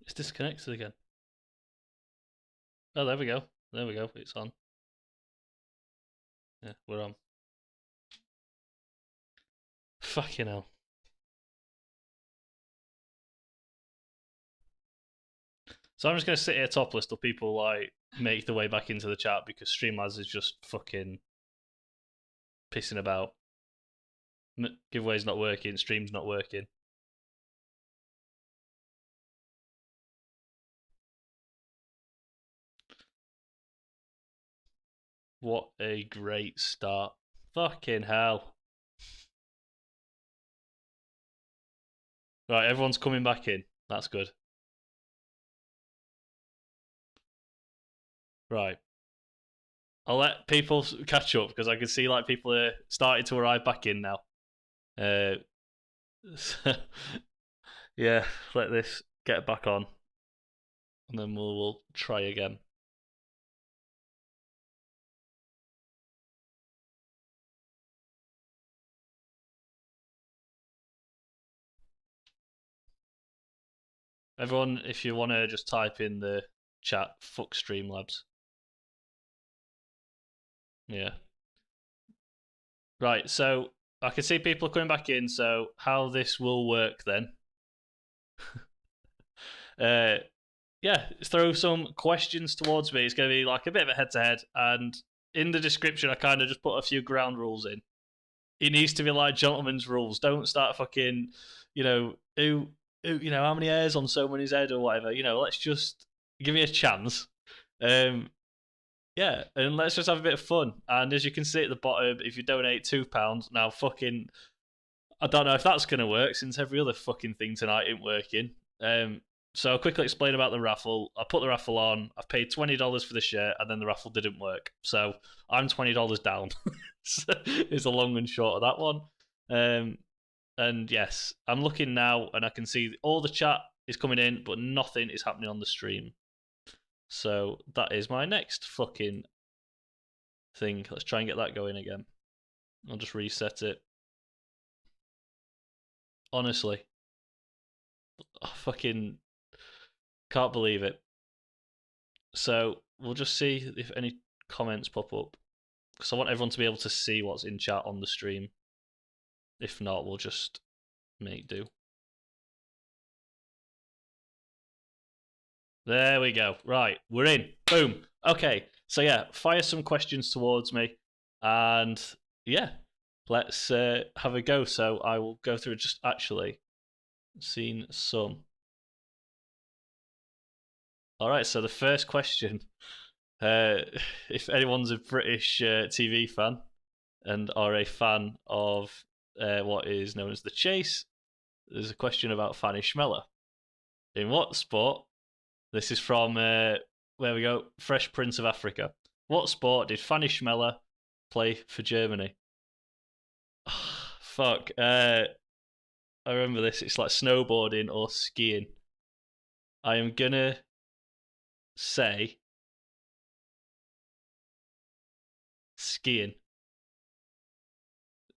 It's disconnected again. Oh, there we go. There we go. It's on. Yeah, we're on. Fucking hell. So I'm just gonna sit here topless till people like make their way back into the chat because Streamlabs is just fucking pissing about. Giveaway's not working. Stream's not working. What a great start. Fucking hell. Right, everyone's coming back in. That's good. Right. I'll let people catch up because I can see like people are starting to arrive back in now. Uh, yeah, let this get back on, and then we'll try again. Everyone, if you want to just type in the chat, fuck Streamlabs. Yeah. Right, so I can see people are coming back in, so how this will work then. Yeah, throw some questions towards me. It's going to be like a bit of a head to head, and in the description, I kind of just put a few ground rules in. It needs to be like gentlemen's rules. Don't start fucking, how many hairs on so many's head or whatever. Let's just give me a chance. Um, yeah, and let's just have a bit of fun. And as you can see at the bottom, if you donate £2, now fucking, I don't know if that's gonna work since every other fucking thing tonight ain't working. So I'll quickly explain about the raffle. I put the raffle on. I've paid $20 for the shirt, and then the raffle didn't work. So I'm $20 down. Is the long and short of that one. And yes, I'm looking now, and I can see all the chat is coming in, but nothing is happening on the stream. So that is my next fucking thing. Let's try and get that going again. I'll just reset it. Honestly, I fucking can't believe it. So we'll just see if any comments pop up, because I want everyone to be able to see what's in chat on the stream. If not, we'll just make do. There we go. Right, we're in. Boom. Okay, so yeah, fire some questions towards me, and yeah, let's have a go. So I will go through just actually seen some. All right, so the first question, uh, if anyone's a British TV fan and are a fan of what is known as the chase, there's a question about Fanny Schmeller. In what sport? This is from where we go, Fresh Prince of Africa. What sport did Fanny Schmeller play for Germany? Fuck. I remember this. It's like snowboarding or skiing. I am gonna say skiing.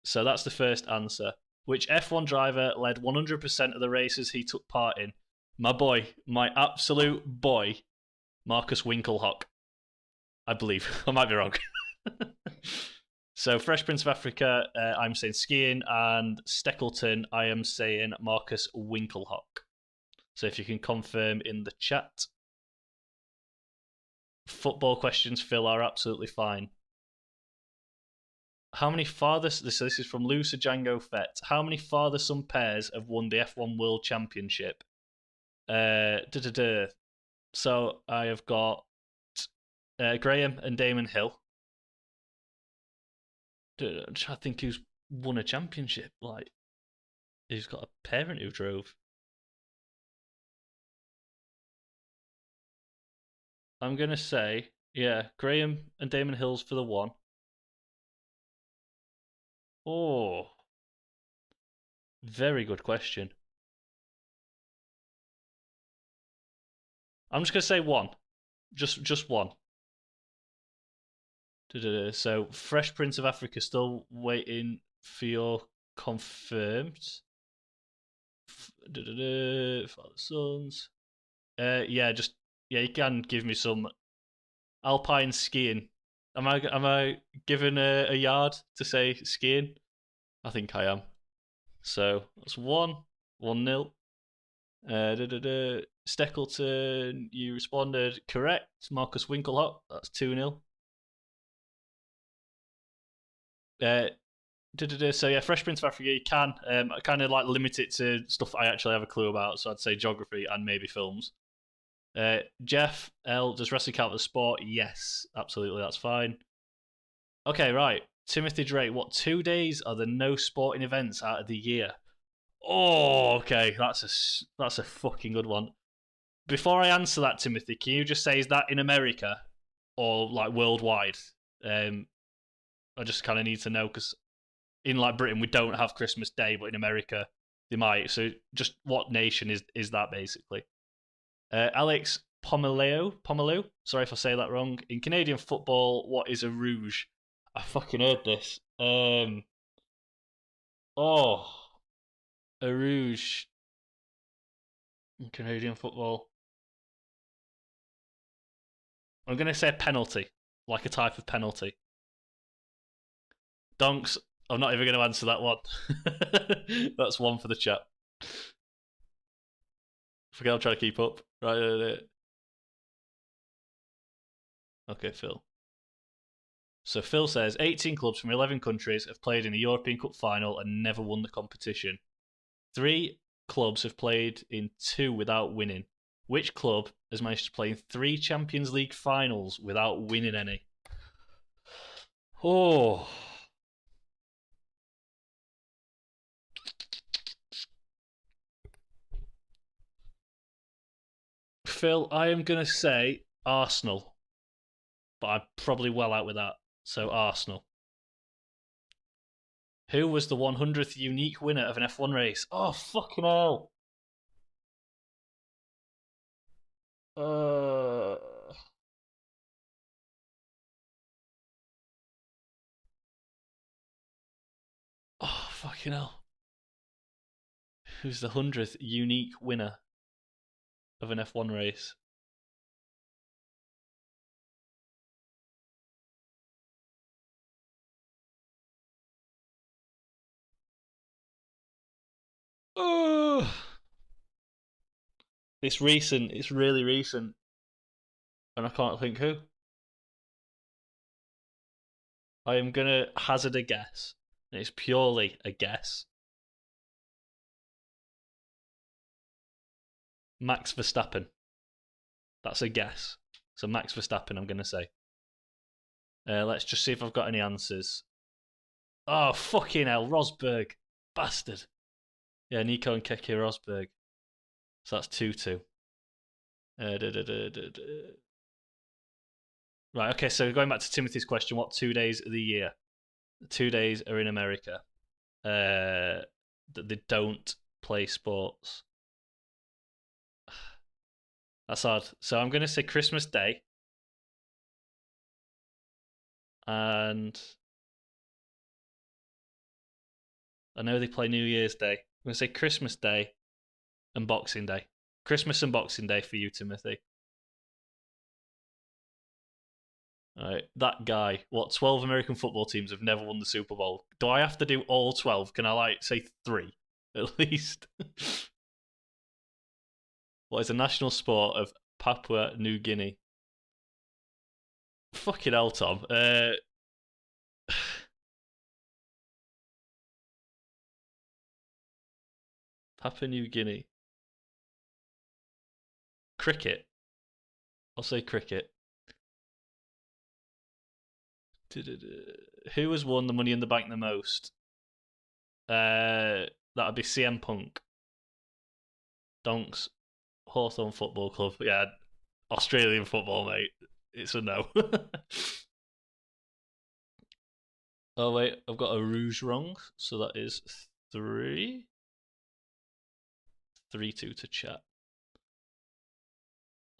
So that's the first answer. Which F1 driver led 100% of the races he took part in? My boy, my absolute boy, Marcus Winkelhock. I believe. I might be wrong. So, Fresh Prince of Africa, I'm saying skiing, and Steckleton, I am saying Marcus Winkelhock. So, if you can confirm in the chat. Football questions, Phil, are absolutely fine. How many father? So this is from Lusa Django Fett. How many father-son pairs have won the F1 World Championship? So I have got Graham and Damon Hill. I think who's won a championship. Like, who's got a parent who drove. I'm gonna say, yeah, Graham and Damon Hill's for the one. Oh, very good question. I'm just gonna say one, just one. So, Fresh Prince of Africa still waiting for your confirmed. Father Sons. Yeah, you can give me some alpine skiing. Am I given a yard to say skiing? I think I am. So that's 1-0. Steckleton, you responded correct. Marcus Winkelhock, that's 2-0. So yeah, Fresh Prince of Africa, you can. I kind of like limit it to stuff I actually have a clue about. So I'd say geography and maybe films. Jeff L, does wrestling count as sport? Yes, absolutely, that's fine. Okay, right. Timothy Drake, what 2 days are the no sporting events out of the year? Oh, okay, that's a fucking good one. Before I answer that, Timothy, can you just say is that in America or like worldwide? I just kind of need to know because in like Britain we don't have Christmas Day, but in America they might. So just what nation is that basically? Alex Pomeleu. Sorry if I say that wrong. In Canadian football, what is a rouge? I fucking heard this. Oh, a rouge in Canadian football. I'm gonna say penalty, like a type of penalty. Donks. I'm not even going to answer that one. That's one for the chat. Forget I'm trying to keep up. Right. Okay, Phil. So Phil says 18 clubs from 11 countries have played in the European Cup final and never won the competition. 3 clubs have played in 2 without winning. Which club has managed to play in 3 Champions League finals without winning any? Oh. Phil, I am going to say Arsenal, but I'm probably well out with that. So Arsenal. Who was the 100th unique winner of an F1 race? Oh, fucking hell. Uh... Oh, fucking hell. Who's the 100th unique winner of an F1 race? Oh, it's recent. It's really recent. And I can't think who. I am going to hazard a guess. It's purely a guess. Max Verstappen. That's a guess. So Max Verstappen, I'm going to say. Let's just see if I've got any answers. Oh, fucking hell. Rosberg. Bastard. Yeah, Nico and Keke Rosberg. So that's 2-2. Right, okay, so going back to Timothy's question, what 2 days of the year? 2 days are in America. That they don't play sports. That's odd. So I'm going to say Christmas Day. And I know they play New Year's Day. I'm going to say Christmas Day and Boxing Day. Christmas and Boxing Day for you, Timothy. All right, that guy. What 12 American football teams have never won the Super Bowl? Do I have to do all 12? Can I like say 3 at least? What is the national sport of Papua New Guinea? Fucking hell, Tom. Papua New Guinea. Cricket. I'll say cricket. Who has won the Money in the Bank the most? That'd be CM Punk. Donks. Hawthorn Football Club. Yeah, Australian football, mate. It's a no. Oh wait, I've got a rouge wrong, so that is 3. 3-2 to chat.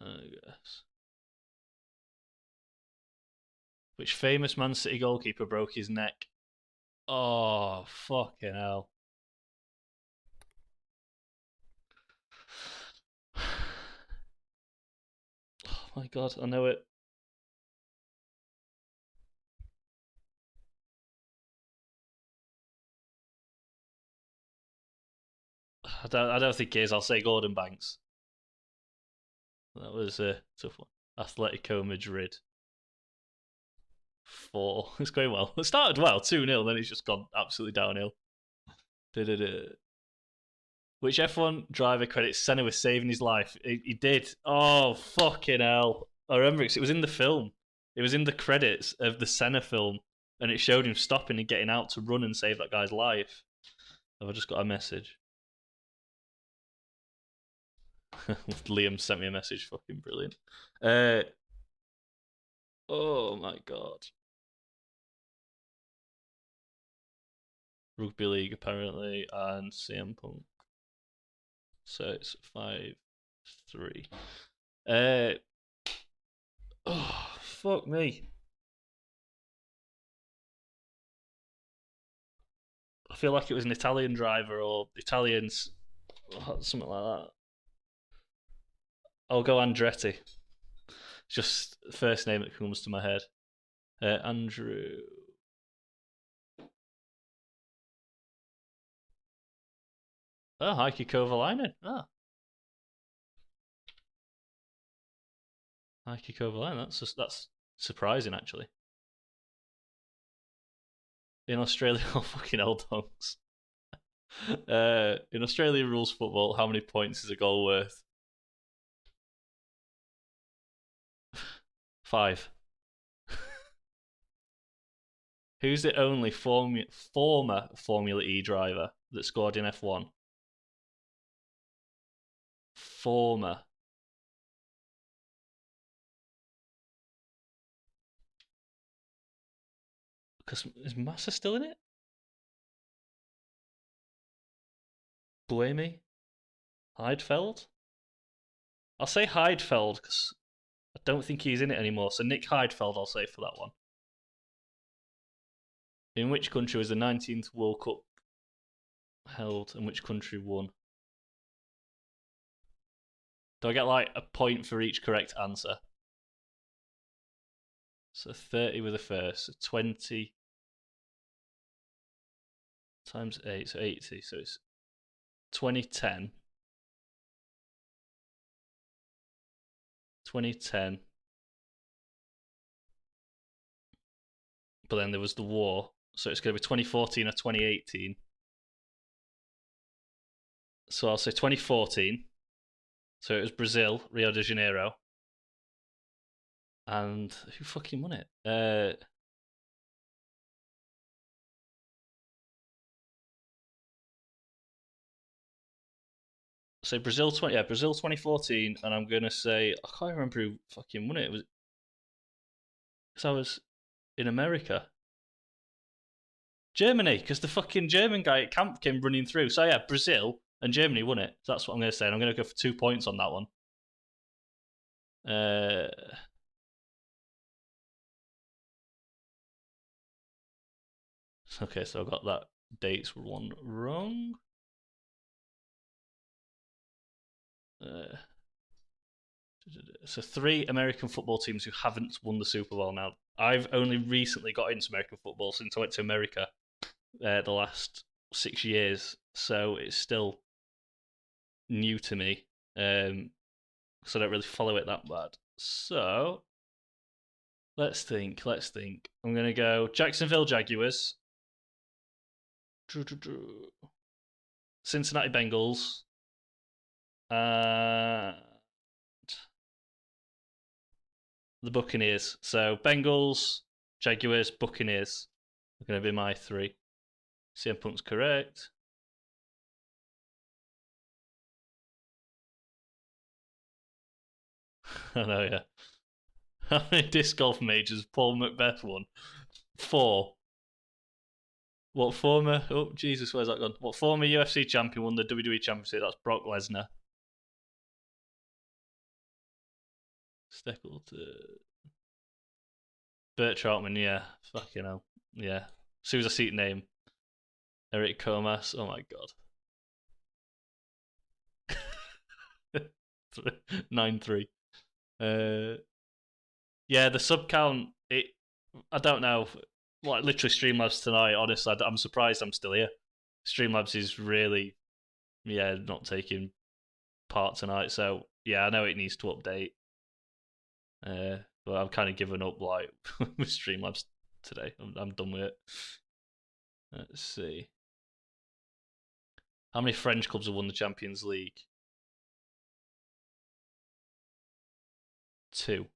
I guess. Which famous Man City goalkeeper broke his neck? Oh, fucking hell. my god, I know it. I don't think it is. I'll say Gordon Banks. That was a tough one. Atletico Madrid. 4. It's going well. It started well, 2-0, then it's just gone absolutely downhill. Da-da-da. Which F1 driver credits Senna with saving his life? He did. Oh, fucking hell. I remember it was in the film. It was in the credits of the Senna film, and it showed him stopping and getting out to run and save that guy's life. Have I just got a message? Liam sent me a message. Fucking brilliant. Oh my god. Rugby League apparently, and CM Punk. So it's 5-3. Oh fuck me. I feel like it was an Italian driver or Italians, something like that. I'll go Andretti. Just the first name that comes to my head. Andrew. Oh, Heikki Kovalainen. Ah. Heikki Kovalainen. That's surprising, actually. In Australia, oh fucking hell, donks. In Australia rules football, how many points is a goal worth? 5. Who's the only former Formula E driver that scored in F1? Former. Because is Massa still in it? Buemi? Heidfeld? I'll say Heidfeld because I don't think he's in it anymore. So Nick Heidfeld, I'll say for that one. In which country was the 19th World Cup held and which country won? Do I get like a point for each correct answer? So 30 with the first, so 20 times 8, so 80. So it's 2010. 2010. But then there was the war, so it's going to be 2014 or 2018. So I'll say 2014. So it was Brazil, Rio de Janeiro. And who fucking won it? Say Brazil 2014, and I'm gonna say I can't remember who fucking won it. It was because I was in America. Germany, because the fucking German guy at camp came running through. So yeah, Brazil and Germany won it. So that's what I'm gonna say. And I'm gonna go for 2 points on that one. Okay, so I got that dates one wrong. So 3 American football teams who haven't won the Super Bowl now. I've only recently got into American football since I went to America the last 6 years, so it's still new to me. So I don't really follow it that bad. So let's think. I'm gonna go Jacksonville Jaguars, Cincinnati Bengals, and the Buccaneers. So Bengals, Jaguars, Buccaneers are going to be my 3. CM Punk's correct. I know, yeah. How many disc golf majors Paul Macbeth won? 4. What former? Oh Jesus, where's that gone? What former UFC champion won the WWE Championship? That's Brock Lesnar. Steckelton. Bert Troutman, yeah. Fucking hell. Yeah. As soon as I see the name. Eric Comas. Oh my god. 9-3. Yeah, the sub count. I don't know. Like literally, Streamlabs tonight. Honestly, I'm surprised I'm still here. Streamlabs is really, yeah, not taking part tonight. So yeah, I know it needs to update. But I'm kind of given up like with Streamlabs today. I'm done with it. Let's see. How many French clubs have won the Champions League? 2.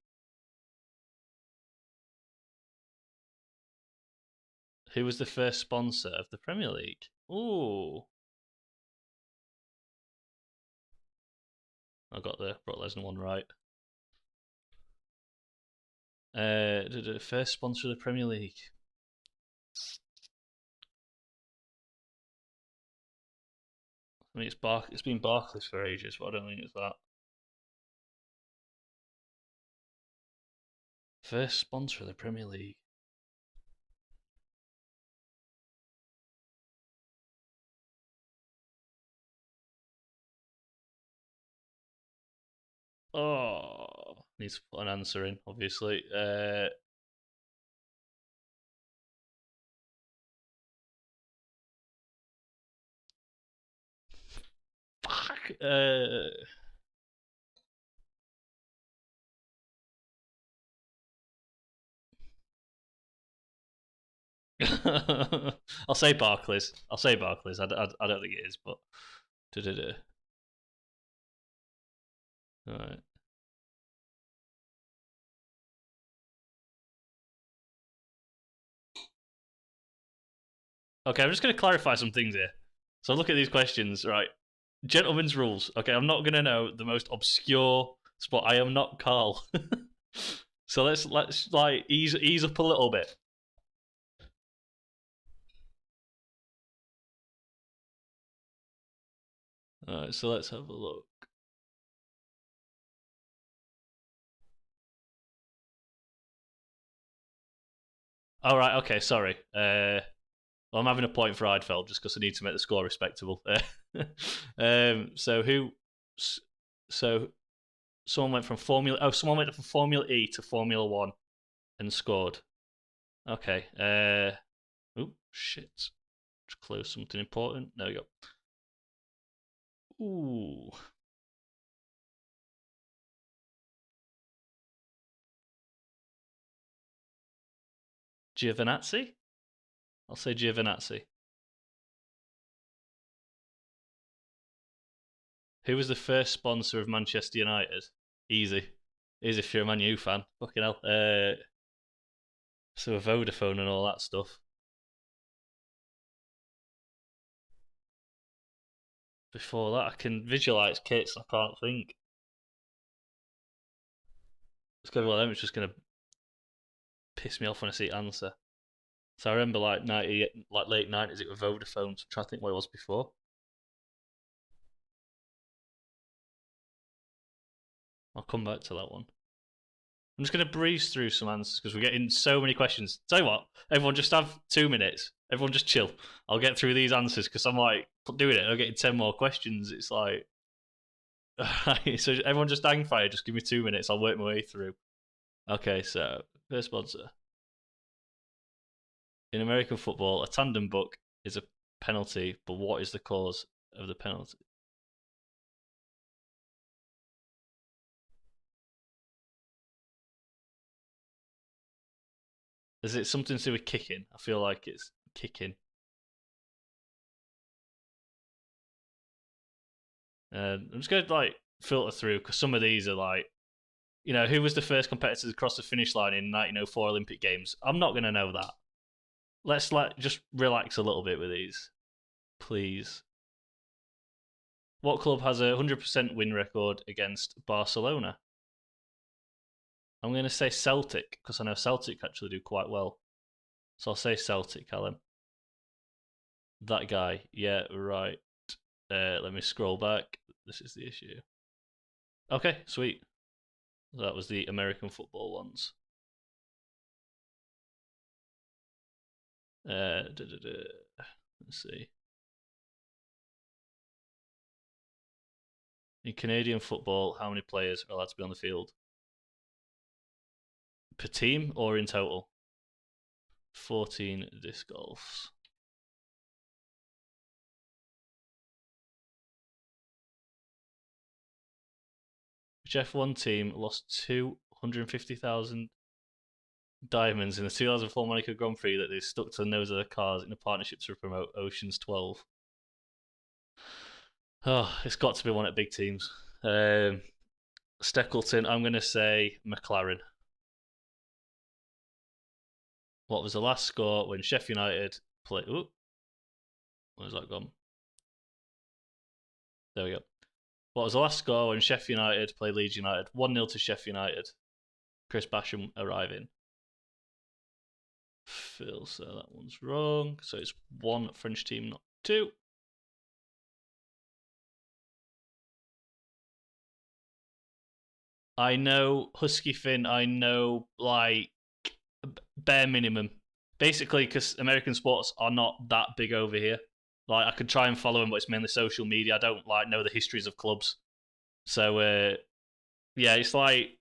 Who was the first sponsor of the Premier League? Ooh. I got the Brock Lesnar one right. First sponsor of the Premier League. I mean, it's been Barclays for ages, but I don't think it's that. First sponsor of the Premier League. Oh, needs to put an answer in, obviously. Fuck. I'll say Barclays. I'll say Barclays. I don't think it is, but. Alright. Okay, I'm just going to clarify some things here. So look at these questions, right? Gentlemen's rules. Okay, I'm not going to know the most obscure spot. I am not Carl. So let's like ease up a little bit. All right, so let's have a look. All right, okay, sorry. Well, I'm having a point for Eidfeld just because I need to make the score respectable. So who? So someone went from Formula. Oh, someone went from Formula E to Formula One and scored. Okay. Oh shit. Just close something important. There we go. Ooh. Giovinazzi? I'll say Giovinazzi. Who was the first sponsor of Manchester United? Easy. Easy if you're a Man U fan. Fucking hell. So a Vodafone and all that stuff. Before that, I can visualise kits. I can't think. It's gonna be one of them. It's just gonna piss me off when I see answer. So I remember like late 90s, it was Vodafone. So I'm trying to think what it was before. I'll come back to that one. I'm just going to breeze through some answers because we're getting so many questions. Tell you what, everyone just have 2 minutes. Everyone just chill. I'll get through these answers because I'm like doing it. I'm getting 10 more questions. It's like, so everyone just hang fire. Just give me 2 minutes. I'll work my way through. Okay, so first sponsor. In American football, a tandem book is a penalty, but what is the cause of the penalty? Is it something to do with kicking? I feel like it's kicking. I'm just going to like filter through because some of these are like, who was the first competitor to cross the finish line in 1904 Olympic Games? I'm not going to know that. Let's just relax a little bit with these, please. What club has a 100% win record against Barcelona? I'm going to say Celtic because I know Celtic actually do quite well. So I'll say Celtic, Callum. That guy. Yeah, right. Let me scroll back. This is the issue. Okay, sweet. That was the American football ones. Let's see. In Canadian football, how many players are allowed to be on the field? per team or in total? 14 disc golfs. Which F1 team lost 250,000 diamonds in the 2004 Monaco Grand Prix that they stuck to the nose of their cars in a partnership to promote Ocean's 12? Oh, it's got to be one of the big teams. Steckleton, I'm going to say McLaren. What was the last score when Sheffield United played? Ooh, where's that gone? There we go. What was the last score when Sheffield United played Leeds United? 1-0 to Sheffield United. Chris Basham arriving. Phil, so that one's wrong. So it's one French team, not two. I know Husky Finn. I know like bare minimum. Basically, because American sports are not that big over here. Like I could try and follow them, but it's mainly social media. I don't like know the histories of clubs. So yeah, it's like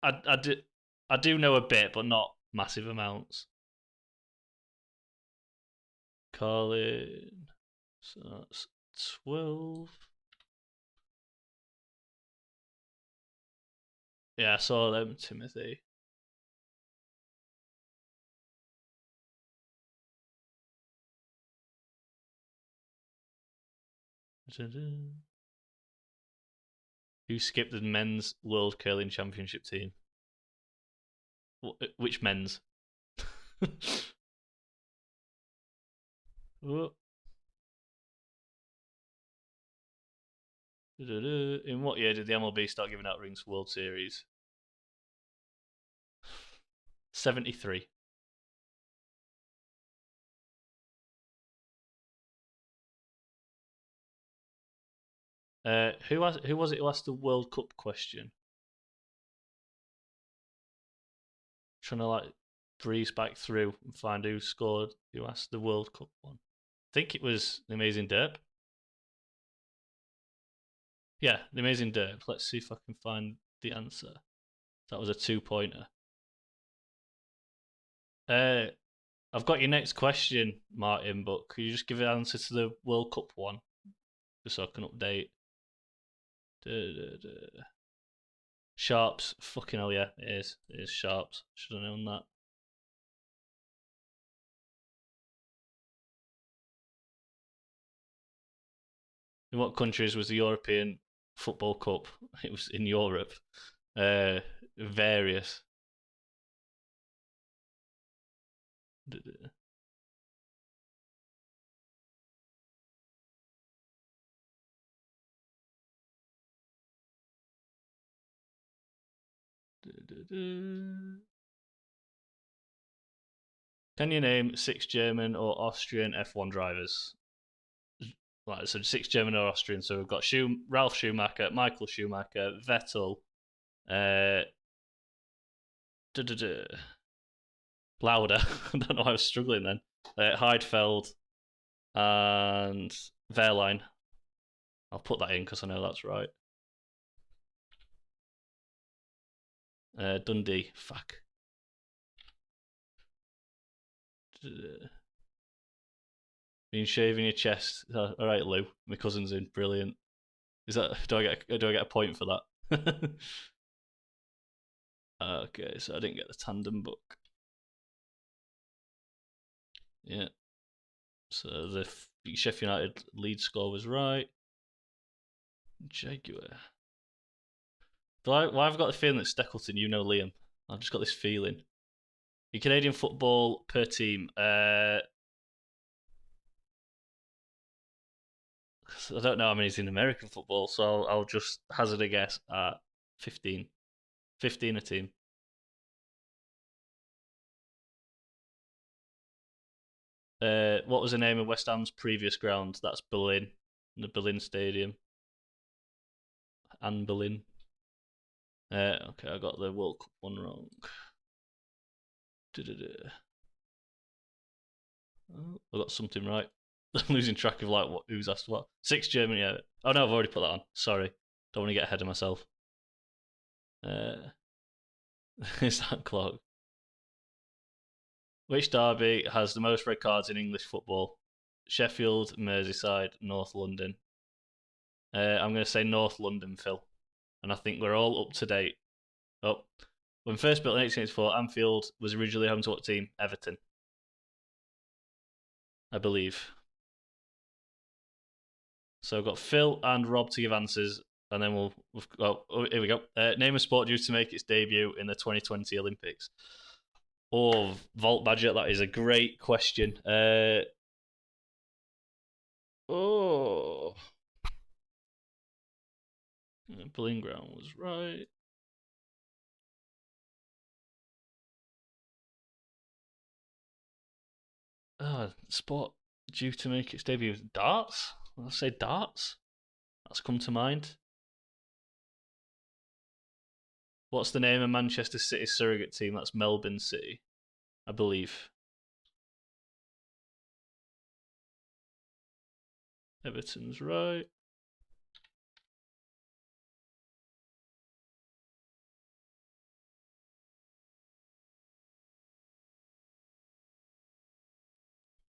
I do know a bit, but not massive amounts. Colin, so that's 12. Yeah, I saw them. Timothy. Who skipped the men's World Curling Championship team? Which men's? Oh. In what year did the MLB start giving out rings for World Series? 73. Who was it who asked the World Cup question? Trying to like breeze back through and find who scored, who asked the World Cup one. I think it was the Amazing Derp. Yeah, the Amazing Derp. Let's see if I can find the answer. That was a 2-pointer. I've got your next question, Martin, but could you just give an answer to the World Cup one? Just so I can update. Sharps. Fucking hell, yeah, it is. It is Sharps. Should have known that. In what countries was the European Football Cup? It was in Europe. Various. Can you name 6 German or Austrian F1 drivers? Right, so 6 German or Austrian. So we've got Ralf Schumacher, Michael Schumacher, Vettel, uh, Lauda. I don't know why I was struggling then. Heidfeld and Wehrlein. I'll put that in because I know that's right. Dundee. Fuck. Been shaving your chest. All right, Lou. My cousin's in. Brilliant. Is that? Do I get a point for that? Okay, so I didn't get the tandem book. Yeah. So the Sheffield United lead score was right. Jaguar. Why I've got the feeling that Steckleton, you know Liam. I've just got this feeling. In Canadian football per team, I don't know how many's in American football, so I'll just hazard a guess at 15. 15 a team. What was the name of West Ham's previous ground? That's Berlin. The Berlin Stadium. And Berlin. Okay, I got the World Cup one wrong. Oh, I got something right. I'm losing track of like who's asked what. 6 Germany. Yeah. Oh no, I've already put that on. Sorry, don't want to get ahead of myself. Is that clock? Which derby has the most red cards in English football? Sheffield, Merseyside, North London. I'm going to say North London, Phil. And I think we're all up to date. Oh, when first built in 1884, Anfield was originally home to what team? Everton, I believe. So I've got Phil and Rob to give answers, and then here we go. Name a sport due to make its debut in the 2020 Olympics. Oh, Vault Badger, that is a great question. Oh, Pulling Ground was right. Sport due to make its debut. Darts? I'll say darts. That's come to mind. What's the name of Manchester City's surrogate team? That's Melbourne City, I believe. Everton's right.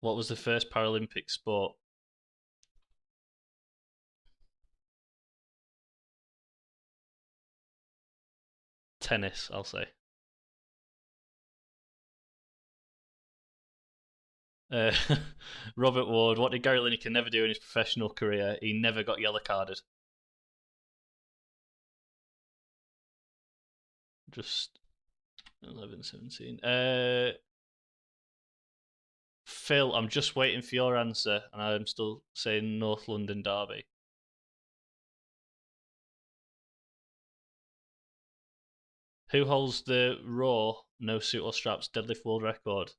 What was the first Paralympic sport? Tennis, I'll say. Uh, Robert Ward, what did Gary Lineker never do in his professional career? He never got yellow carded. Just 11, 17. Phil, I'm just waiting for your answer, and I'm still saying North London Derby. Who holds the Raw, no suit or straps, deadlift world record?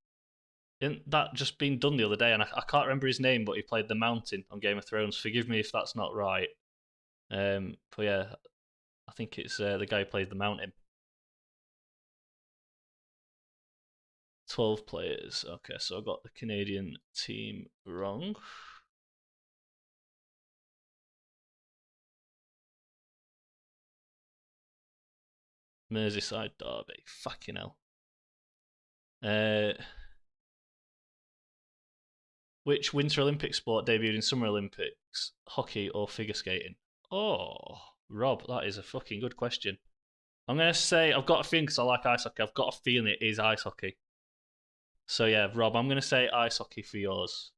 Isn't that just been done the other day? And I can't remember his name, but he played the Mountain on Game of Thrones. Forgive me if that's not right. But yeah, I think it's the guy who played the Mountain. 12 players. Okay, so I got the Canadian team wrong. Merseyside Derby. Fucking hell. Which Winter Olympic sport debuted in Summer Olympics? Hockey or figure skating? Oh, Rob, that is a fucking good question. I'm going to say, I've got a feeling because I like ice hockey, I've got a feeling it is ice hockey. So yeah, Rob, I'm going to say ice hockey for yours.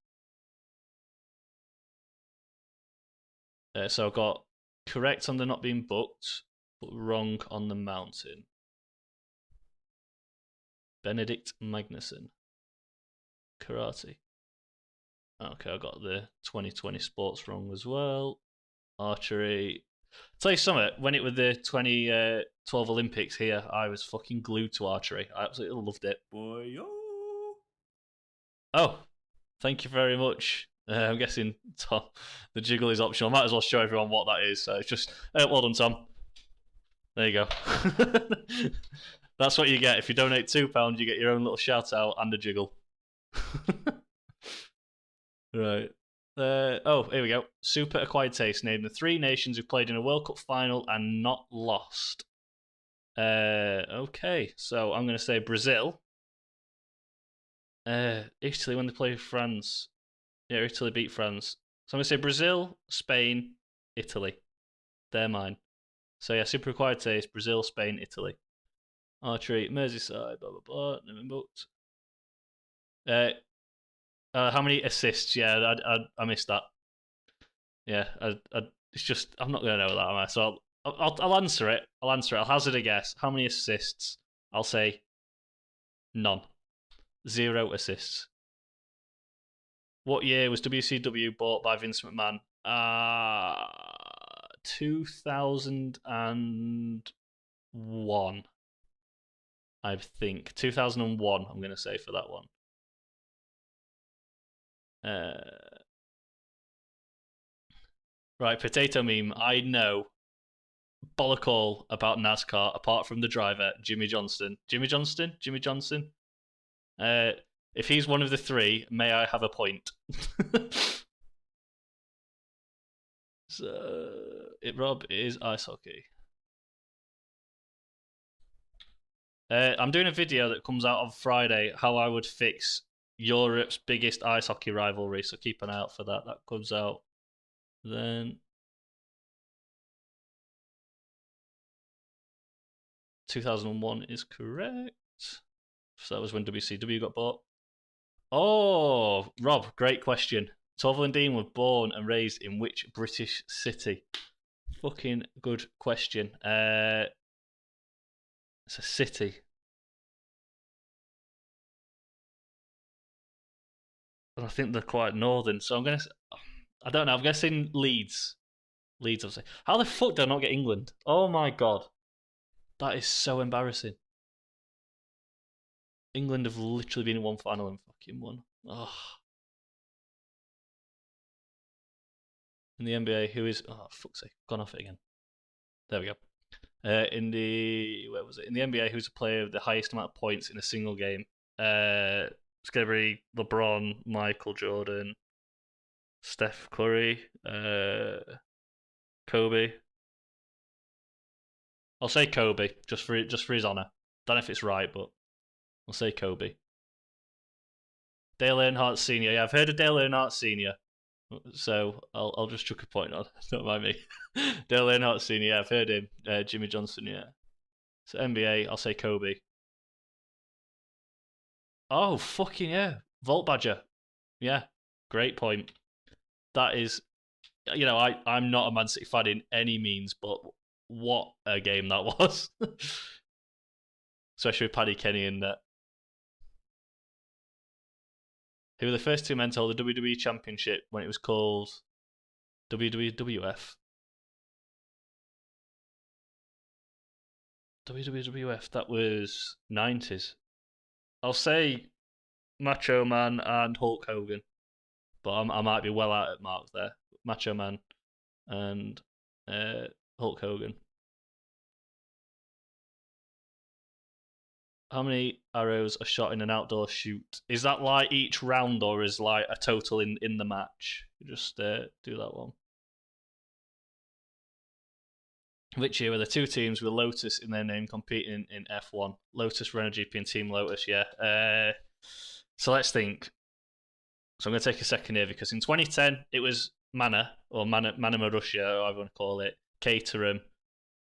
So I've got correct on the not being booked, but wrong on the Mountain. Benedict Magnuson. Karate. Okay, I got the 2020 sports wrong as well. Archery. Tell you something, when it was the 2012 Olympics here, I was fucking glued to archery. I absolutely loved it. Boy-o. Oh, thank you very much. I'm guessing Tom, the jiggle is optional. I might as well show everyone what that is. So it's just, well done, Tom. There you go. That's what you get. If you donate £2, you get your own little shout out and a jiggle. Right. Here we go. Super Acquired Taste named the 3 nations who played in a World Cup final and not lost. Okay, so I'm going to say Brazil. Italy when they played France. Yeah, Italy beat France. So I'm going to say Brazil, Spain, Italy. They're mine. So yeah, Super Acquired Taste, Brazil, Spain, Italy. Archery, Merseyside, blah, blah, blah. Never booked. How many assists? Yeah, I missed that. Yeah, it's just I'm not gonna know that, am I? So I'll answer it. I'll hazard a guess. How many assists? I'll say none. 0 assists. What year was WCW bought by Vince McMahon? 2001. I think 2001. I'm gonna say for that one. Right, potato meme. I know bollock all about NASCAR apart from the driver, Jimmy Johnston. Jimmy Johnston? Jimmy Johnson? If he's one of the 3, may I have a point? So, Rob is ice hockey. I'm doing a video that comes out on Friday. How I would fix Europe's biggest ice hockey rivalry. So keep an eye out for that. That comes out then. 2001 is correct. So that was when WCW got bought. Oh, Rob, great question. Torval and Dean were born and raised in which British city? Fucking good question. It's a city. And I think they're quite northern, so I'm gonna. I don't know. I'm guessing Leeds. Leeds, I'll say. How the fuck did I not get England? Oh my god, that is so embarrassing. England have literally been in one final and fucking won. Oh. In the NBA, who is fuck's sake, gone off it again. There we go. In the where was it? In the NBA, who's a player with the highest amount of points in a single game? It's gonna be LeBron, Michael Jordan, Steph Curry, Kobe. I'll say Kobe just for his honor. Don't know if it's right, but I'll say Kobe. Dale Earnhardt Sr. Yeah, I've heard of Dale Earnhardt Sr. So I'll just chuck a point on. Don't mind me. Dale Earnhardt Sr. Yeah, I've heard him. Jimmy Johnson. Yeah. So NBA, I'll say Kobe. Oh fucking yeah, Volt Badger. Yeah, great point. That is, I'm not a Man City fan in any means, but what a game that was. Especially with Paddy Kenny in that. Who were the first two men to hold the WWE Championship when it was called WWF? WWF, that was 90s. I'll say Macho Man and Hulk Hogan, but I might be well out at mark there. Macho Man and Hulk Hogan. How many arrows are shot in an outdoor shoot? Is that like each round or is like a total in the match? Just do that one. Which year were the two teams with Lotus in their name competing in F1? Lotus, Renault GP, and Team Lotus, yeah. So let's think. So I'm going to take a second here because in 2010 it was Mana, or Mana Marussia, or whatever you want to call it, Caterham,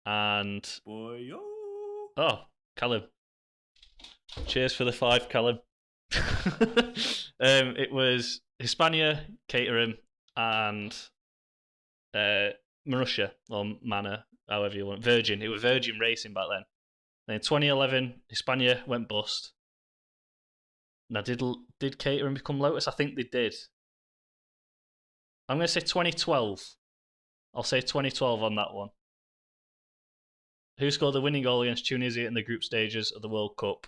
and. Oh, Callum. Cheers for the 5, Callum. It was Hispania, Caterham, and Marussia, or Mana, however you want. Virgin. It was Virgin Racing back then. Then in 2011, Hispania went bust. Now, did Caterham become Lotus? I think they did. I'm going to say 2012. I'll say 2012 on that one. Who scored the winning goal against Tunisia in the group stages of the World Cup?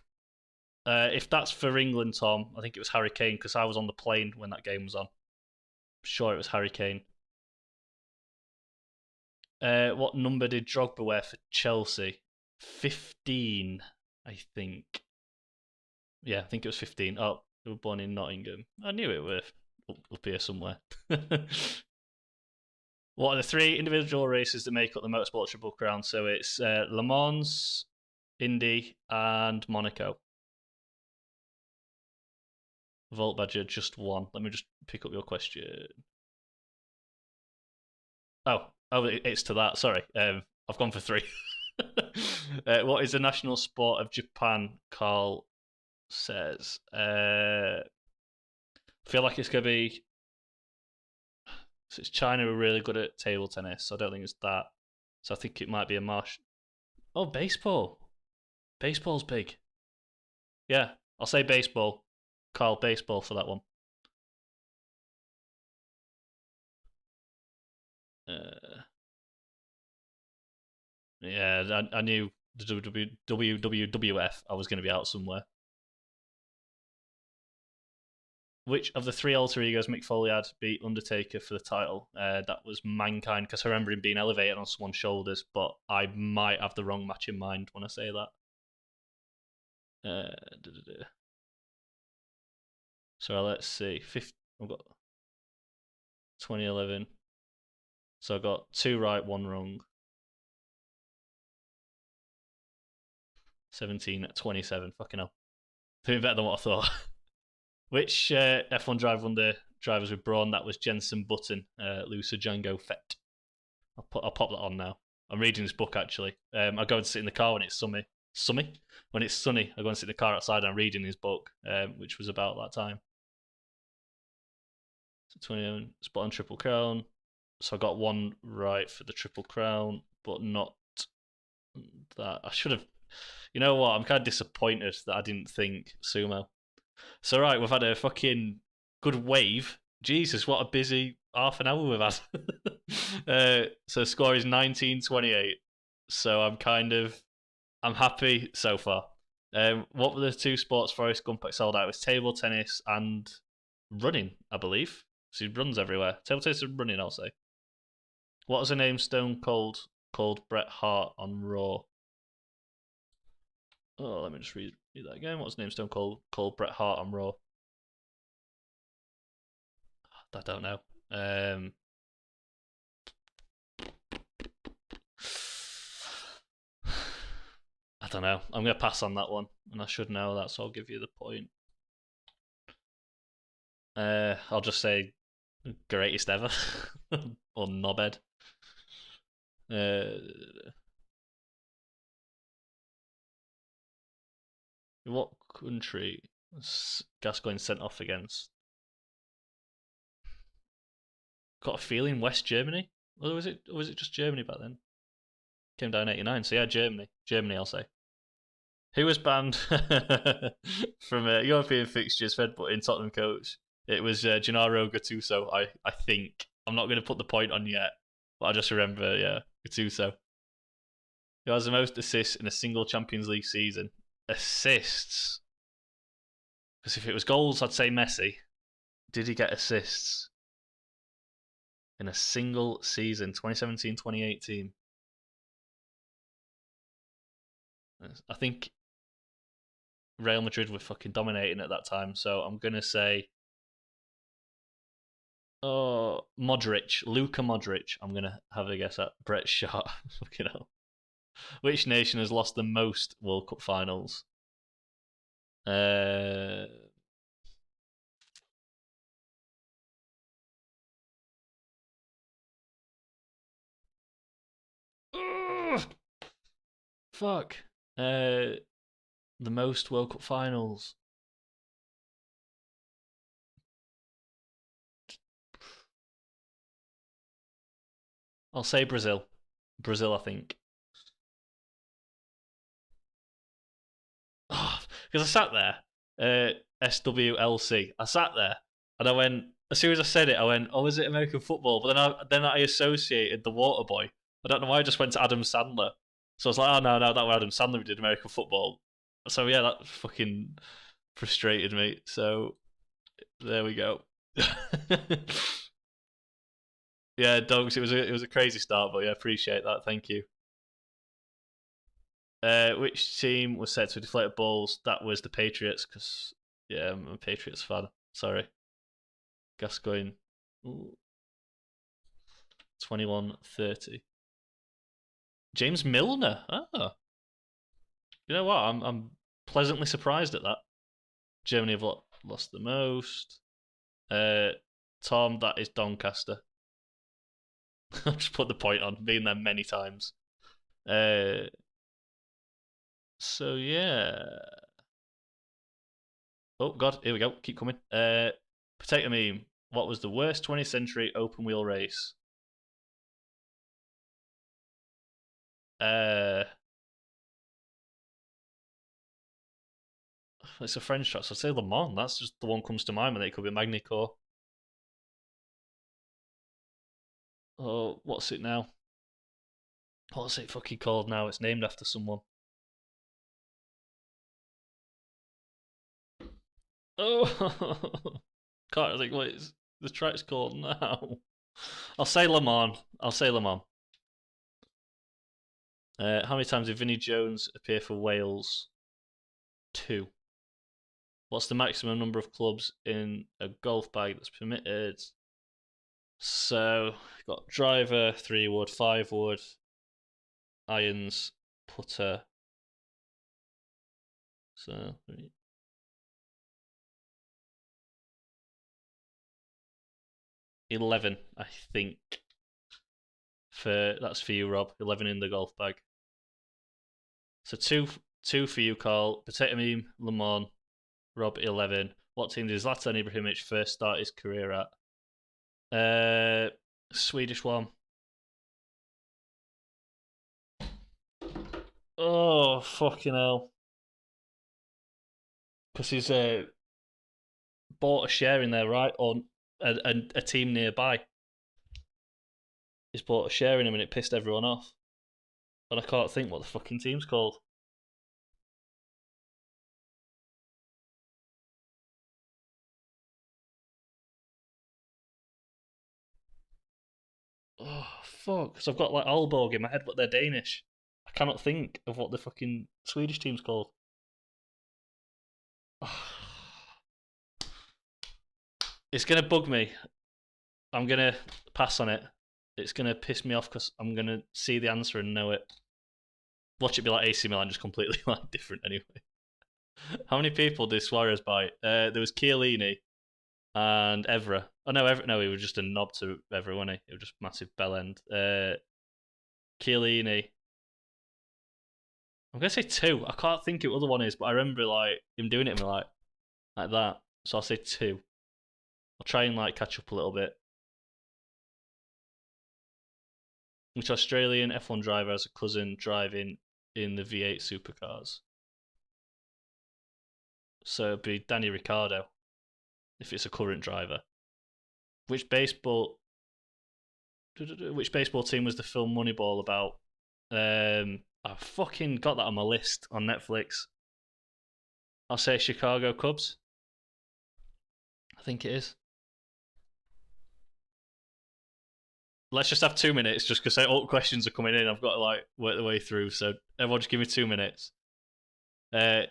If that's for England, Tom, I think it was Harry Kane because I was on the plane when that game was on. I'm sure it was Harry Kane. What number did Drogba wear for Chelsea? 15, I think. Yeah, I think it was 15. Oh, they were born in Nottingham. I knew it was up here somewhere. What are the 3 individual races that make up the Motorsport Triple Crown? So it's Le Mans, Indy, and Monaco. Volt Badger, just one. Let me just pick up your question. Oh, it's to that. Sorry, I've gone for 3. What is the national sport of Japan? Carl says. I feel like it's gonna be. So it's China who are really good at table tennis. So I don't think it's that. So I think it might be a marsh. Oh, baseball. Baseball's big. Yeah, I'll say baseball. Carl, baseball for that one. Yeah, I knew the WWF. I was going to be out somewhere. Which of the 3 alter egos Mick Foley had beat Undertaker for the title? That was Mankind, because I remember him being elevated on someone's shoulders, but I might have the wrong match in mind when I say that. So let's see. I've got 2011. So I got 2 right, 1 wrong. 17-27. Fucking hell. Doing better than what I thought. Which F1 driver won the drivers with Brawn? That was Jenson Button, Luca Django Fett. I'll pop that on now. I'm reading this book actually. I go and sit in the car when it's sunny. When it's sunny, I go and sit in the car outside and I'm reading his book, which was about that time. So 20 spot on Triple Crown. So I got one right for the Triple Crown, but not that. I should have. You know what? I'm kind of disappointed that I didn't think sumo. So right, we've had a fucking good wave. Jesus, what a busy half an hour we've had. So the score is 19-28. So I'm happy so far. What were the two sports Forrest Gump excelled at? It was table tennis and running, I believe. So he runs everywhere. Table tennis and running, I'll say. What was the name Stone Cold called Bret Hart on Raw? Oh, let me just read that again. What was the name Stone Cold called Bret Hart on Raw? I don't know. I don't know. I'm going to pass on that one, and I should know that, so I'll give you the point. I'll just say greatest ever, or knobhead. What country was Gascoigne sent off against? Got a feeling West Germany. Or was it just Germany back then? Came down 89, so yeah, Germany. Germany, I'll say. Who was banned from European fixtures for headbutting Tottenham coach? It was Gennaro Gattuso, I think. I'm not going to put the point on yet, but I just remember, yeah, Gattuso. Who has the most assists in a single Champions League season? Assists? Because if it was goals, I'd say Messi. Did he get assists in a single season, 2017-2018? I think Real Madrid were fucking dominating at that time, so I'm gonna say, Modric, Luka Modric. I'm gonna have a guess at Brett Shot. Fucking hell. Which nation has lost the most World Cup finals? Fuck. The most World Cup finals. I'll say Brazil. Brazil, I think. Because I sat there, SWLC. I sat there and I went, as soon as I said it, I went, oh, is it American football? But then I associated the water boy. I don't know why I just went to Adam Sandler. So I was like, oh, no, that was Adam Sandler who did American football. So yeah, that fucking frustrated me. So there we go. Yeah, dogs. It was a crazy start, but yeah, appreciate that. Thank you. Which team was set to deflate balls? That was the Patriots, because yeah, I'm a Patriots fan. Sorry, Gascoigne. 21-30. James Milner. Oh, you know what? I'm pleasantly surprised at that. Germany have lost the most. Tom, that is Doncaster. I'll just put the point on. Been there many times. So yeah. Oh god, here we go. Keep coming. Potato meme. What was the worst 20th century open wheel race? It's a French track, so I'd say Le Mans. That's just the one comes to mind, and it could be Magny-Cours. Oh, what's it now? What's it fucking called now? It's named after someone. Oh, can't think what the track's called now. I'll say Le Mans. How many times did Vinnie Jones appear for Wales? 2. What's the maximum number of clubs in a golf bag that's permitted? So, got driver, 3 wood, 5 wood, irons, putter, So 11, I think. That's for you, Rob. 11 in the golf bag. So two for you, Carl. Potato Meme, Lamont, Rob 11. What team did Zlatan Ibrahimovic first start his career at? Swedish one. Oh, fucking hell. Because he's bought a share in there, right? Or a team nearby. He's bought a share in him and it pissed everyone off. And I can't think what the fucking team's called. Oh, fuck. Because I've got like Aalborg in my head, but they're Danish. I cannot think of what the fucking Swedish team's called. It's going to bug me. I'm going to pass on it. It's going to piss me off because I'm going to see the answer and know it. Watch it be like AC Milan, just completely like different anyway. How many people did Suarez buy? There was Chiellini and Evra. Oh no, Evra. No, he was just a knob to Evra, wasn't he? It was just massive bell end. Chiellini. I'm gonna say 2. I can't think what the other one is, but I remember like him doing it and like that. So I'll say 2. I'll try and like catch up a little bit. Which Australian F1 driver has a cousin driving in the V8 supercars? So it'd be Danny Ricciardo if it's a current driver. Which baseball team was the film Moneyball about? I fucking got that on my list on Netflix. I'll say Chicago Cubs. I think it is. Let's just have 2 minutes, just because all questions are coming in. I've got to like work the way through. So everyone, just give me 2 minutes. The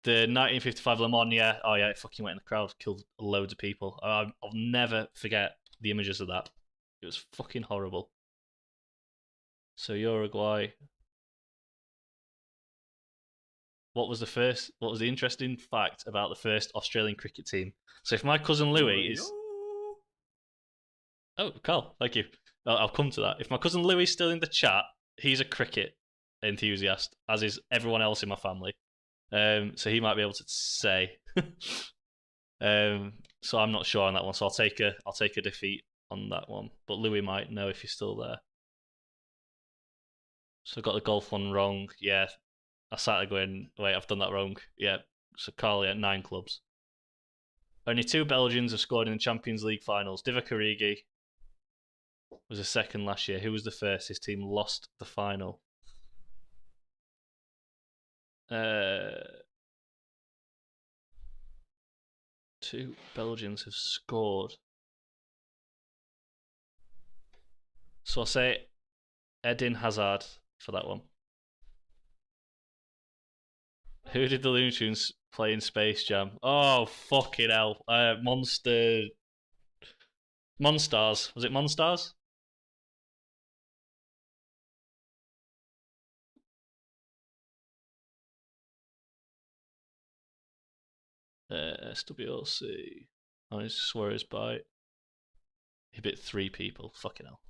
1955 Le Mans, yeah, oh yeah, it fucking went in the crowd, killed loads of people. I'll never forget the images of that. It was fucking horrible. So Uruguay. What was the interesting fact about the first Australian cricket team? So if my cousin Louis is, oh, Carl, thank you. I'll come to that. If my cousin Louis is still in the chat, he's a cricket enthusiast, as is everyone else in my family. So he might be able to say. So I'm not sure on that one. So I'll take a defeat on that one. But Louis might know if he's still there. So I got the golf one wrong. Yeah, I sat there going, wait, I've done that wrong. Yeah, so Carl, yeah, 9 clubs. Only 2 Belgians have scored in the Champions League finals. Divock Origi was the second last year. Who was the first? His team lost the final. 2 Belgians have scored. So I'll say Eden Hazard for that one. Who did the Looney Tunes play in Space Jam? Oh, fucking hell. Monstars. Was it Monstars? SWLC. Oh, I swear it's by. He bit 3 people. Fucking hell.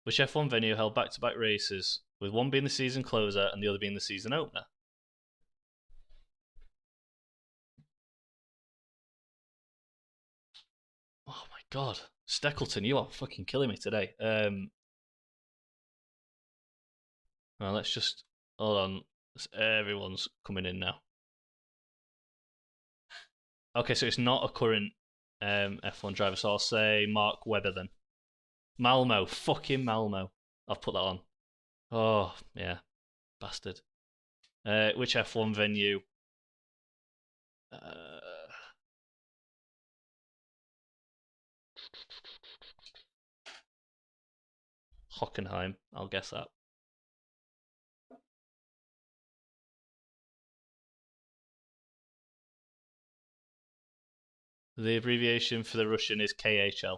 Which F1 venue held back-to-back races, with one being the season closer and the other being the season opener? Oh my god. Steckleton, you are fucking killing me today. Well, let's just hold on. Everyone's coming in now. Okay, so it's not a current F1 driver, so I'll say Mark Webber then. Malmo, fucking Malmo. I'll put that on. Oh, yeah. Bastard. Which F1 venue? Hockenheim, I'll guess that. The abbreviation for the Russian is KHL.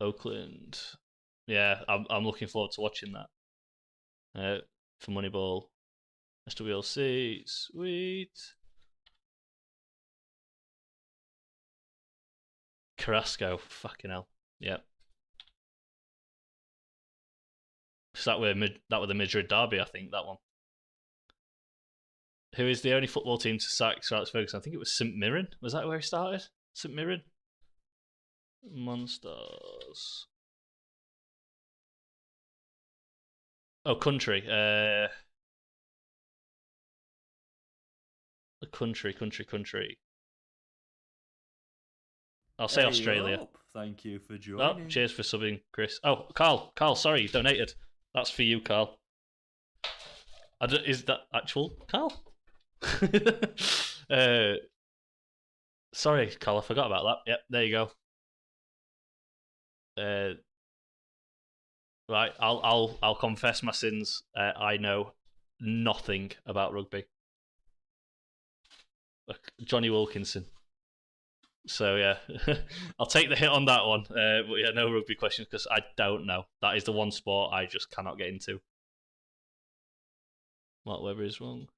Oakland. Yeah, I'm looking forward to watching that. For Moneyball, SWLC, sweet. Carrasco, fucking hell. Yep. So that were the Madrid derby, I think that one. Who is the only football team to sack Sir Alex Ferguson? I think it was St Mirren. Was that where he started? St Mirren. Monsters. Oh, country. Country. I'll say Australia. Thank you for Oh, joining. cheers for subbing, Chris. Oh, Carl, sorry, you donated. That's for you, Carl. Is that actual Carl? Sorry, Carl, I forgot about that. Yep, there you go. Right, I'll confess my sins. I know nothing about rugby. Johnny Wilkinson. So yeah, I'll take the hit on that one. But yeah, no rugby questions because I don't know. That is the one sport I just cannot get into. Mark Webber is wrong.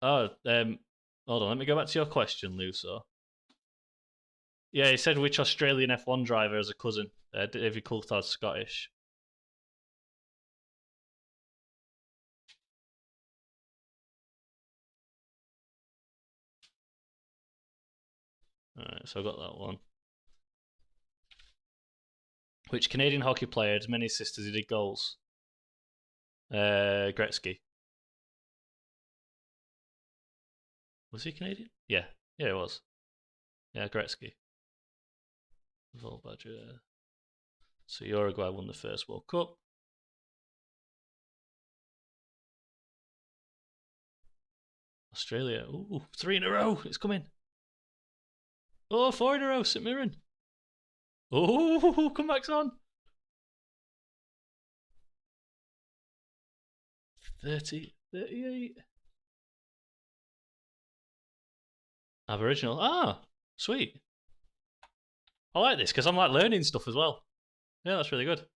Oh, hold on. Let me go back to your question, Luso. Yeah, he said which Australian F1 driver has a cousin. David Coulthard's Scottish. Alright, so I got that one. Which Canadian hockey player had many sisters who did goals? Gretzky. Was he Canadian? Yeah, he was. Yeah, Gretzky. Vol Badger. So Uruguay won the first World Cup. Australia. Ooh, 3 in a row. It's coming. Oh, 4 in a row. St Mirren. Oh, comeback's on. 30, 38. Aboriginal. Ah, sweet. I like this because I'm like learning stuff as well. Yeah, that's really good.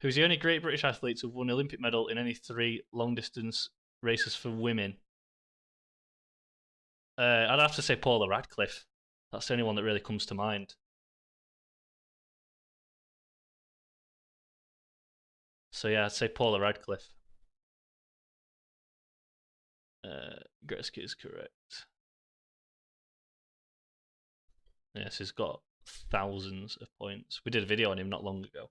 Who's the only great British athlete to have won an Olympic medal in any 3 long distance races for women? I'd have to say Paula Radcliffe. That's the only one that really comes to mind. So yeah, I'd say Paula Radcliffe. Gretzky is correct. Yes, he's got thousands of points. We did a video on him not long ago.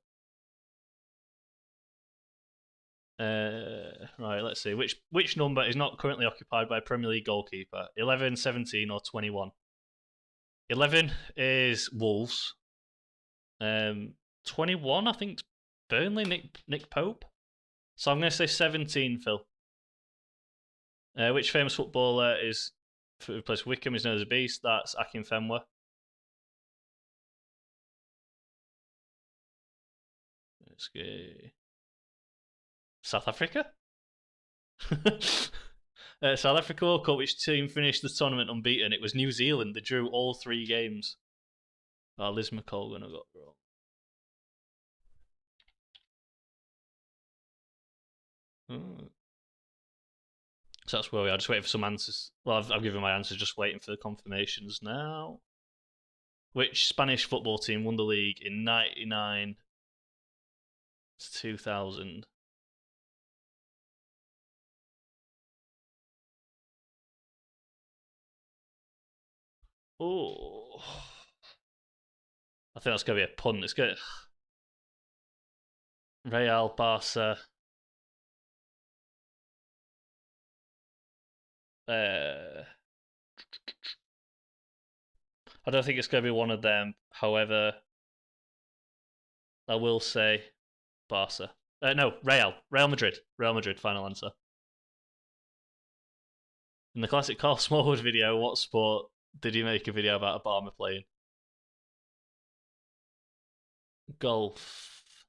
Right, let's see. Which number is not currently occupied by a Premier League goalkeeper? 11, 17, or 21? 11 is Wolves. 21, I think, Burnley, Nick Pope. So I'm going to say 17, Phil. Which famous footballer who plays for Wickham is known as a beast? That's Akin Fenwa. Let's go. South Africa? South Africa World Cup, which team finished the tournament unbeaten? It was New Zealand. They drew all 3 games. Oh, Liz McColgan I got wrong. So that's where we are. Just waiting for some answers. Well, I've given my answers, just waiting for the confirmations now. Which Spanish football team won the league in 99 to 2000? Oh, I think that's going to be a pun. It's going to Real, Barca. I don't think it's going to be one of them. However, I will say Barca. No, Real Madrid. Real Madrid, final answer. In the classic Carl Smallwood video, what sport did he make a video about a Barmer playing? Golf.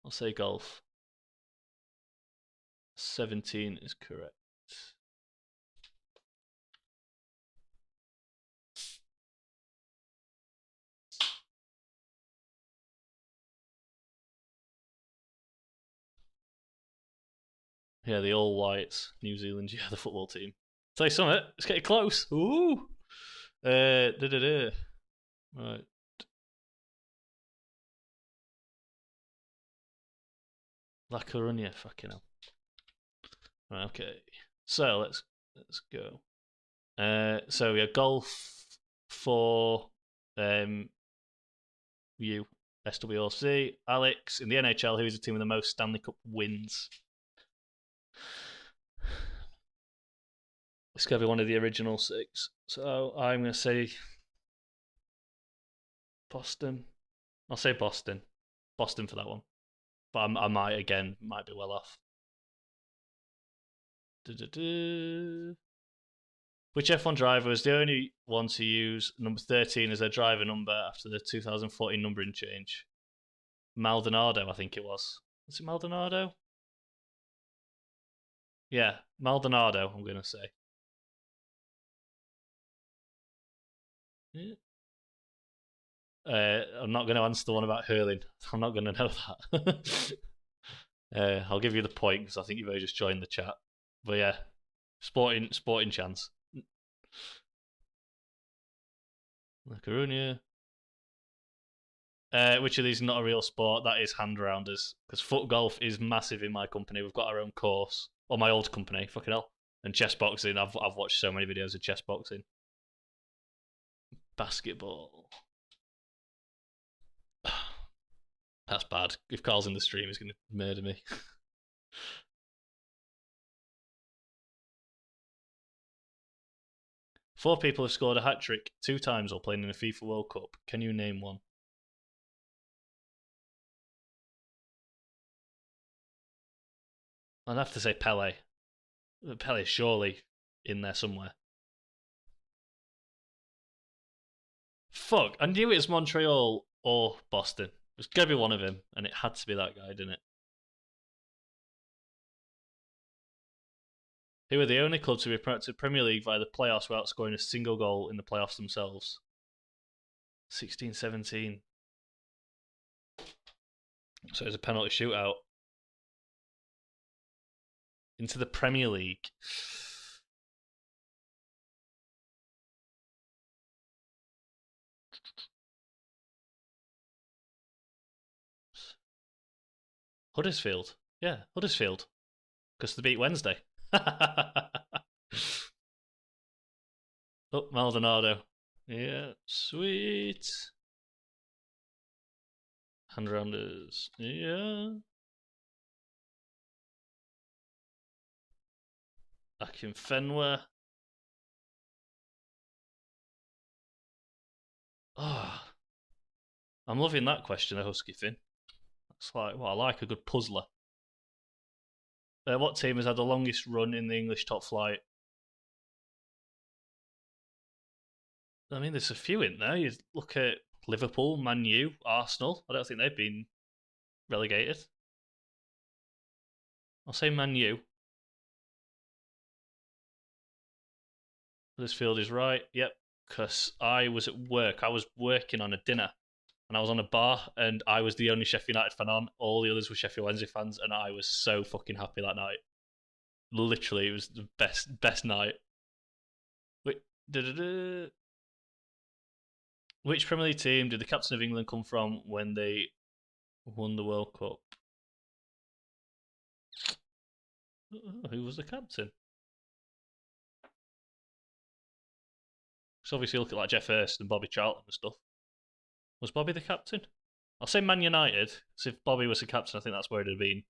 I'll say golf. 17 is correct. Yeah, the All Whites, New Zealand, yeah, the football team. Tell you something, it's getting close. Ooh. Right. La Coruña, fucking hell. Right, okay. So let's go. So we have golf for you, SWOC. Alex, in the NHL, who is the team with the most Stanley Cup wins? It's going to be one of the original 6. So I'm going to say Boston. I'll say Boston. Boston for that one. But I might be well off. Which F1 driver was the only one to use number 13 as their driver number after the 2014 numbering change? Maldonado, I think it was. Was it Maldonado? Yeah, Maldonado, I'm going to say. Yeah. I'm not going to answer the one about hurling. I'm not going to know that. I'll give you the point because I think you've only just joined the chat. But yeah, sporting chance. La Coruña. Which of these is not a real sport? That is hand rounders. Because foot golf is massive in my company. We've got our own course. Or my old company, fucking hell. And chess boxing. I've watched so many videos of chess boxing. Basketball. That's bad. If Carl's in the stream, he's going to murder me. 4 people have scored a hat trick 2 times while playing in a FIFA World Cup. Can you name one? I'd have to say Pele. Pele's surely in there somewhere. Fuck, I knew it was Montreal or Boston. It was going to be one of them, and it had to be that guy, didn't it? Who are the only clubs to be promoted to Premier League via the playoffs without scoring a single goal in the playoffs themselves? 16-17. So it's a penalty shootout. Into the Premier League. Huddersfield. Yeah, Huddersfield. Because they beat Wednesday. Oh, Maldonado. Yeah, sweet. Hand rounders. Yeah. Back in Fenway. Oh, I'm loving that question, a Husky Finn. That's like what I like, a good puzzler. What team has had the longest run in the English top flight? I mean, there's a few in there. You look at Liverpool, Man U, Arsenal. I don't think they've been relegated. I'll say Man U. Huddersfield is right. Yep, because I was at work. I was working on a dinner, and I was on a bar, and I was the only Sheffield United fan on. All the others were Sheffield Wednesday fans, and I was so fucking happy that night. Literally, it was the best night. Wait, which Premier League team did the captain of England come from when they won the World Cup? Who was the captain? So obviously look at like Jeff Hurst and Bobby Charlton and stuff. Was Bobby the captain? I'll say Man United. So if Bobby was the captain, I think that's where it'd have been.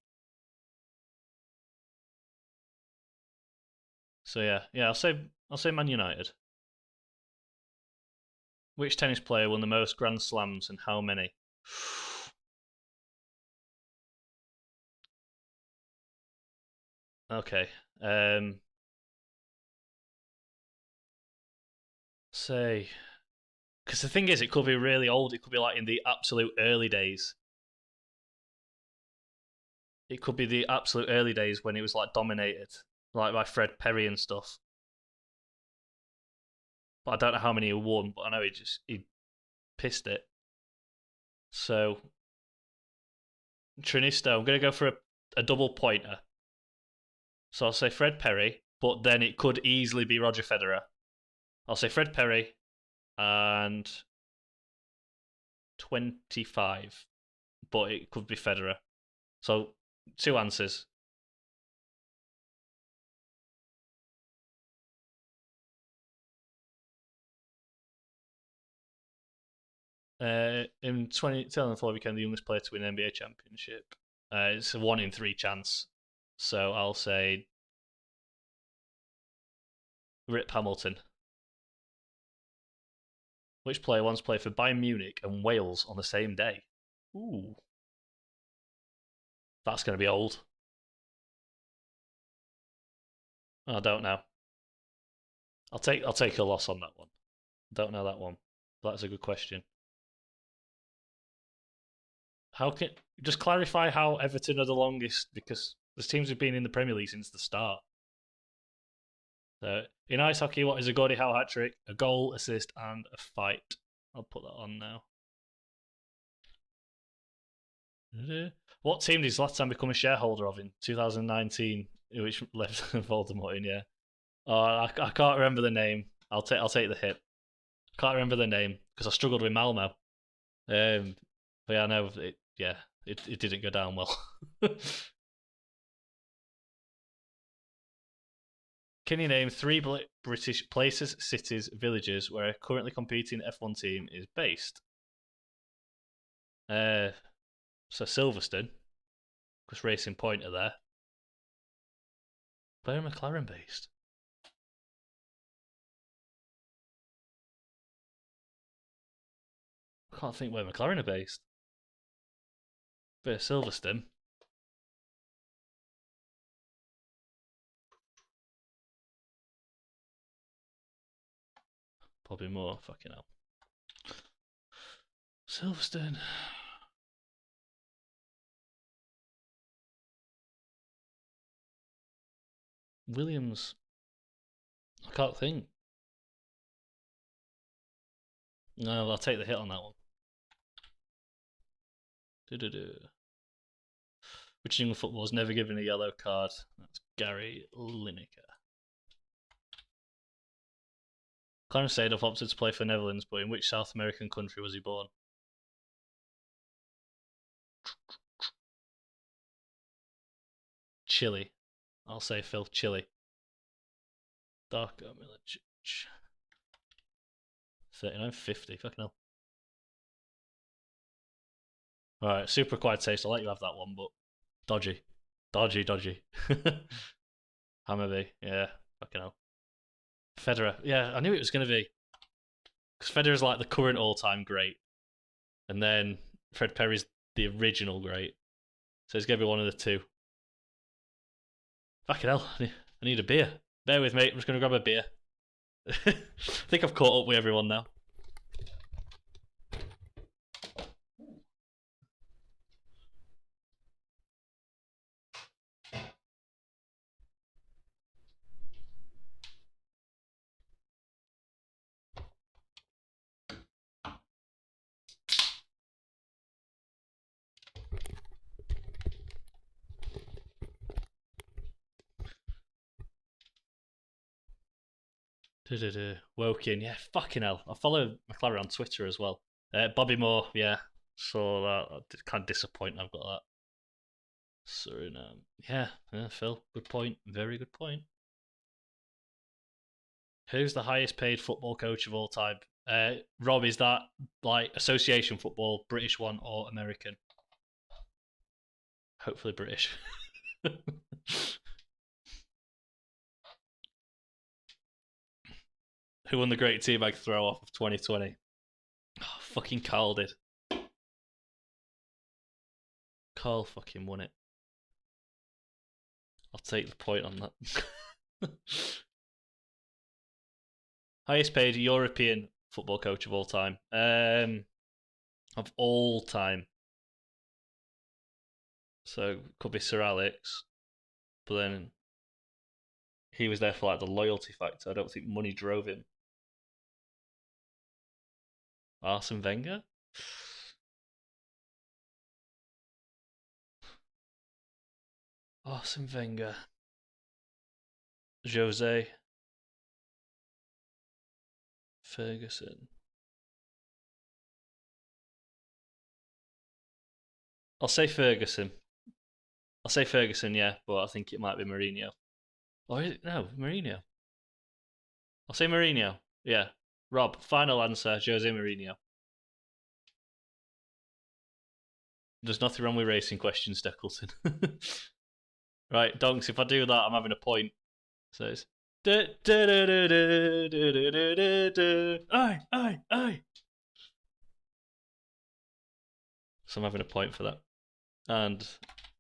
So yeah, I'll say Man United. Which tennis player won the most Grand Slams and how many? Okay. Say, because the thing is, it could be really old. It could be like in the absolute early days. It could be the absolute early days when it was like dominated, like by Fred Perry and stuff. But I don't know how many he won. But I know he pissed it. So Trinisto, I'm gonna go for a double pointer. So I'll say Fred Perry, but then it could easily be Roger Federer. I'll say Fred Perry and 25, but it could be Federer. So 2 answers. In 2004, became the youngest player to win an NBA championship. It's a 1 in 3 chance. So I'll say Rip Hamilton. Which player once played for Bayern Munich and Wales on the same day? Ooh, that's going to be old. I don't know. I'll take a loss on that one. Don't know that one. But that's a good question. How can just clarify how Everton are the longest, because there's teams who've been in the Premier League since the start. So in ice hockey, what is a Gordie Howe hat trick? A goal, assist, and a fight. I'll put that on now. What team did Zlatan become a shareholder of in 2019, which left Voldemort in? Yeah. Oh, I can't remember the name. I'll take the hit. Can't remember the name because I struggled with Malmo. But yeah, I know it. Yeah, it didn't go down well. Can you name 3 British places, cities, villages where a currently competing F1 team is based? So Silverstone, because Racing Point are there. Where are McLaren based? I can't think where McLaren are based. Bit of Silverstone. Probably more. Fucking hell. Silverstone. Williams. I can't think. No, I'll take the hit on that one. Which England footballer was never given a yellow card? That's Gary Lineker. Clarence Seedorf opted to play for Netherlands, but in which South American country was he born? Chile. I'll say Phil. Chile. Darko Milicic. 39.50. Fucking hell. Alright, super quiet taste. I'll let you have that one, but dodgy. Dodgy. Hammerby. Yeah, fucking hell. Federer. Yeah, I knew it was going to be. Because Federer's like the current all-time great. And then Fred Perry's the original great. So it's going to be one of the two. Fucking hell. I need a beer. Bear with me. I'm just going to grab a beer. I think I've caught up with everyone now. Woking, yeah, fucking hell. I follow McLaren on Twitter as well. Bobby Moore, yeah, saw that. Kind of disappointing I've got that. Suriname, yeah, Phil, good point. Very good point. Who's the highest paid football coach of all time? Rob, is that like association football, British one or American? Hopefully British. Who won the Great Teabag Throw Off of 2020? Oh, fucking Carl did. Carl fucking won it. I'll take the point on that. Highest paid European football coach of all time. Of all time. So could be Sir Alex, but then he was there for like the loyalty factor. I don't think money drove him. Arsene Wenger. Arsene Wenger. Jose Ferguson. I'll say Ferguson. I'll say Ferguson, yeah, but I think it might be Mourinho. Or is it? No, Mourinho. I'll say Mourinho. Yeah. Rob, final answer, Jose Mourinho. There's nothing wrong with racing questions, Deckleton. Right, Donks, if I do that, I'm having a point. So it's. Aye, aye, aye. So I'm having a point for that. And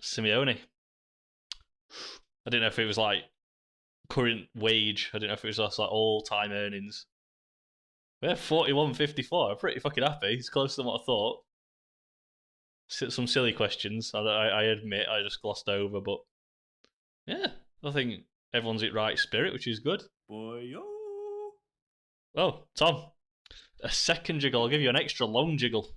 Simeone. I didn't know if it was like current wage. I didn't know if it was just like all time earnings. Yeah, 41.54. I'm pretty fucking happy. It's closer than what I thought. Some silly questions. I admit I just glossed over, but yeah, I think everyone's in right spirit, which is good. Boy-o. Oh, Tom, a second jiggle. I'll give you an extra long jiggle.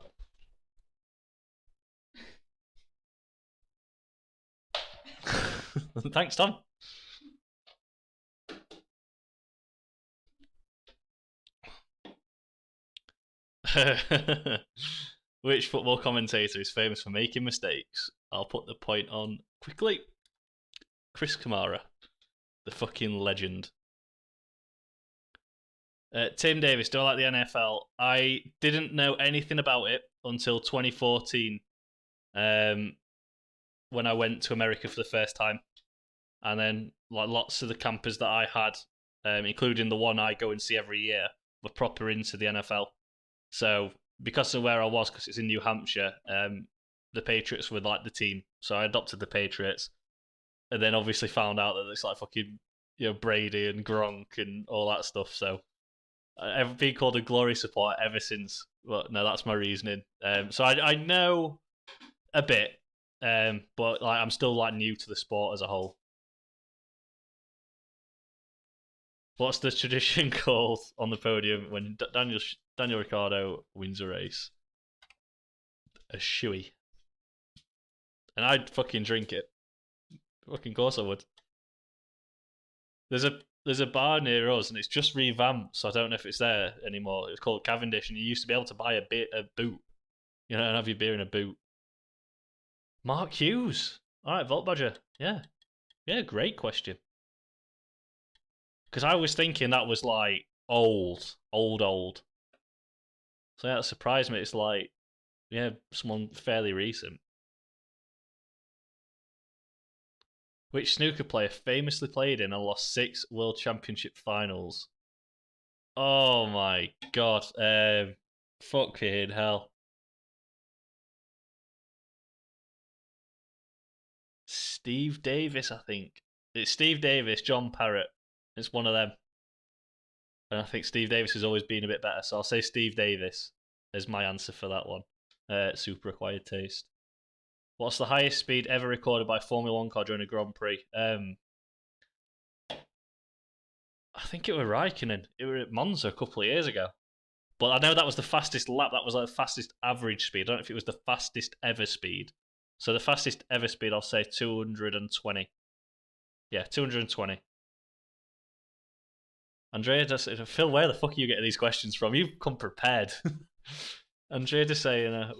Thanks, Tom. Which football commentator is famous for making mistakes? I'll put the point on quickly. Chris Kamara, the fucking legend. Tim Davis, do I like the NFL? I didn't know anything about it until 2014, when I went to America for the first time, and then like lots of the campers that I had, including the one I go and see every year, were proper into the NFL. So because of where I was, because it's in New Hampshire, the Patriots were like the team, so I adopted the Patriots, and then obviously found out that it's like fucking Brady and Gronk and all that stuff. So I've been called a glory supporter ever since. Well, no, that's my reasoning. So I know a bit, but like I'm still like new to the sport as a whole. What's the tradition called on the podium when Daniel Ricciardo wins a race? A shoey. And I'd fucking drink it. Fucking course I would. There's a bar near us and it's just revamped, so I don't know if it's there anymore. It's called Cavendish, and you used to be able to buy a boot, and have your beer in a boot. Mark Hughes. All right, Vault Badger. Yeah, great question. Because I was thinking that was like old. So yeah, that surprised me. It's like, someone fairly recent. Which snooker player famously played in and lost 6 World Championship finals? Oh my god. Fucking hell. Steve Davis, I think. It's Steve Davis, John Parrott. It's one of them. And I think Steve Davis has always been a bit better, so I'll say Steve Davis is my answer for that one. Super acquired taste. What's the highest speed ever recorded by a Formula 1 car during a Grand Prix? I think it was Raikkonen. It was at Monza a couple of years ago. But I know that was the fastest lap. That was like the fastest average speed. I don't know if it was the fastest ever speed. So the fastest ever speed, I'll say 220. Yeah, 220. Andrea just Phil, where the fuck are you getting these questions from? You've come prepared. Andrea Desayana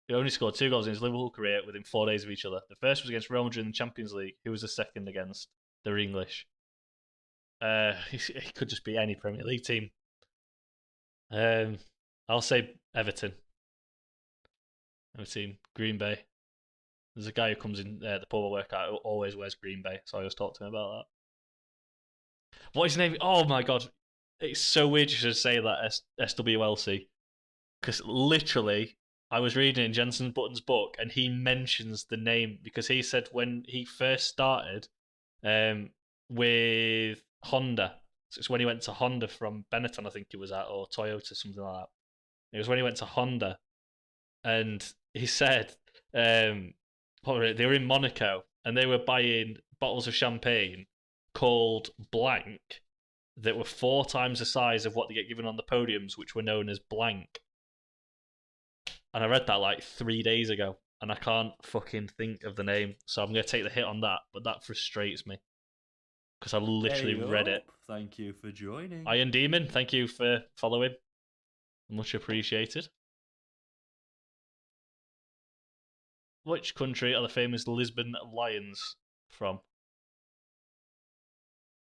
he only scored 2 goals in his Liverpool career within 4 days of each other. The first was against Real Madrid in the Champions League. Who was the second against? They're English. He could just be any Premier League team. I'll say Everton. Green Bay. There's a guy who comes in the pub I work at who always wears Green Bay, so I always talk to him about that. What is his name? Oh my god. It's so weird you should say that, SWLC. Because literally, I was reading in Jensen Button's book and he mentions the name because he said when he first started with Honda, so it's when he went to Honda from Benetton, I think it was at, or Toyota, something like that. It was when he went to Honda, and he said they were in Monaco and they were buying bottles of champagne called Blank that were 4 times the size of what they get given on the podiums, which were known as Blank. And I read that like 3 days ago, and I can't fucking think of the name, so I'm going to take the hit on that, but that frustrates me. because I literally read it. Thank you for joining. Iron Demon, thank you for following. Much appreciated. Which country are the famous Lisbon Lions from?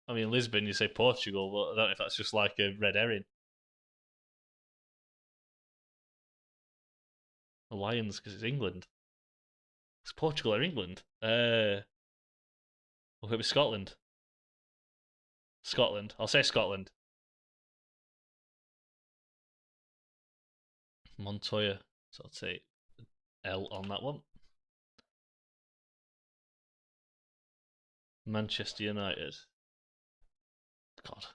I mean, Lisbon, you say Portugal, but I don't know if that's just like a red herring. The Lions, because it's England. It's Portugal or England? Or could it be Scotland? Scotland. I'll say Scotland. Montoya. So I'll take L on that one. Manchester United. God.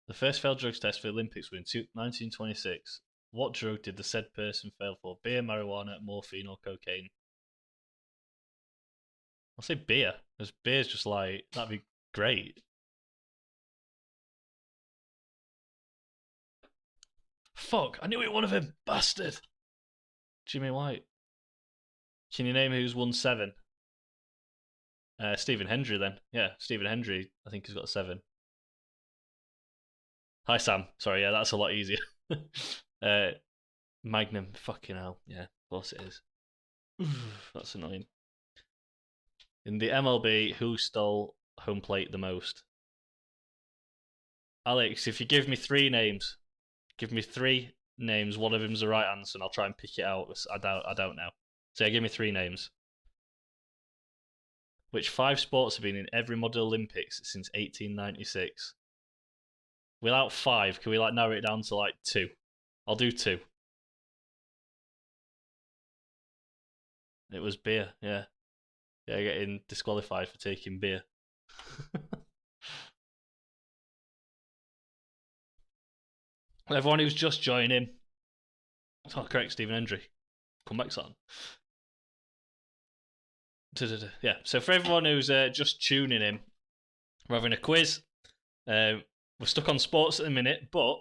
The first failed drugs test for the Olympics were in 1926. What drug did the said person fail for? Beer, marijuana, morphine, or cocaine? I'll say beer, because beer's just like, that'd be great. Fuck, I knew it, one of them, bastard. Jimmy White. Can you name who's won 7? Stephen Hendry then. Yeah, Stephen Hendry, I think he's got 7. Hi Sam. Sorry, yeah, that's a lot easier. Magnum, fucking hell. Yeah, of course it is. That's annoying. In the MLB, who stole home plate the most? Alex, if you give me 3 names, one of them's the right answer, and I'll try and pick it out. I don't know. So yeah, give me 3 names. Which 5 sports have been in every model Olympics since 1896? Without 5, can we like narrow it down to like 2? I'll do 2. It was beer, yeah. Yeah, getting disqualified for taking beer. Everyone who's just joining. Oh, correct, Stephen Hendry. Come back, son. Yeah, so for everyone who's just tuning in, we're having a quiz. We're stuck on sports at the minute, but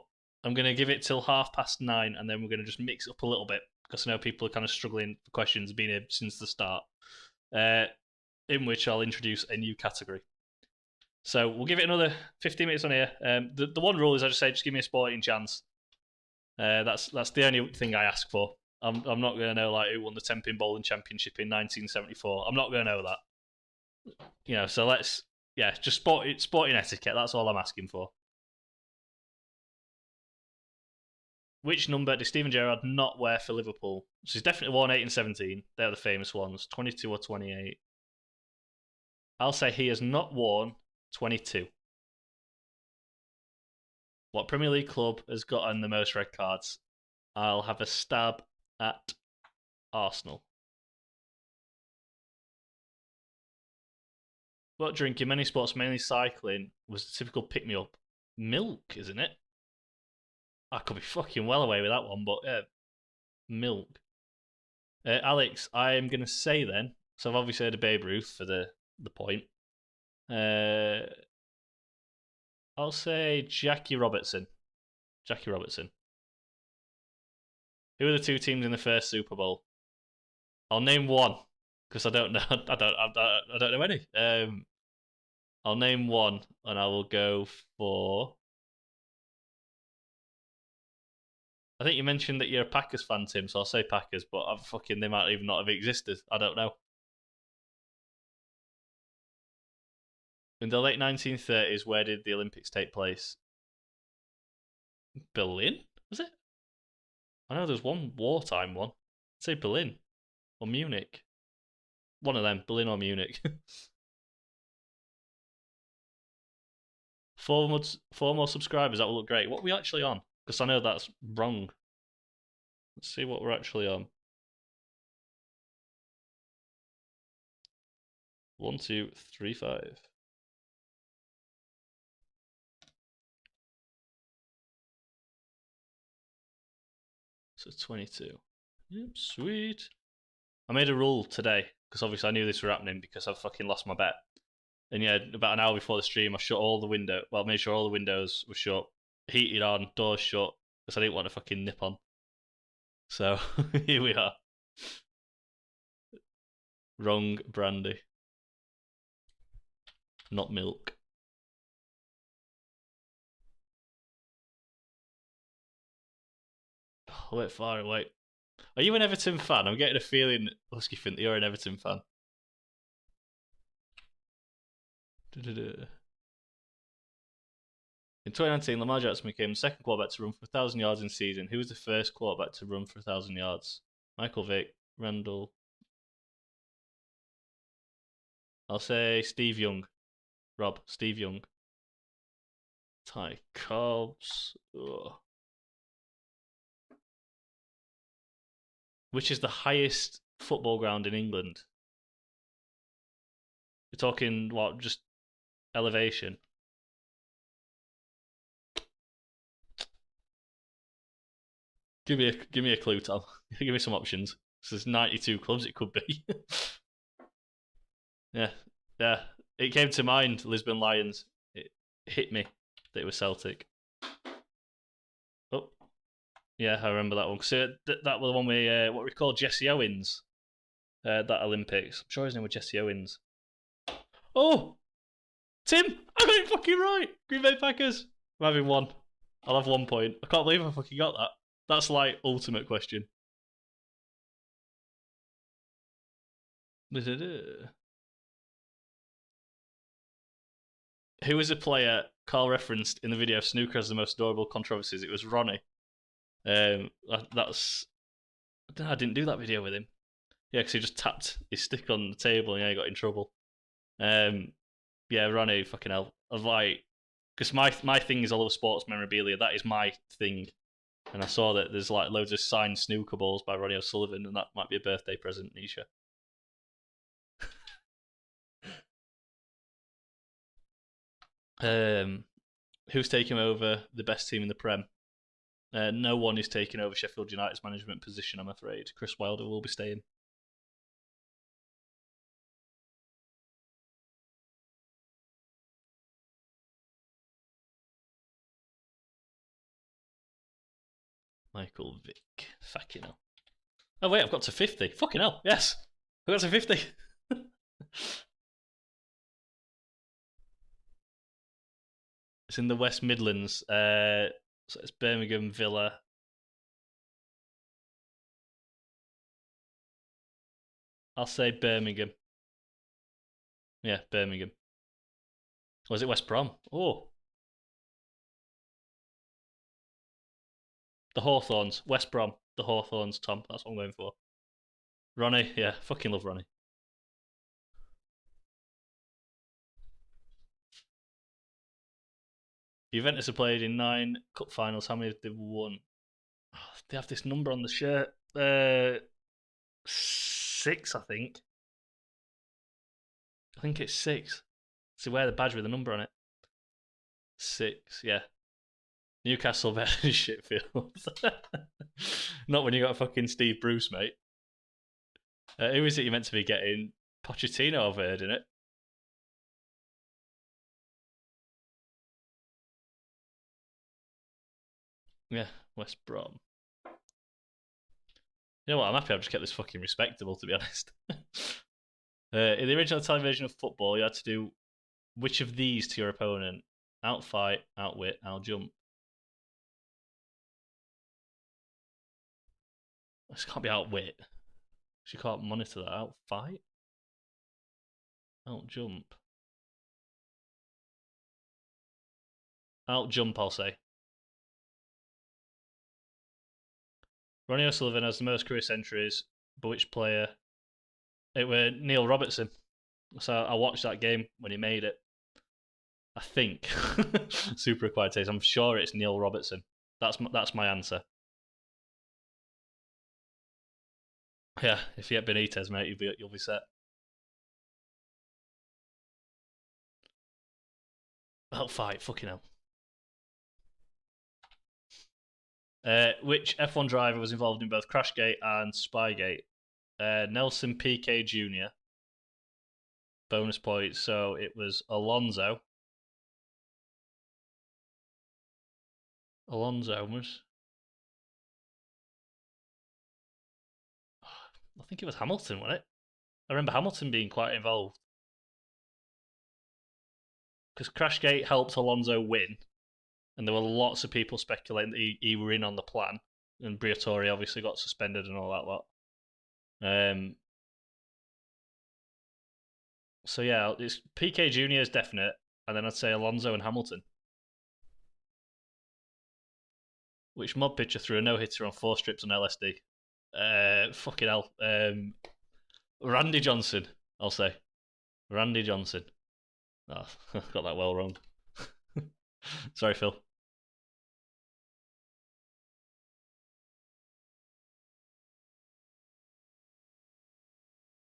I'm going to give it till 9:30, and then we're going to just mix it up a little bit, because I know people are kind of struggling for questions being here since the start, in which I'll introduce a new category. So we'll give it another 15 minutes on here. The one rule is I just say, just give me a sporting chance. That's the only thing I ask for. I'm not going to know like who won the 10-pin bowling championship in 1974. I'm not going to know that. So let's just sporting etiquette. That's all I'm asking for. Which number did Steven Gerrard not wear for Liverpool? So he's definitely worn 8 and 17. They're the famous ones. 22 or 28. I'll say he has not worn 22. What Premier League club has gotten the most red cards? I'll have a stab at Arsenal. What drink in many sports, mainly cycling, was the typical pick-me-up? Milk, isn't it? I could be fucking well away with that one, but milk. Alex, I am going to say then, so I've obviously heard of Babe Ruth for the point. I'll say Jackie Robertson. Jackie Robertson. Who are the 2 teams in the first Super Bowl? I'll name one because I don't know. I don't know any. I'll name one, and I will go for. I think you mentioned that you're a Packers fan, Tim, so I'll say Packers. But they might even not have existed. I don't know. In the late 1930s, where did the Olympics take place? Berlin, was it? I know there's one wartime one. I'd say Berlin or Munich. One of them, Berlin or Munich. 4 more subscribers, that will look great. What are we actually on? Because I know that's wrong. Let's see what we're actually on. 1, 2, 3, 5. So 22. Yep, sweet. I made a rule today, because obviously I knew this was happening because I've fucking lost my bet. And yeah, about an hour before the stream, I shut all the windows. Well, made sure all the windows were shut, heated on, doors shut, because I didn't want to fucking nip on. So here we are. Wrong brandy. Not milk. Oh, wait, far away. Are you an Everton fan? I'm getting a feeling, Husky, think that you're an Everton fan. In 2019, Lamar Jackson became the second quarterback to run for 1,000 yards in season. Who was the first quarterback to run for 1,000 yards? Michael Vick, Randall. I'll say Steve Young. Rob, Steve Young. Ty Cobbs. Ugh. Which is the highest football ground in England? We're talking what, just elevation? Give me a clue, Tom. Give me some options. So there's 92 clubs it could be. Yeah. It came to mind, Lisbon Lions. It hit me that it was Celtic. Oh, yeah, I remember that one. So that was the one we what we call Jesse Owens. That Olympics. I'm sure his name was Jesse Owens. Oh, Tim, I got it fucking right. Green Bay Packers. I'm having one. I'll have 1 point. I can't believe I fucking got that. That's like ultimate question. Who was a player Carl referenced in the video of snooker as the most adorable controversies? It was Ronnie. That's I didn't do that video with him. Yeah, because he just tapped his stick on the table and yeah, he got in trouble. Yeah, Ronnie, fucking hell. I was like, because my thing is all of sports memorabilia. That is my thing. And I saw that there's like loads of signed snooker balls by Ronnie O'Sullivan, and that might be a birthday present, Nisha. Who's taking over the best team in the Prem? No one is taking over Sheffield United's management position, I'm afraid. Chris Wilder will be staying. Michael Vick. Fucking hell. Oh, wait, I've got to 50. Fucking hell, yes. I got to 50. It's in the West Midlands. So it's Birmingham, Villa. I'll say Birmingham. Yeah, Birmingham. Or is it West Brom? Oh. The Hawthorns. West Brom. The Hawthorns, Tom. That's what I'm going for. Ronnie. Yeah, fucking love Ronnie. Juventus have played in 9 cup finals. How many have they won? Oh, they have this number on the shirt. 6, I think. I think it's 6. So wear the badge with a number on it. 6, yeah. Newcastle better than Sheffield. Not when you got fucking Steve Bruce, mate. Who is it you're meant to be getting? Pochettino, I've heard, innit? Yeah, West Brom. You know what? I'm happy I've just kept this fucking respectable, to be honest. In the original television of football, you had to do which of these to your opponent? Outfight, outwit, outjump. This can't be outwit. You can't monitor that. Outfight? Outjump. Outjump, I'll say. Ronnie O'Sullivan has the most career centuries, but which player? It were Neil Robertson. So I watched that game when he made it. I think. Super acquired taste. I'm sure it's Neil Robertson. That's my answer. Yeah, if you get Benitez, mate, you'll be set. Fight, fucking hell. Which F1 driver was involved in both Crashgate and Spygate? Nelson Piquet Jr. Bonus points. So it was Alonso. Alonso was. I think it was Hamilton, wasn't it? I remember Hamilton being quite involved because Crashgate helped Alonso win, and there were lots of people speculating that he were in on the plan, and Briatore obviously got suspended and all that lot. So yeah, it's PK Junior is definite, and then I'd say Alonso and Hamilton. Which mob pitcher threw a no hitter on 4 strips on LSD? Fucking hell. Randy Johnson, I'll say. Randy Johnson. Oh, got that well wrong. Sorry, Phil.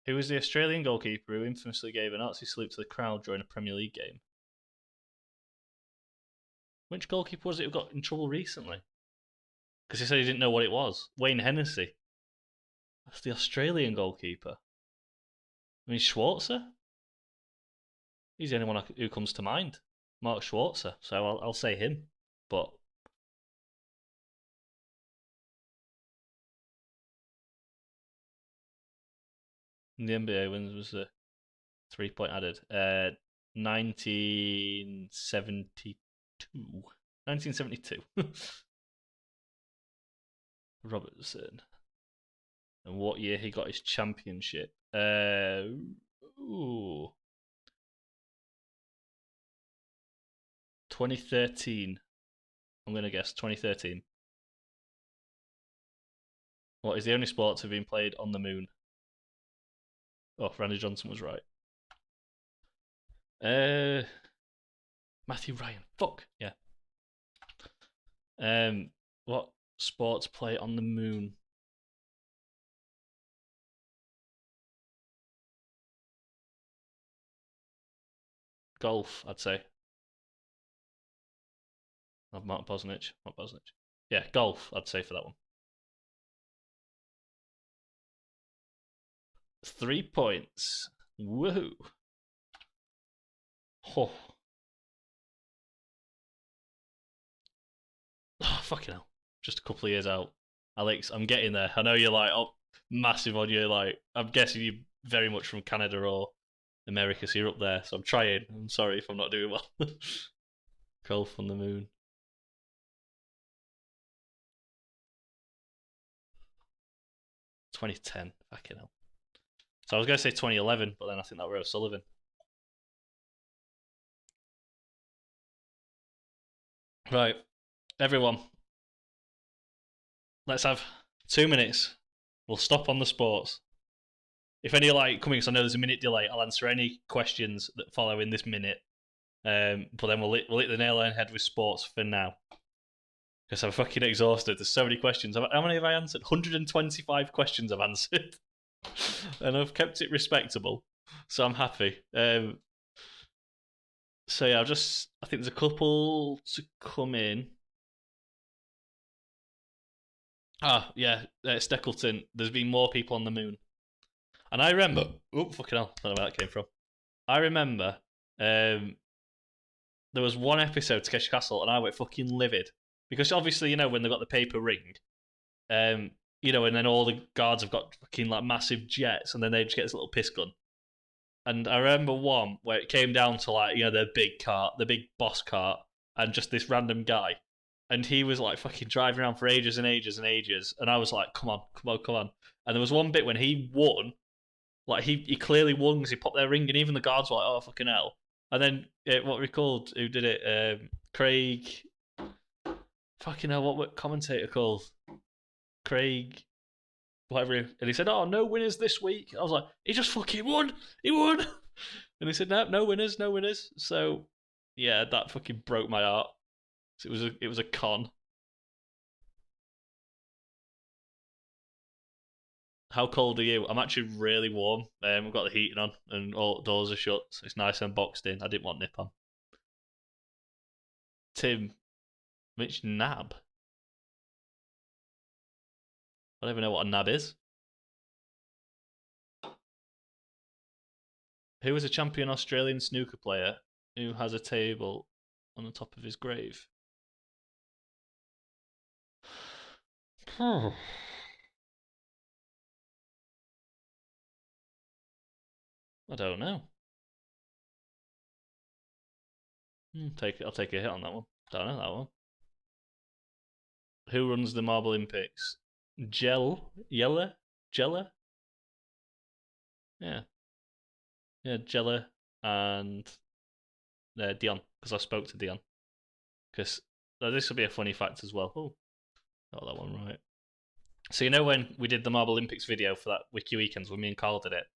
Who was the Australian goalkeeper who infamously gave a Nazi salute to the crowd during a Premier League game? Which goalkeeper was it who got in trouble recently? Because he said he didn't know what it was. Wayne Hennessy. That's the Australian goalkeeper. I mean, Schwarzer? He's the only one who comes to mind. Mark Schwarzer. So I'll say him. But in the NBA, when was the 3-point added? 1972. 1972. Robertson. And what year he got his championship? Ooh. 2013. I'm going to guess 2013. What is the only sport to have been played on the moon? Oh, Randy Johnson was right. Matthew Ryan. Fuck. Yeah. What sports play on the moon? Golf, I'd say. Mark Bosnich. Yeah, golf, I'd say for that one. 3 points. Woohoo. Oh. Oh, fucking hell. Just a couple of years out. Alex, I'm getting there. I know you're like, oh, massive on you. Like, I'm guessing you're very much from Canada or America, so you're up there. So I'm trying. I'm sorry if I'm not doing well. Golf on the moon. 2010. Fucking hell. So I was going to say 2011, but then I think that was Sullivan. Right, everyone. Let's have 2 minutes. We'll stop on the sports. If any like coming, because I know there's a minute delay, I'll answer any questions that follow in this minute. But then we'll hit the nail on the head with sports for now. Because I'm fucking exhausted. There's so many questions. How many have I answered? 125 questions I've answered. And I've kept it respectable. So I'm happy. So yeah, I think there's a couple to come in. Ah, yeah, Steckleton. There's been more people on the moon. And I remember, oh fucking hell, I don't know where that came from. I remember there was one episode to Keshe Castle, and I went fucking livid because obviously you know when they got the paper ring, you know, and then all the guards have got fucking like massive jets, and then they just get this little piss gun. And I remember one where it came down to like you know the big cart, the big boss cart, and just this random guy, and he was like fucking driving around for ages and ages and ages, and I was like, come on, come on, come on. And there was one bit when he won. Like he clearly won because he popped their ring, and even the guards were like, "Oh fucking hell!" And then what we called who did it? Craig. Fucking hell, what commentator called? Craig. Whatever. And he said, "Oh, no winners this week." I was like, "He just fucking won! He won!" And he said, "No, no winners, no winners." So yeah, that fucking broke my heart. So it was a con. How cold are you? I'm actually really warm. We've got the heating on and all doors are shut, so it's nice and boxed in. I didn't want nip on. Tim, which nab? I don't even know what a nab is. Who is a champion Australian snooker player who has a table on the top of his grave? I don't know. I'll take a hit on that one. Don't know that one. Who runs the Marble Olympics? Jella? Yeah. Yeah, Jella and Dion, because I spoke to Dion. Because this will be a funny fact as well. Oh, got that one right. So you know when we did the Marble Olympics video for that Wiki Weekends when me and Carl did it,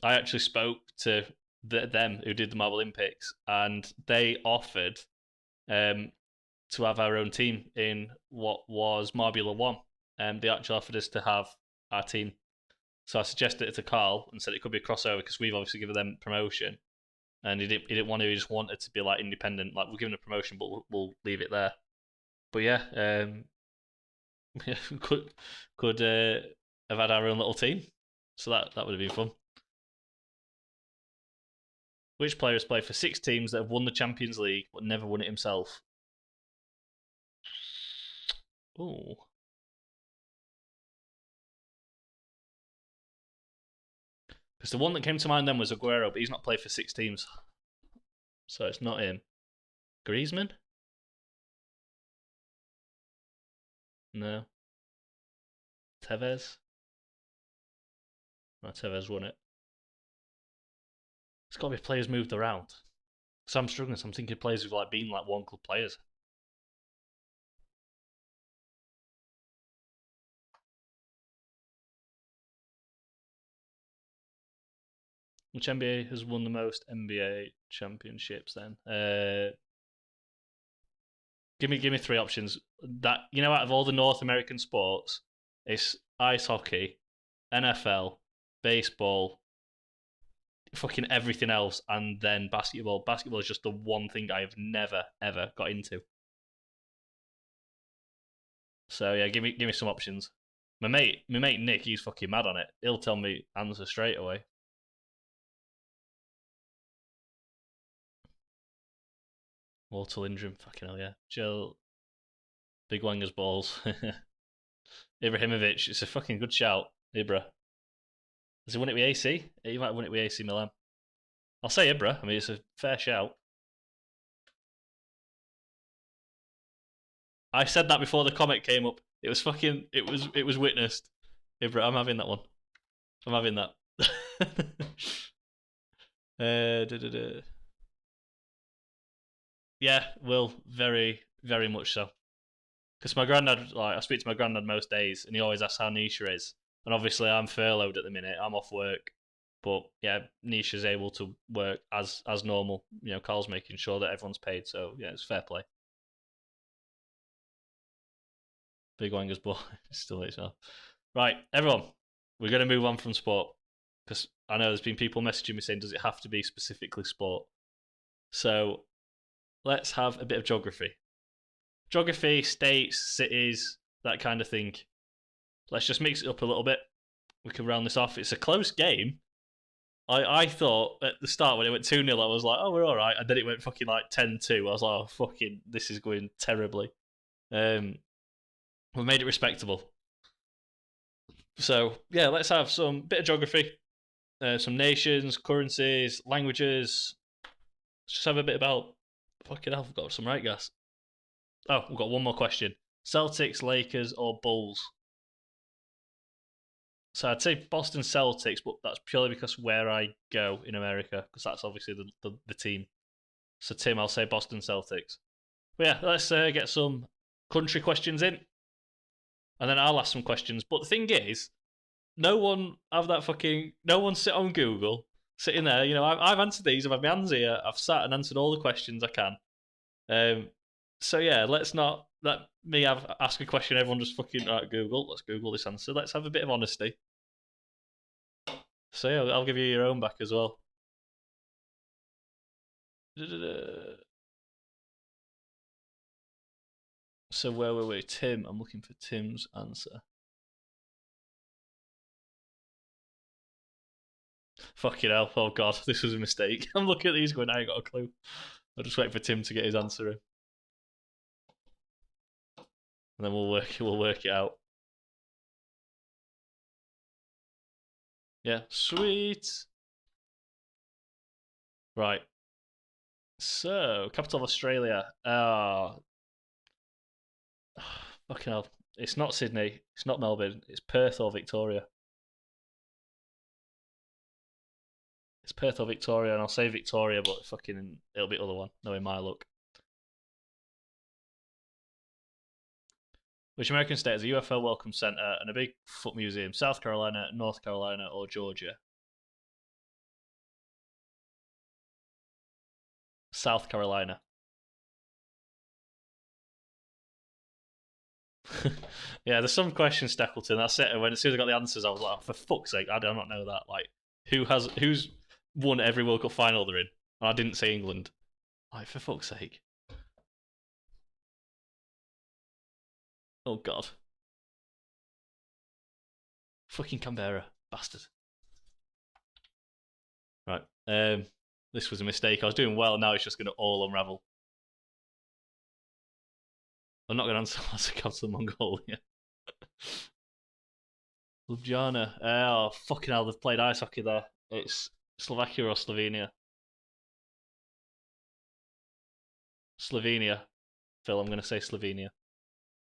I actually spoke to them who did the Marble Olympics, and they offered to have our own team in what was Marbula One. They actually offered us to have our team. So I suggested it to Carl and said it could be a crossover because we've obviously given them promotion, and he didn't want to. He just wanted to be like independent. Like we're giving a promotion, but we'll leave it there. But yeah, could have had our own little team. So that would have been fun. Which player has played for 6 teams that have won the Champions League but never won it himself? Oh. Because the one that came to mind then was Aguero, but he's not played for 6 teams. So it's not him. Griezmann? No. Tevez? No, Tevez won it. It's got to be players moved around. So I'm struggling. So I'm thinking players who've like been like one club players. Which NBA has won the most NBA championships? Then, give me 3 options. That out of all the North American sports, it's ice hockey, NFL, baseball, fucking everything else, and then basketball. Basketball is just the one thing I have never ever got into. So yeah, give me some options. My mate Nick, he's fucking mad on it. He'll tell me answer straight away. Walter Lindrum, fucking hell yeah. Jill, Big Wanger's balls. Ibrahimovic, it's a fucking good shout. Ibra. Has he won it with AC? He might have won it with AC Milan. I'll say Ibra. I mean, it's a fair shout. I said that before the comment came up. It was fucking. It was witnessed. Ibra, I'm having that one. I'm having that. Yeah, Will, very very much so. Because my granddad, like I speak to my granddad most days, and he always asks how Nisha is. And obviously, I'm furloughed at the minute. I'm off work, but yeah, Nisha's able to work as normal. Carl's making sure that everyone's paid, so yeah, it's fair play. Big Wanger's boy still is now. Right, everyone, we're going to move on from sport because I know there's been people messaging me saying, does it have to be specifically sport? So let's have a bit of geography. Geography, states, cities, that kind of thing. Let's just mix it up a little bit. We can round this off. It's a close game. I thought at the start when it went 2-0, I was like, oh, we're all right. And then it went fucking like 10-2. I was like, oh, fucking, this is going terribly. We've made it respectable. So, yeah, let's have some bit of geography, some nations, currencies, languages. Let's just have a bit about. Fucking hell, we've got some right gas. Oh, we've got one more question. Celtics, Lakers, or Bulls? So I'd say Boston Celtics, but that's purely because where I go in America, because that's obviously the team. So Tim, I'll say Boston Celtics. But yeah, let's get some country questions in, and then I'll ask some questions. But the thing is, no one sit on Google, sitting there. I've answered these. I've had my hands here. I've sat and answered all the questions I can. So yeah, let's not let me ask a question. Everyone just fucking right, Google. Let's Google this answer. Let's have a bit of honesty. So yeah, I'll give you your own back as well. So where were we? Tim. I'm looking for Tim's answer. Fucking hell. Oh god, this was a mistake. I'm looking at these going, I ain't got a clue. I'll just wait for Tim to get his answer in. And then we'll work it out. Yeah, sweet. Right. So, capital of Australia. Fucking hell. It's not Sydney. It's not Melbourne. It's Perth or Victoria. It's Perth or Victoria, and I'll say Victoria, but fucking it'll be other one, knowing my luck. Which American state has a UFO welcome center and a big foot museum? South Carolina, North Carolina, or Georgia? South Carolina. Yeah, there's some questions, Stapleton. That's it. And when as soon as I got the answers, I was like, oh, for fuck's sake, I do not know that. Like, who's won every World Cup final they're in? And I didn't say England. Like, for fuck's sake. Oh god. Fucking Canberra, bastard. Right. This was a mistake. I was doing well. Now it's just going to all unravel. I'm not going to answer as a capital Mongolia. Ljubljana. Oh, fucking hell, they've played ice hockey there. It's Slovakia or Slovenia? Slovenia. Phil, I'm going to say Slovenia.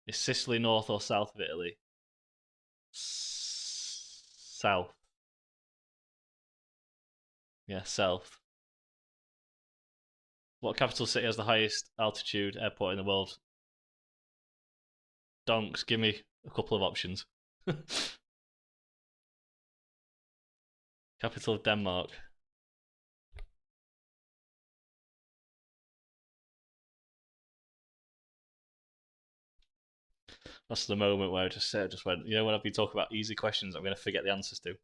Is Sicily north or south of Italy? South. Yeah, south. What capital city has the highest altitude airport in the world? Donks, give me a couple of options. Capital of Denmark. That's the moment where I just went, you know, when I've been talking about easy questions, I'm going to forget the answers to.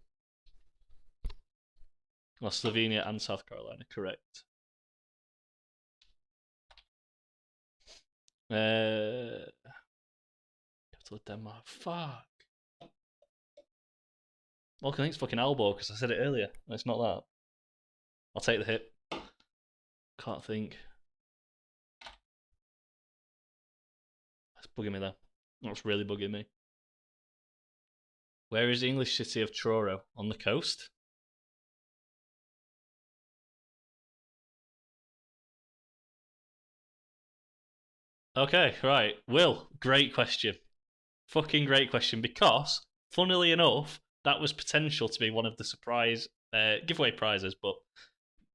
Well, Slovenia and South Carolina, correct. Capital of Denmark. Fuck. Well, I think it's fucking elbow because I said it earlier. It's not that. I'll take the hit. Can't think. That's bugging me there. That's really bugging me. Where is the English city of Truro? On the coast? Okay, right. Will, great question. Fucking great question because, funnily enough, that was potential to be one of the surprise giveaway prizes, but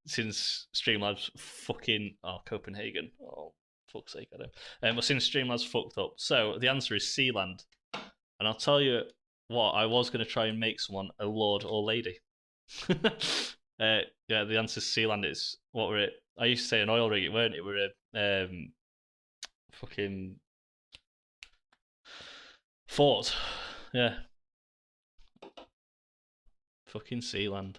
since Streamlabs fucking Copenhagen, oh fuck's sake, I don't. But since Streamlabs fucked up, so the answer is Sealand, and I'll tell you what, I was going to try and make someone a lord or lady. Yeah, the answer is Sealand. Is what were it? I used to say an oil rig, it weren't it? We're a fucking fort. Yeah, fucking Sealand.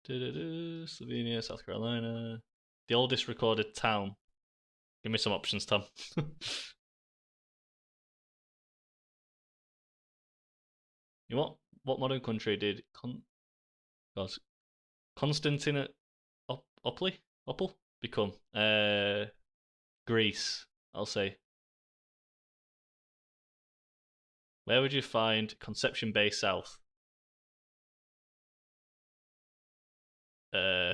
Slovenia, South Carolina. The oldest recorded town. Give me some options, Tom. You what modern country did Constantine Opple become? Greece, I'll say. Where would you find Conception Bay South? Uh,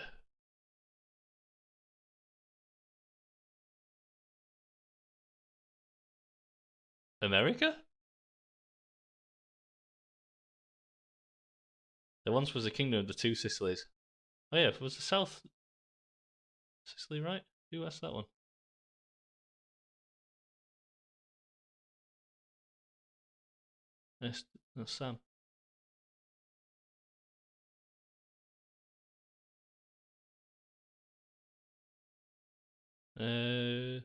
America? There once was a kingdom of the two Sicilies. Oh yeah, was the South Sicily right? Who asked that one? Yes, no, Sam. Uh,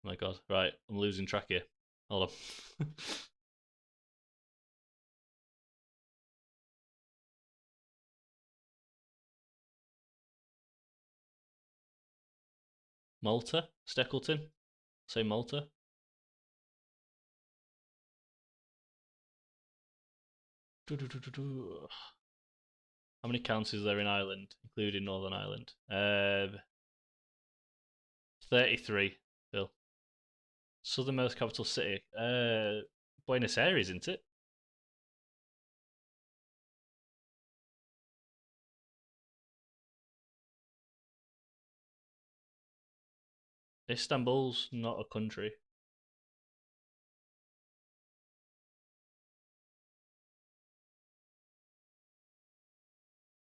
my God, right, I'm losing track here. Hold on. Malta, Steckleton. Say Malta. How many counties is there in Ireland, including Northern Ireland? 33, Phil. Southernmost capital city. Buenos Aires, isn't it? Istanbul's not a country.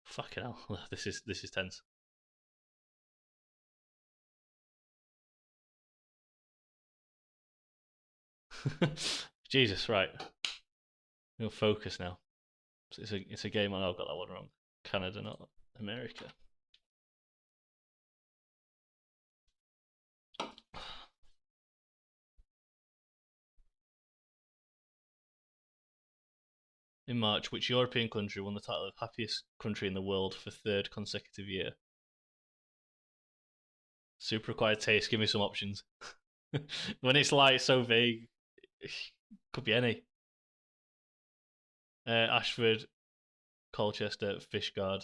Fucking hell. This is tense. Jesus, right. We'll focus now. It's a game. I've got that one wrong. Canada, not America. In March, which European country won the title of happiest country in the world for third consecutive year? Super acquired taste. Give me some options. When it's like so vague, could be any. Ashford, Colchester, Fishguard.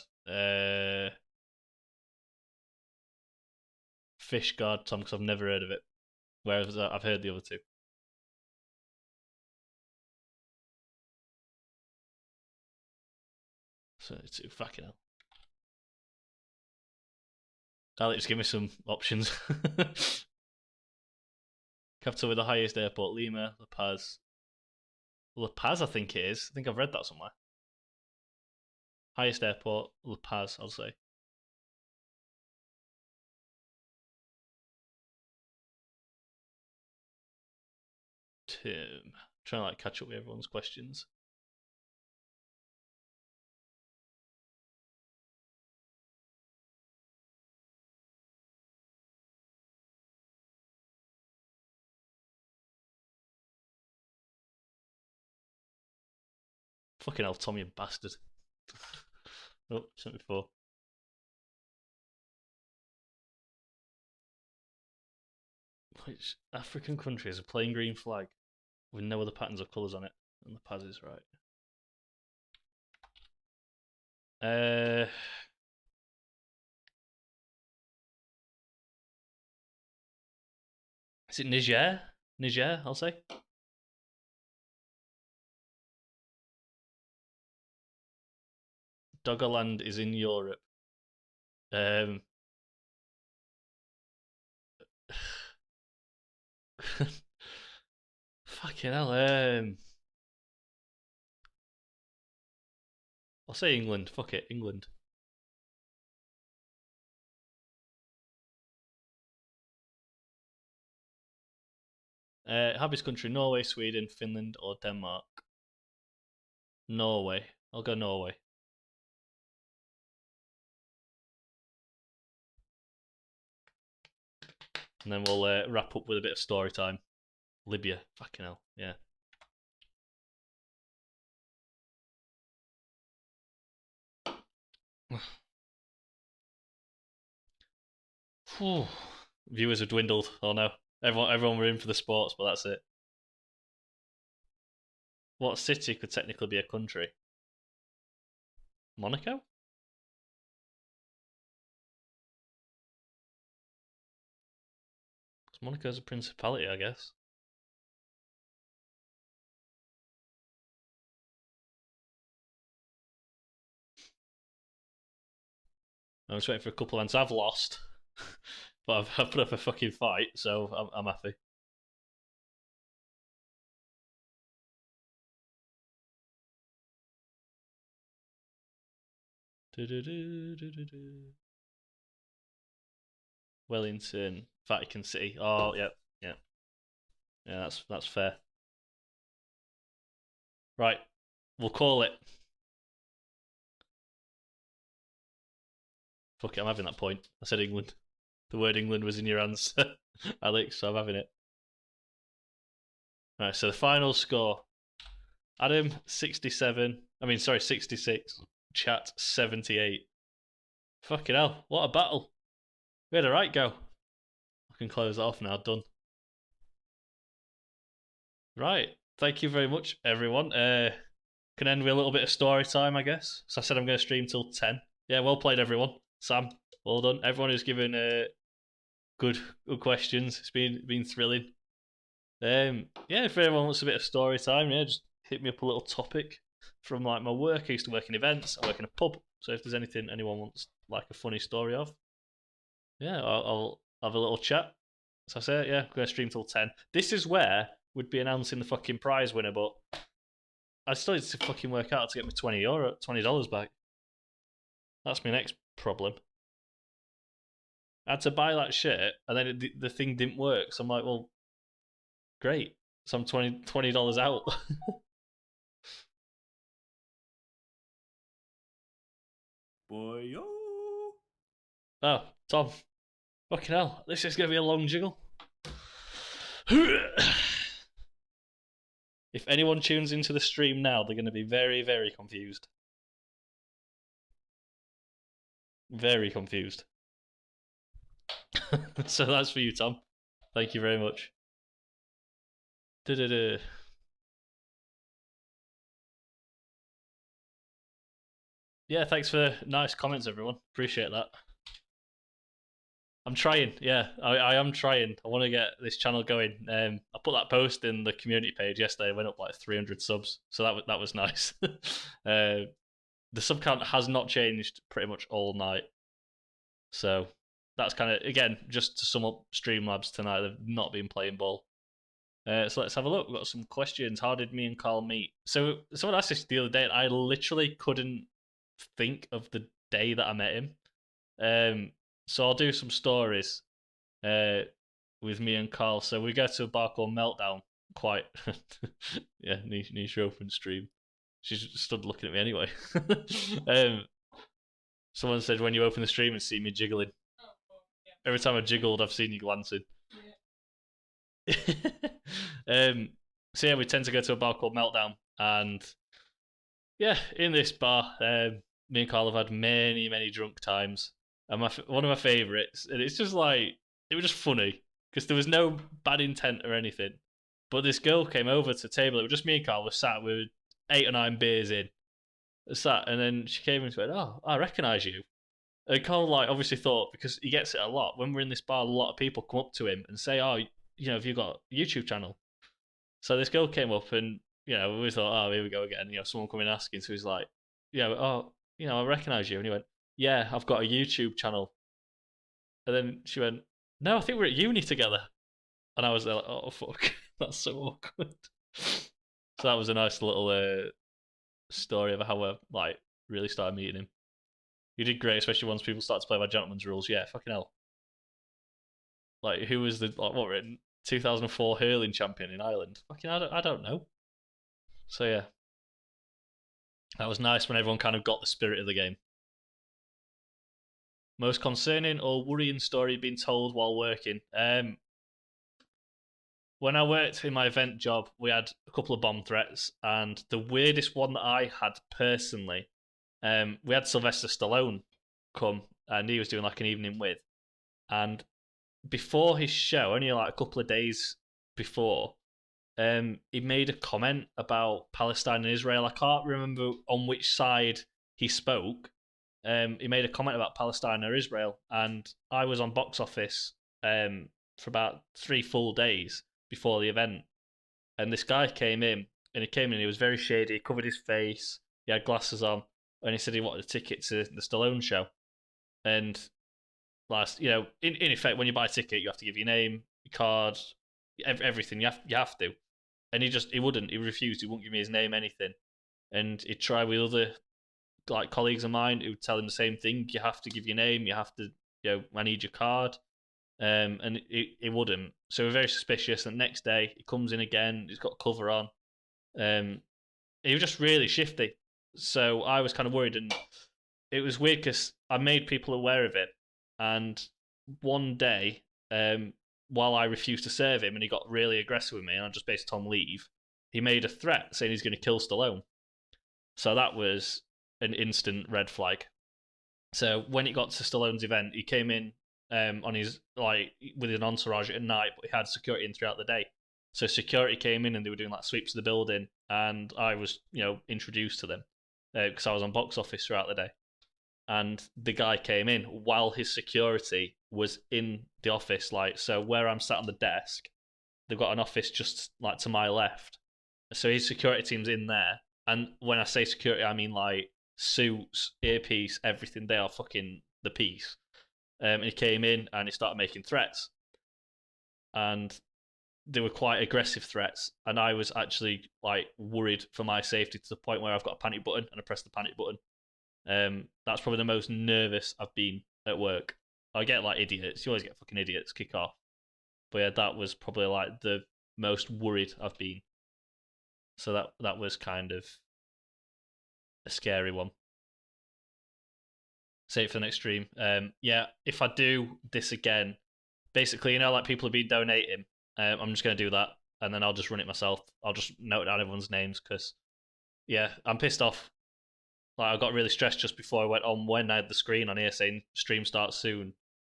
Fishguard, Tom, because I've never heard of it. Whereas I've heard the other two. So it's fucking hell. Alex, give me some options. Capital with the highest airport: Lima, La Paz. La Paz, I think it is. I think I've read that somewhere. Highest airport: La Paz, I'll say. Tim, trying to like catch up with everyone's questions. Fucking hell, Tommy, you bastard. Oh, 74. Which African country has a plain green flag with no other patterns or colours on it? And the Paz is right. Is it Niger? Niger, I'll say. Doggerland is in Europe. Fucking hell. I'll say England. Fuck it, England. Happiest country: Norway, Sweden, Finland, or Denmark. Norway. I'll go Norway. And then we'll wrap up with a bit of story time. Libya. Fucking hell. Yeah. Viewers have dwindled. Oh no. Everyone were in for the sports, but that's it. What city could technically be a country? Monaco? Because Monaco's a principality, I guess. I was waiting for a couple of answers. I've lost, but I've put up a fucking fight, so I'm happy. Wellington, Vatican City. Oh, yeah, yeah, yeah. That's fair. Right, we'll call it. Fuck it, I'm having that point. I said England. The word England was in your answer, Alex, so I'm having it. Right, so the final score: Adam 67. I mean, sorry, 66. Chat 78. Fucking hell, what a battle! We had a right go. I can close that off now. Done. Right. Thank you very much, everyone. Can end with a little bit of story time, I guess. So I said I'm going to stream till 10. Yeah, well played, everyone. Sam, well done. Everyone who's given good questions. It's been thrilling. Yeah, if anyone wants a bit of story time, yeah, just hit me up a little topic from like my work. I used to work in events. I work in a pub, so if there's anything anyone wants like a funny story of, yeah, I'll have a little chat. So I say, yeah, I'm going to stream till 10. This is where we'd be announcing the fucking prize winner, but I still need to fucking work out to get my $20 back. That's my next problem. I had to buy that shirt, and then the thing didn't work. So I'm like, well, great. So I'm $20 out. Boy, Oh, Tom. Fucking hell. This is going to be a long jiggle. If anyone tunes into the stream now, they're going to be very, very confused. Very confused. So that's for you, Tom. Thank you very much. Da-da-da. Yeah, thanks for nice comments, everyone. Appreciate that. I'm trying. Yeah, I am trying. I want to get this channel going. I put that post in the community page yesterday. It went up like 300 subs, so that was nice. The sub count has not changed pretty much all night, so that's kind of again just to sum up Streamlabs tonight. They've not been playing ball. So let's have a look. We've got some questions. How did me and Carl meet? So someone asked this the other day, and I literally couldn't think of the day that I met him. So I'll do some stories with me and Carl. So we go to a bar called Meltdown. Quite, yeah, niche open stream. She's stood looking at me anyway. Someone said when you open the stream and see me jiggling. Every time I jiggled, I've seen you glancing. So yeah, we tend to go to a bar called Meltdown, and yeah, in this bar, me and Carl have had many drunk times. And one of my favourites, and it's just like it was just funny because there was no bad intent or anything. But this girl came over to the table. It was just me and Carl. We sat with 8 or 9 beers in, sat, and then she came and went, "Oh, I recognise you." And Carl like obviously thought because he gets it a lot. When we're in this bar, a lot of people come up to him and say, "Oh, have you got a YouTube channel?" So this girl came up and we thought, "Oh, here we go again." Someone coming asking. So he's like, "Oh, I recognise you," and he went, "Yeah, I've got a YouTube channel." And then she went, "No, I think we're at uni together." And I was there like, "Oh fuck, that's so awkward." So that was a nice little story of how I like really started meeting him. You did great, especially once people start to play by gentleman's rules. Yeah, fucking hell. Like who was the what were it 2004 hurling champion in Ireland? Fucking I don't know. So yeah, that was nice when everyone kind of got the spirit of the game. Most concerning or worrying story being told while working. When I worked in my event job, we had a couple of bomb threats, and the weirdest one that I had personally, we had Sylvester Stallone come, and he was doing like an evening with, and before his show, only like a couple of days before, he made a comment about Palestine and Israel. I can't remember on which side he spoke. He made a comment about Palestine or Israel, and I was on box office for about 3 full days before the event. And this guy came in, and he was very shady. He covered his face. He had glasses on, and he said he wanted a ticket to the Stallone show. And in effect, when you buy a ticket, you have to give your name, your card, everything. You have to. And he wouldn't. He refused. He wouldn't give me his name, anything. And he'd try with other like colleagues of mine who would tell him the same thing. You have to give your name. You have to, I need your card. And he wouldn't. So we're very suspicious. And the next day he comes in again. He's got a cover on. He was just really shifty. So I was kind of worried, and it was weird because I made people aware of it. And one day, while I refused to serve him, and he got really aggressive with me, and I just basically told him leave. He made a threat saying he's going to kill Stallone. So that was an instant red flag. So when it got to Stallone's event, he came in on his with an entourage at night, but he had security in throughout the day. So security came in and they were doing like sweeps of the building, and I was introduced to them because I was on box office throughout the day. And the guy came in while his security was in the office, so where I'm sat on the desk, they've got an office just like to my left. So his security team's in there. And when I say security, I mean like suits, earpiece, everything. They are fucking the piece. And he came in and he started making threats. And they were quite aggressive threats. And I was actually like worried for my safety to the point where I've got a panic button and I press the panic button. That's probably the most nervous I've been at work. I get like idiots. You always get fucking idiots kick off. But yeah, that was probably like the most worried I've been. So that was kind of a scary one. Save it for the next stream. Yeah, if I do this again, basically, you know, like people have been donating, I'm just going to do that, and then I'll just run it myself. I'll just note down everyone's names, because, yeah, I'm pissed off. Like, I got really stressed just before I went on. When I had the screen on here saying stream starts soon,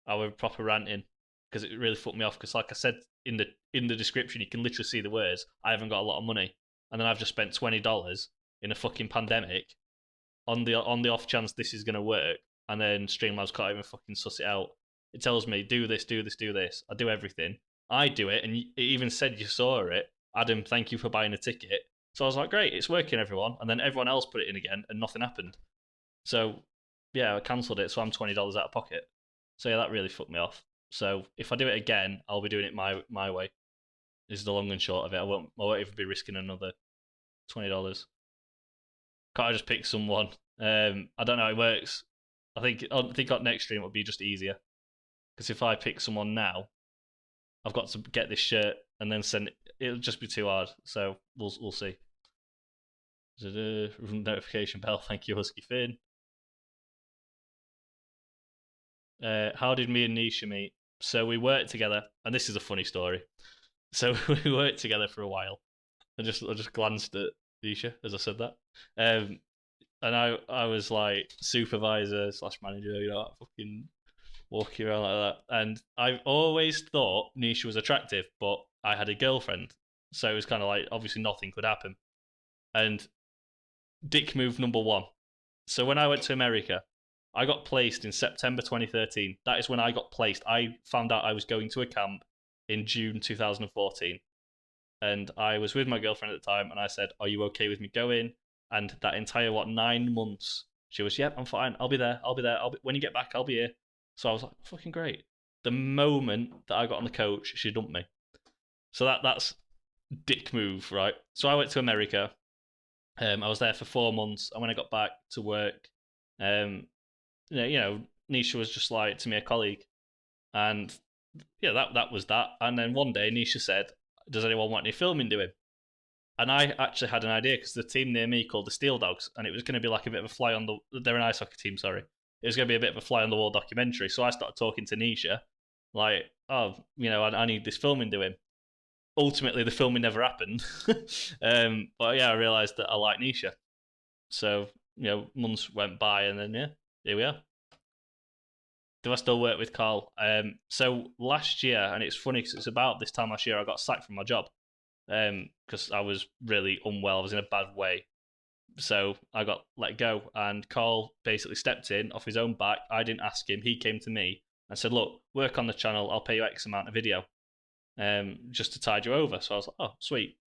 I was proper ranting, because it really fucked me off, because like I said in the description, you can literally see the words, I haven't got a lot of money, and then I've just spent $20 in a fucking pandemic on the off chance this is going to work, and then Streamlabs can't even fucking suss it out. It tells me, do this, do this, do this. I do everything. I do it, and it even said you saw it. Adam, thank you for buying a ticket. So I was like, great, it's working, everyone. And then everyone else put it in again, and nothing happened. So, yeah, I cancelled it, so I'm $20 out of pocket. So, yeah, that really fucked me off. So, if I do it again, I'll be doing it my way. This is the long and short of it. I won't even be risking another $20. Can't I just pick someone? I don't know how it works. I think on next stream it'll be just easier. Because if I pick someone now, I've got to get this shirt and then send it. It'll just be too hard. So we'll see. Notification bell. Thank you, Husky Finn. How did me and Nisha meet? So we worked together, and this is a funny story. So we worked together for a while. I just glanced at Nisha as I said that. And I was like supervisor / manager, you know, fucking walking around like that. And I've always thought Nisha was attractive, but I had a girlfriend. So it was kind of like, obviously nothing could happen. And dick move number one. So when I went to America, I got placed in September 2013. That is when I got placed. I found out I was going to a camp in June 2014. And I was with my girlfriend at the time, and I said, are you okay with me going? And that entire, 9 months, she was, yep, I'm fine. I'll be there. When you get back, I'll be here. So I was like, fucking great. The moment that I got on the coach, she dumped me. So that's dick move, right? So I went to America. I was there for 4 months. And when I got back to work, you know, Nisha was just like, to me, a colleague. And yeah, that was that. And then one day, Nisha said, does anyone want any filming doing? And I actually had an idea, because the team near me called the Steel Dogs, and it was going to be like a bit of a fly on the... They're an ice hockey team, sorry. It was going to be a bit of a fly on the wall documentary. So I started talking to Nisha, like, oh, you know, I need this filming doing. Ultimately, the filming never happened. But yeah, I realised that I like Nisha. So, you know, months went by, and then, yeah, here we are. Do I still work with Carl? So last year, and it's funny because it's about this time last year, I got sacked from my job because I was really unwell. I was in a bad way. So I got let go, and Carl basically stepped in off his own back. I didn't ask him. He came to me and said, look, work on the channel. I'll pay you X amount of video just to tide you over. So I was like, oh, sweet.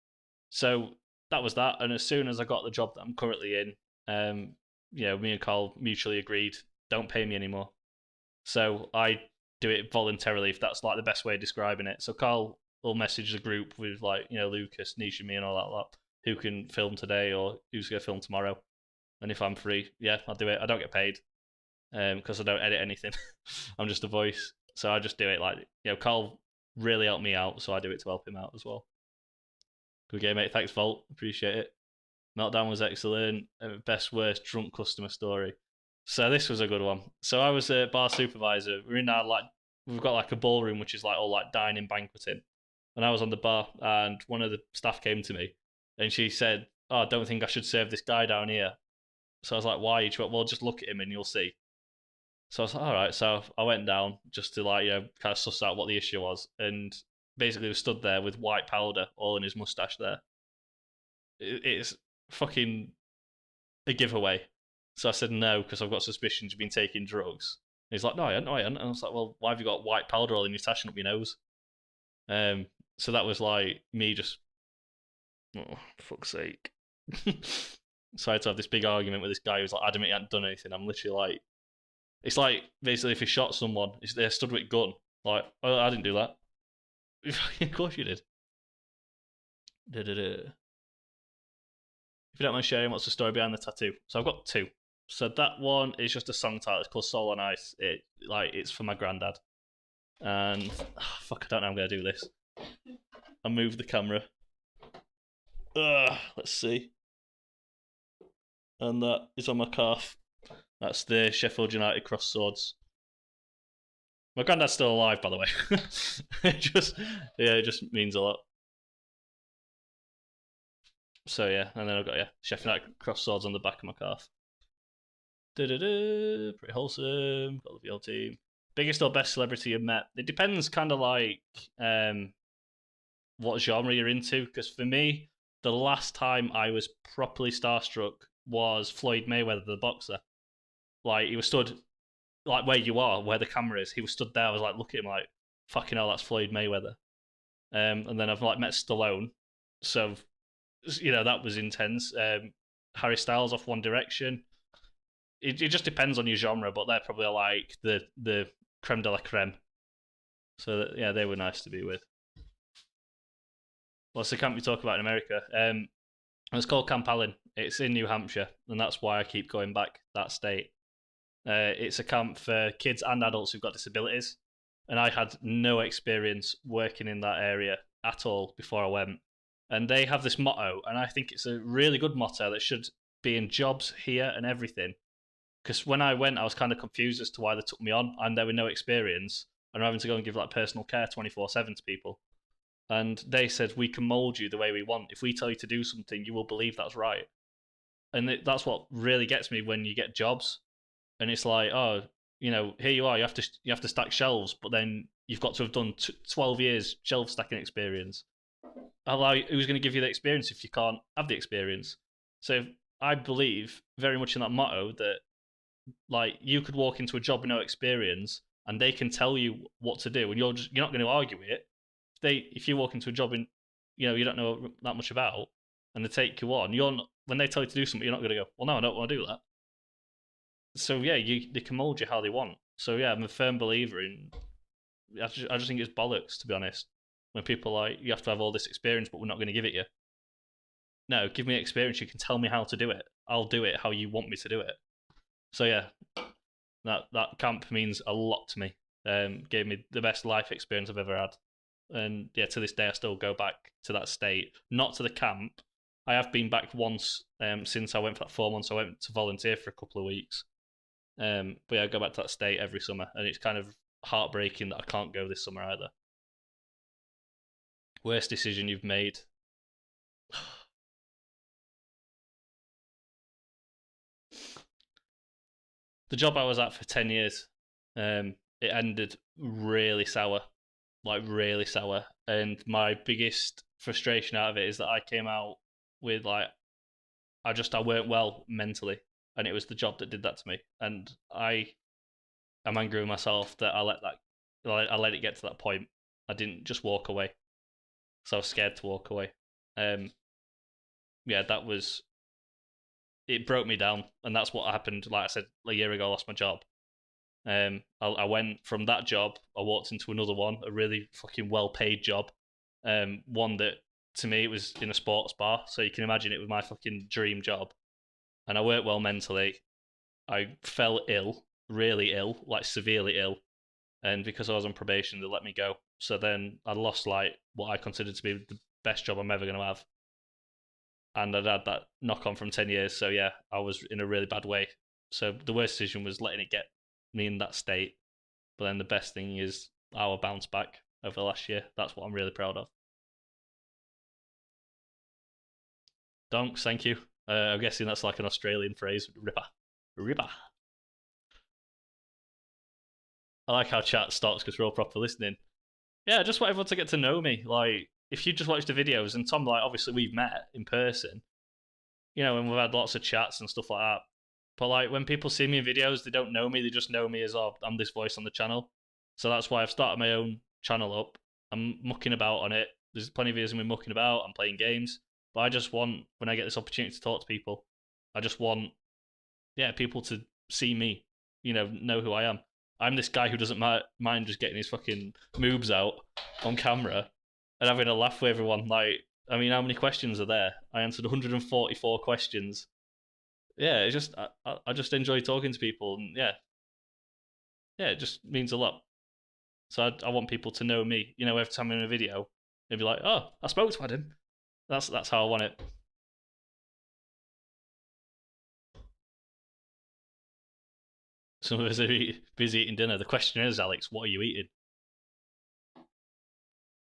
So that was that. And as soon as I got the job that I'm currently in, you know, me and Carl mutually agreed, don't pay me anymore. So I do it voluntarily, if that's like the best way of describing it. So Carl will message the group with, like, you know, Lucas, Nisha, me, and all that lot, who can film today or who's going to film tomorrow. And if I'm free, yeah, I'll do it. I don't get paid because I don't edit anything. I'm just a voice. So I just do it. Like, you know, Carl really helped me out, so I do it to help him out as well. Good game, mate. Thanks, Volt. Appreciate it. Meltdown was excellent. Best worst drunk customer story. So this was a good one. So I was a bar supervisor. We're in our, like, we've got like a ballroom which is like all like dining, banqueting, and I was on the bar, and one of the staff came to me, and she said, "Oh, I don't think I should serve this guy down here." So I was like, "Why?" She went, "Well, just look at him and you'll see." So I was like, "All right." So I went down just to, like, you know, kind of suss out what the issue was, and basically was stood there with white powder all in his mustache. There, it's fucking a giveaway. So I said no, because I've got suspicions you've been taking drugs. And he's like, no, I hadn't. And I was like, well, why have you got white powder all in your tash and up your nose? So that was like me just, oh, fuck's sake. So I had to have this big argument with this guy who's like adamant he hadn't done anything. I'm literally like, it's like basically if he shot someone, they stood with a gun. Like, oh, I didn't do that. Of course you did. If you don't mind sharing, what's the story behind the tattoo? So I've got two. So that one is just a song title. It's called Soul on Ice. It's for my granddad. And fuck, I don't know how I'm gonna do this. I'll move the camera. Let's see. And that is on my calf. That's the Sheffield United cross swords. My granddad's still alive, by the way. it just means a lot. So yeah, and then I've got Sheffield United cross swords on the back of my calf. Pretty wholesome. Got the VL team. Biggest or best celebrity you've met? It depends, kind of like what genre you're into. Because for me, the last time I was properly starstruck was Floyd Mayweather, the boxer. Like he was stood, like where you are, where the camera is. He was stood there. I was like, look at him, like fucking hell, that's Floyd Mayweather. And then I've like met Stallone, so that was intense. Harry Styles off One Direction. It just depends on your genre, but they're probably like the creme de la creme. So yeah, they were nice to be with. What's the camp we talk about in America? It's called Camp Allen. It's in New Hampshire, and that's why I keep going back that state. It's a camp for kids and adults who've got disabilities, and I had no experience working in that area at all before I went. And they have this motto, and I think it's a really good motto that should be in jobs here and everything. Because when I went, I was kind of confused as to why they took me on, and there was no experience, and I'm having to go and give like personal care 24/7 to people. And they said, we can mold you the way we want. If we tell you to do something, you will believe that's right. And that's what really gets me when you get jobs. And it's like, oh, here you are. You have to stack shelves, but then you've got to have done 12 years shelf stacking experience. Who's going to give you the experience if you can't have the experience? So I believe very much in that motto that like you could walk into a job with no experience and they can tell you what to do, and you're not going to argue with it. If you walk into a job and you don't know that much about, and they take you on, when they tell you to do something, you're not going to go, well, no, I don't want to do that. So yeah, they can mold you how they want. So yeah, I'm a firm believer in. I just think it's bollocks, to be honest. When people are like, you have to have all this experience, but we're not going to give it you. No, give me experience. You can tell me how to do it. I'll do it how you want me to do it. So yeah, that camp means a lot to me. Gave me the best life experience I've ever had. And yeah, to this day, I still go back to that state. Not to the camp. I have been back once since I went for that 4 months. I went to volunteer for a couple of weeks. But yeah, I go back to that state every summer, and it's kind of heartbreaking that I can't go this summer either. Worst decision you've made? The job I was at for 10 years, it ended really sour, like really sour. And my biggest frustration out of it is that I came out with like, I weren't well mentally, and it was the job that did that to me. And I'm angry with myself that I let it get to that point. I didn't just walk away, so I was scared to walk away. Yeah, it broke me down, and that's what happened. Like I said, a year ago, I lost my job. I went from that job, I walked into another one, a really fucking well-paid job. One that, to me, it was in a sports bar, so you can imagine it was my fucking dream job. And I worked well mentally. I fell ill, really ill, like severely ill. And because I was on probation, they let me go. So then I lost like what I considered to be the best job I'm ever going to have. And I'd had that knock on from 10 years. So yeah, I was in a really bad way. So the worst decision was letting it get me in that state. But then the best thing is our bounce back over the last year. That's what I'm really proud of. Donks, thank you. I'm guessing that's like an Australian phrase. Ripper. Ripper. I like how chat stops because we're all proper listening. Yeah, I just want everyone to get to know me. Like, if you just watch the videos, and Tom, like, obviously we've met in person, and we've had lots of chats and stuff like that. But like, when people see me in videos, they don't know me. They just know me as, oh, I'm this voice on the channel. So that's why I've started my own channel up. I'm mucking about on it, There's plenty of videos of me mucking about and playing games. But I just want, when I get this opportunity to talk to people, I just want, people to see me, know who I am. I'm this guy who doesn't mind just getting his fucking moves out on camera and having a laugh with everyone. Like, I mean, how many questions are there? I answered 144 questions. Yeah, it's just I just enjoy talking to people, and it just means a lot. So I want people to know me. Every time I'm in a video, they'd be like, "Oh, I spoke to Adam." That's how I want it. Some of us are busy eating dinner. The question is, Alex, what are you eating?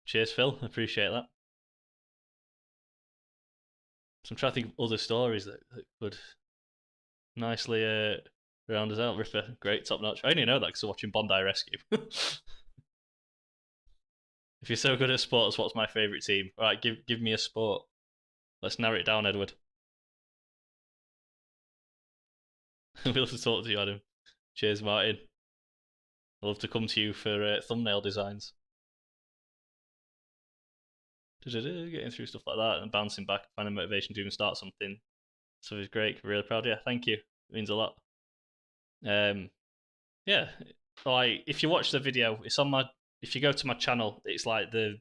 Cheers, Phil. Appreciate that. So I'm trying to think of other stories that could nicely round us out. Ripper, great, top notch. I only know that because I'm watching Bondi Rescue. If you're so good at sports, what's my favourite team? All right, give me a sport. Let's narrow it down, Edward. We'd love to talk to you, Adam. Cheers, Martin. I'd love to come to you for thumbnail designs. Getting through stuff like that and bouncing back, finding motivation to even start something. So it's great. Really proud. Yeah, thank you. It means a lot. Yeah, like if you watch the video, it's on my. If you go to my channel, it's like the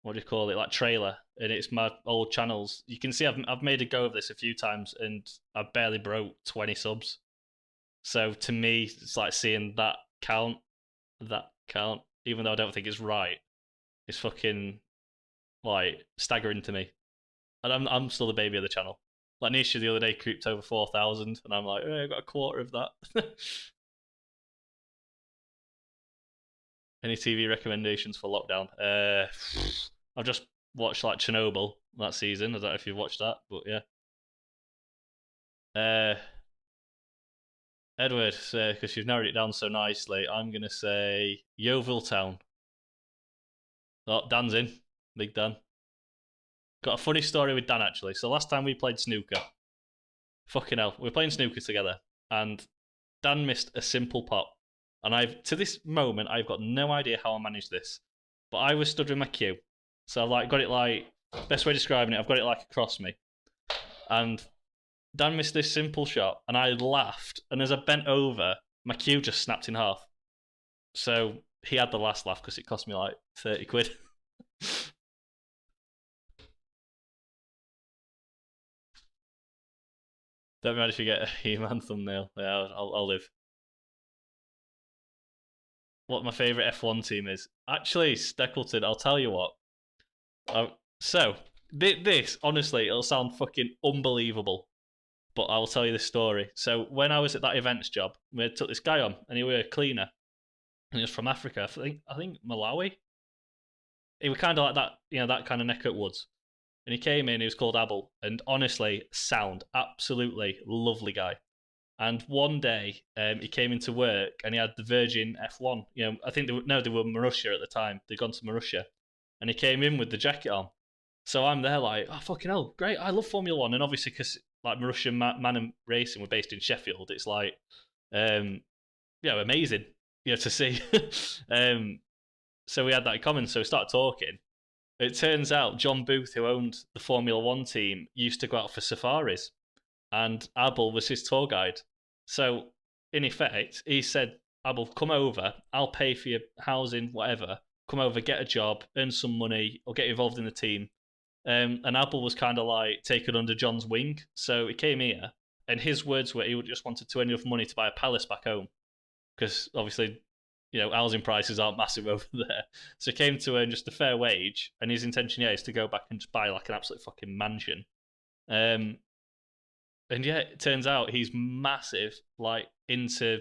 what do you call it? Like trailer, and it's my old channels. You can see I've made a go of this a few times, and I barely broke 20 subs. So to me, it's like seeing that count, even though I don't think it's right. It's fucking like staggering to me, and I'm still the baby of the channel. Like Nisha the other day creeped over 4,000, and I'm like, I got a quarter of that. Any TV recommendations for lockdown? I've just watched like Chernobyl that season. I don't know if you've watched that, but yeah. Edward, because you've narrowed it down so nicely, I'm gonna say Yeovil Town. Oh, Dan's in. Big Dan. Got a funny story with Dan actually. So last time we played snooker, fucking hell, we were playing snooker together, and Dan missed a simple pot. And to this moment, I've got no idea how I managed this. But I was stood with my cue. So I've like got it like, best way of describing it, I've got it like across me. And Dan missed this simple shot, and I laughed. And as I bent over, my cue just snapped in half. So he had the last laugh because it cost me like 30 quid. Don't mind if you get a He-Man thumbnail. Yeah, I'll live. What my favourite F1 team is? Actually, Steckleton, I'll tell you what. So, this, honestly, it'll sound fucking unbelievable. But I'll tell you this story. So, when I was at that events job, we took this guy on, and he was a cleaner. And he was from Africa. I think Malawi. He was kind of like that, that kind of neck at woods. And he came in, he was called Abel. And honestly, sound, absolutely lovely guy. And one day, he came into work and he had the Virgin F1. I think they were Marussia at the time. They'd gone to Marussia. And he came in with the jacket on. So I'm there like, oh, fucking hell, great. I love Formula 1. And obviously, because like Marussia Man and Racing were based in Sheffield, it's like, amazing, to see. So we had that in common. So we started talking. It turns out John Booth, who owned the Formula 1 team, used to go out for safaris. And Abel was his tour guide. So, in effect, he said, Abel, come over, I'll pay for your housing, whatever. Come over, get a job, earn some money, or get involved in the team. And Abel was kind of like taken under John's wing. So he came here, and his words were he just wanted to earn enough money to buy a palace back home. Because obviously, housing prices aren't massive over there. So he came to earn just a fair wage, and his intention, is to go back and just buy like an absolute fucking mansion. And yeah, it turns out he's massive, like into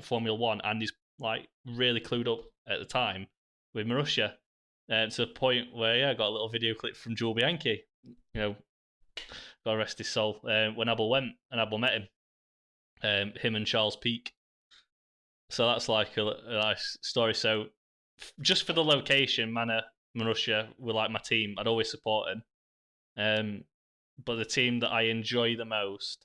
Formula 1, and he's like really clued up at the time with Marussia, to the point where I got a little video clip from Joel Bianchi. God rest his soul. When Abel went and Abel met him and Charles Peake. So that's like a nice story. So just for the location, Marussia were like my team. I'd always support him. But the team that I enjoy the most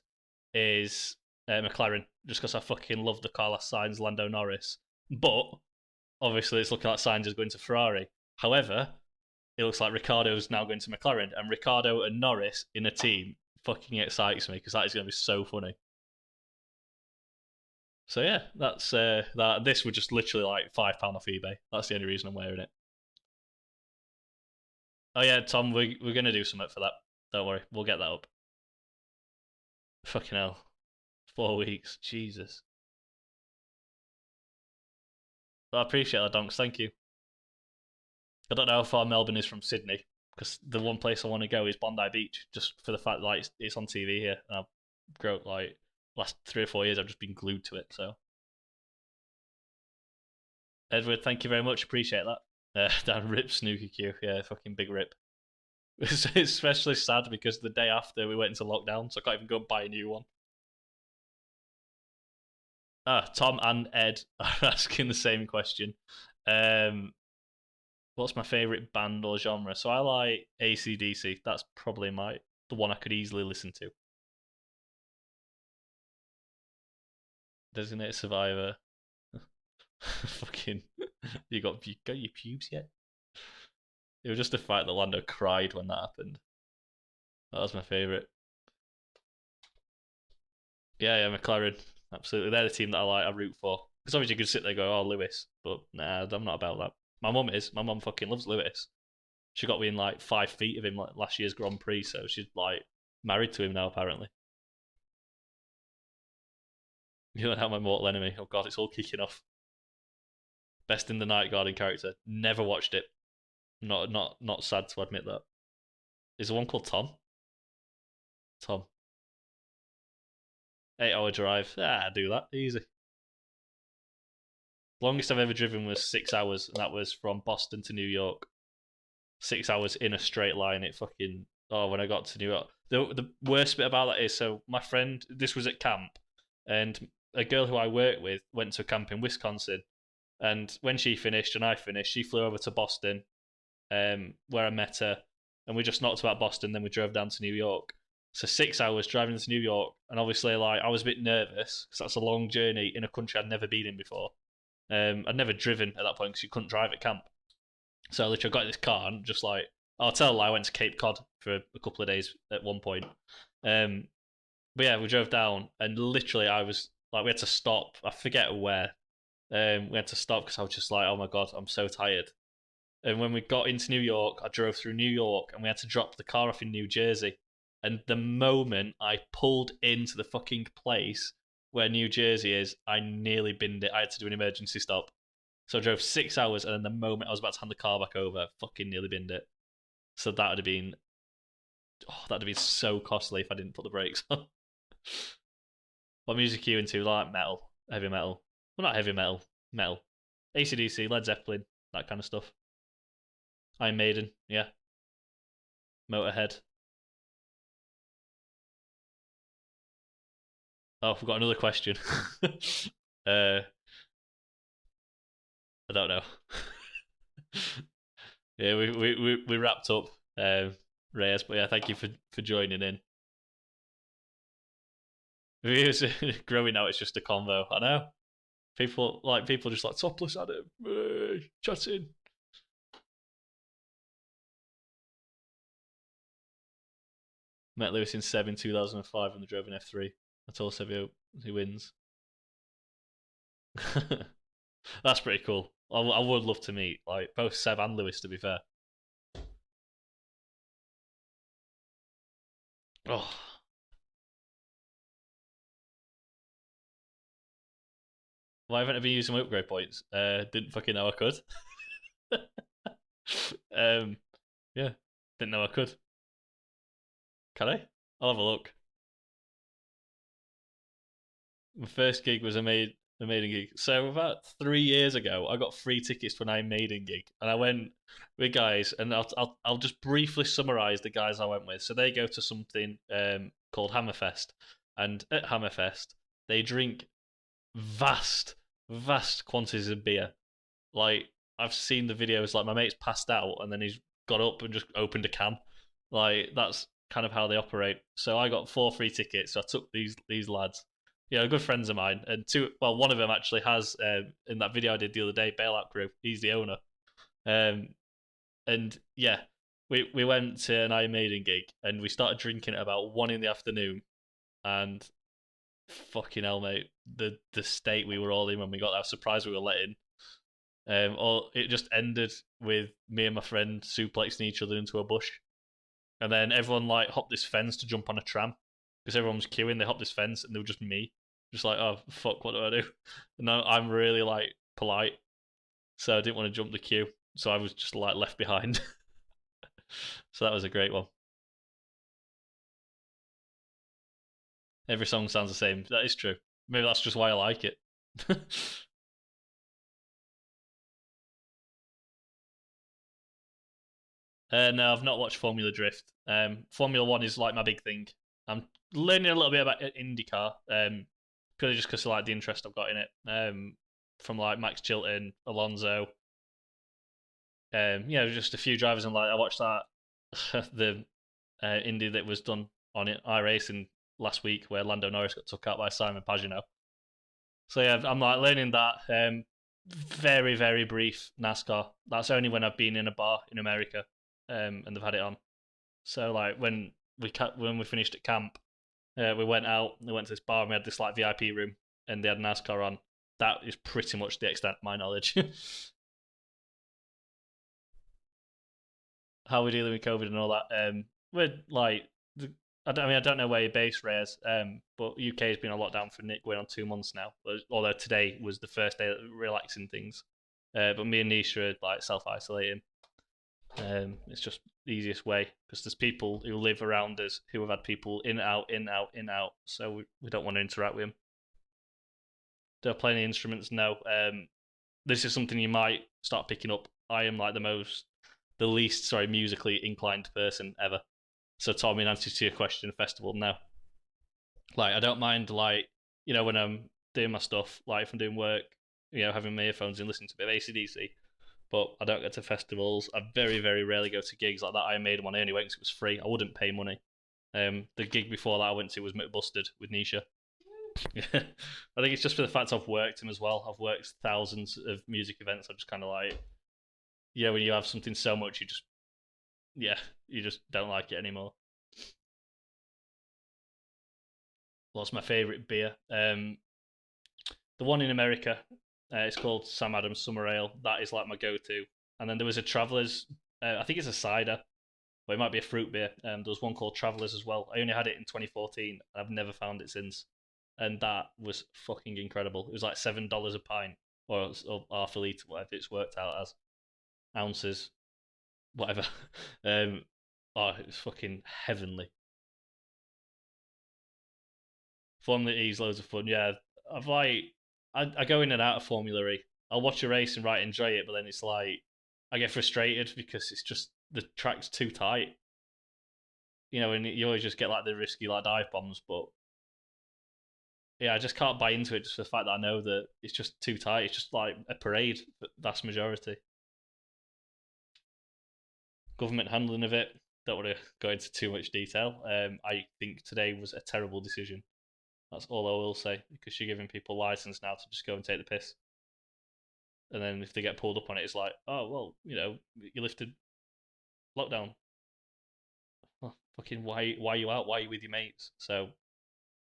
is McLaren, just because I fucking love the Carlos Sainz, Lando Norris. But obviously, it's looking like Sainz is going to Ferrari. However, it looks like Ricardo's now going to McLaren, and Ricardo and Norris in a team fucking excites me because that is going to be so funny. So yeah, that's that. This was just literally like £5 off eBay. That's the only reason I'm wearing it. Oh yeah, Tom, we're gonna do something for that. Don't worry, we'll get that up. Fucking hell, 4 weeks, Jesus. But I appreciate that, Donks. Thank you. I don't know how far Melbourne is from Sydney because the one place I want to go is Bondi Beach, just for the fact that like, it's on TV here, and I've grown like last 3 or 4 years I've just been glued to it. So, Edward, thank you very much. Appreciate that. Dan rip snooker queue, yeah, fucking big rip. It's especially sad because the day after we went into lockdown, so I can't even go and buy a new one. Tom and Ed are asking the same question. What's my favourite band or genre? So I like AC/DC. That's probably the one I could easily listen to. Designated Survivor. Fucking, you got your pubes yet? It was just the fact that Lando cried when that happened. That was my favourite. Yeah, McLaren. Absolutely. They're the team that I root for. Because obviously you could sit there and go, oh, Lewis. But nah, I'm not about that. My mum is. My mum fucking loves Lewis. She got within like 5 feet of him like last year's Grand Prix, so she's like married to him now, apparently. You know how my mortal enemy. Oh god, it's all kicking off. Best in the Night Guardian character. Never watched it. Not sad to admit that. Is there one called Tom? Tom. 8-hour drive. Do that. Easy. Longest I've ever driven was 6 hours, and that was from Boston to New York. 6 hours in a straight line. It fucking when I got to New York. The worst bit about that is, so my friend, this was at camp, and a girl who I work with went to a camp in Wisconsin, and when she finished and I finished, she flew over to Boston, where I met her, and we just knocked about Boston. Then we drove down to New York. So 6 hours driving to New York, and obviously, like, I was a bit nervous because that's a long journey in a country I'd never been in before. I'd never driven at that point because you couldn't drive at camp. So I literally got in this car and just like, I'll tell a lie, I went to Cape Cod for a couple of days at one point. But yeah, we drove down, and literally I was like, we had to stop. I forget where. We had to stop because I was just like, oh my god, I'm so tired. And when we got into New York, I drove through New York, and we had to drop the car off in New Jersey. And the moment I pulled into the fucking place where New Jersey is, I nearly binned it. I had to do an emergency stop. So I drove 6 hours, and then the moment I was about to hand the car back over, I fucking nearly binned it. So that'd have been so costly if I didn't put the brakes on. What music are you into? Like metal, heavy metal. Well, not heavy metal, metal. AC/DC, Led Zeppelin, that kind of stuff. Iron Maiden, yeah. Motorhead. Oh, we've got another question. I don't know. Yeah, we wrapped up, Reyes, but yeah, thank you for joining in. Growing out, it's just a convo. I know. People just like topless Adam, chatting. Met Lewis in Seb in 2005 and they drove an F3. I told Seb he wins. That's pretty cool. I would love to meet like both Seb and Lewis, to be fair. Oh. Why haven't I been using my upgrade points? Didn't fucking know I could. Yeah, didn't know I could. Can I? I'll have a look. My first gig was a Maiden gig. So about 3 years ago, I got free tickets to an Iron Maiden gig, and I went with guys. And I'll just briefly summarize the guys I went with. So they go to something called Hammerfest, and at Hammerfest they drink vast quantities of beer. Like, I've seen the videos. Like, my mate's passed out, and then he's got up and just opened a can. Like, that's kind of how they operate. So I got 4 free tickets. So I took these lads. Yeah, good friends of mine, and one of them actually has in that video I did the other day, Bailout Crew. He's the owner. And yeah, we went to an Iron Maiden gig and we started drinking at about 1 in the afternoon. And fucking hell, mate, the state we were all in when we got there, I was surprised we were let in. Or it just ended with me and my friend suplexing each other into a bush, and then everyone like hopped this fence to jump on a tram because everyone was queuing. They hopped this fence, and they were just me, just like, oh fuck, what do I do? And now I'm really like polite, so I didn't want to jump the queue, so I was just like left behind. So that was a great one. Every song sounds the same. That is true. Maybe that's just why I like it. No, I've not watched Formula Drift. Formula One is like my big thing. I'm learning a little bit about IndyCar, purely just because of like the interest I've got in it. From like Max Chilton, Alonso, just a few drivers, and like I watched that the Indy that was done on it iRacing last week, where Lando Norris got took out by Simon Pagenaud. So yeah, I'm like learning that. Very very brief NASCAR. That's only when I've been in a bar in America, and they've had it on. So like when we finished at camp, we went out. We went to this bar and we had this like VIP room, and they had NASCAR on. That is pretty much the extent of my knowledge. How we're dealing with COVID and all that. We're like, I don't know where you're based, Reyes, but UK has been on lockdown for going on 2 months now. Although today was the first day of relaxing things, but me and Nisha are like self isolating. It's just the easiest way because there's people who live around us who have had people in out, in out, in out. So we don't want to interact with them. Do I play any instruments? No. This is something you might start picking up. I am like the least musically inclined person ever. So Tom, in answer to your question, festival, no. Like I don't mind when I'm doing my stuff, like if I'm doing work, having my earphones in, listening to a bit of ACDC. But I don't get to festivals. I very, very rarely go to gigs like that. I made one anyway because it was free. I wouldn't pay money. The gig before that I went to was McBusted with Nisha. Yeah. I think it's just for the fact I've worked them as well. I've worked thousands of music events. I'm just kind of like, when you have something so much, you just don't like it anymore. What's my favourite beer? The one in America, it's called Sam Adams Summer Ale. That is like my go-to. And then there was a Travelers. I think it's a cider, but it might be a fruit beer. There was one called Travelers as well. I only had it in 2014. I've never found it since, and that was fucking incredible. It was like $7 a pint, or half a liter, whatever it's worked out as ounces, whatever. It was fucking heavenly. Formula E is loads of fun. Yeah, I've like I go in and out of Formula E. I'll watch a race and enjoy it, but then it's like I get frustrated because it's just the track's too tight. And you always just get like the risky like dive bombs, but yeah, I just can't buy into it just for the fact that I know that it's just too tight. It's just like a parade, for the vast majority. Government handling of it. Don't want to go into too much detail. I think today was a terrible decision. That's all I will say because you're giving people license now to just go and take the piss. And then if they get pulled up on it, it's like, oh well, you lifted lockdown. Well, fucking why are you out? Why are you with your mates? So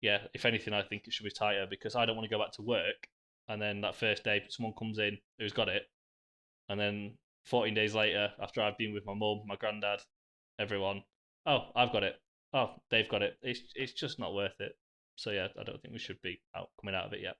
yeah, if anything, I think it should be tighter because I don't want to go back to work and then that first day someone comes in who's got it, and then 14 days later, after I've been with my mum, my granddad, everyone, oh, I've got it. Oh, they've got it. It's just not worth it. So yeah, I don't think we should be coming out of it yet.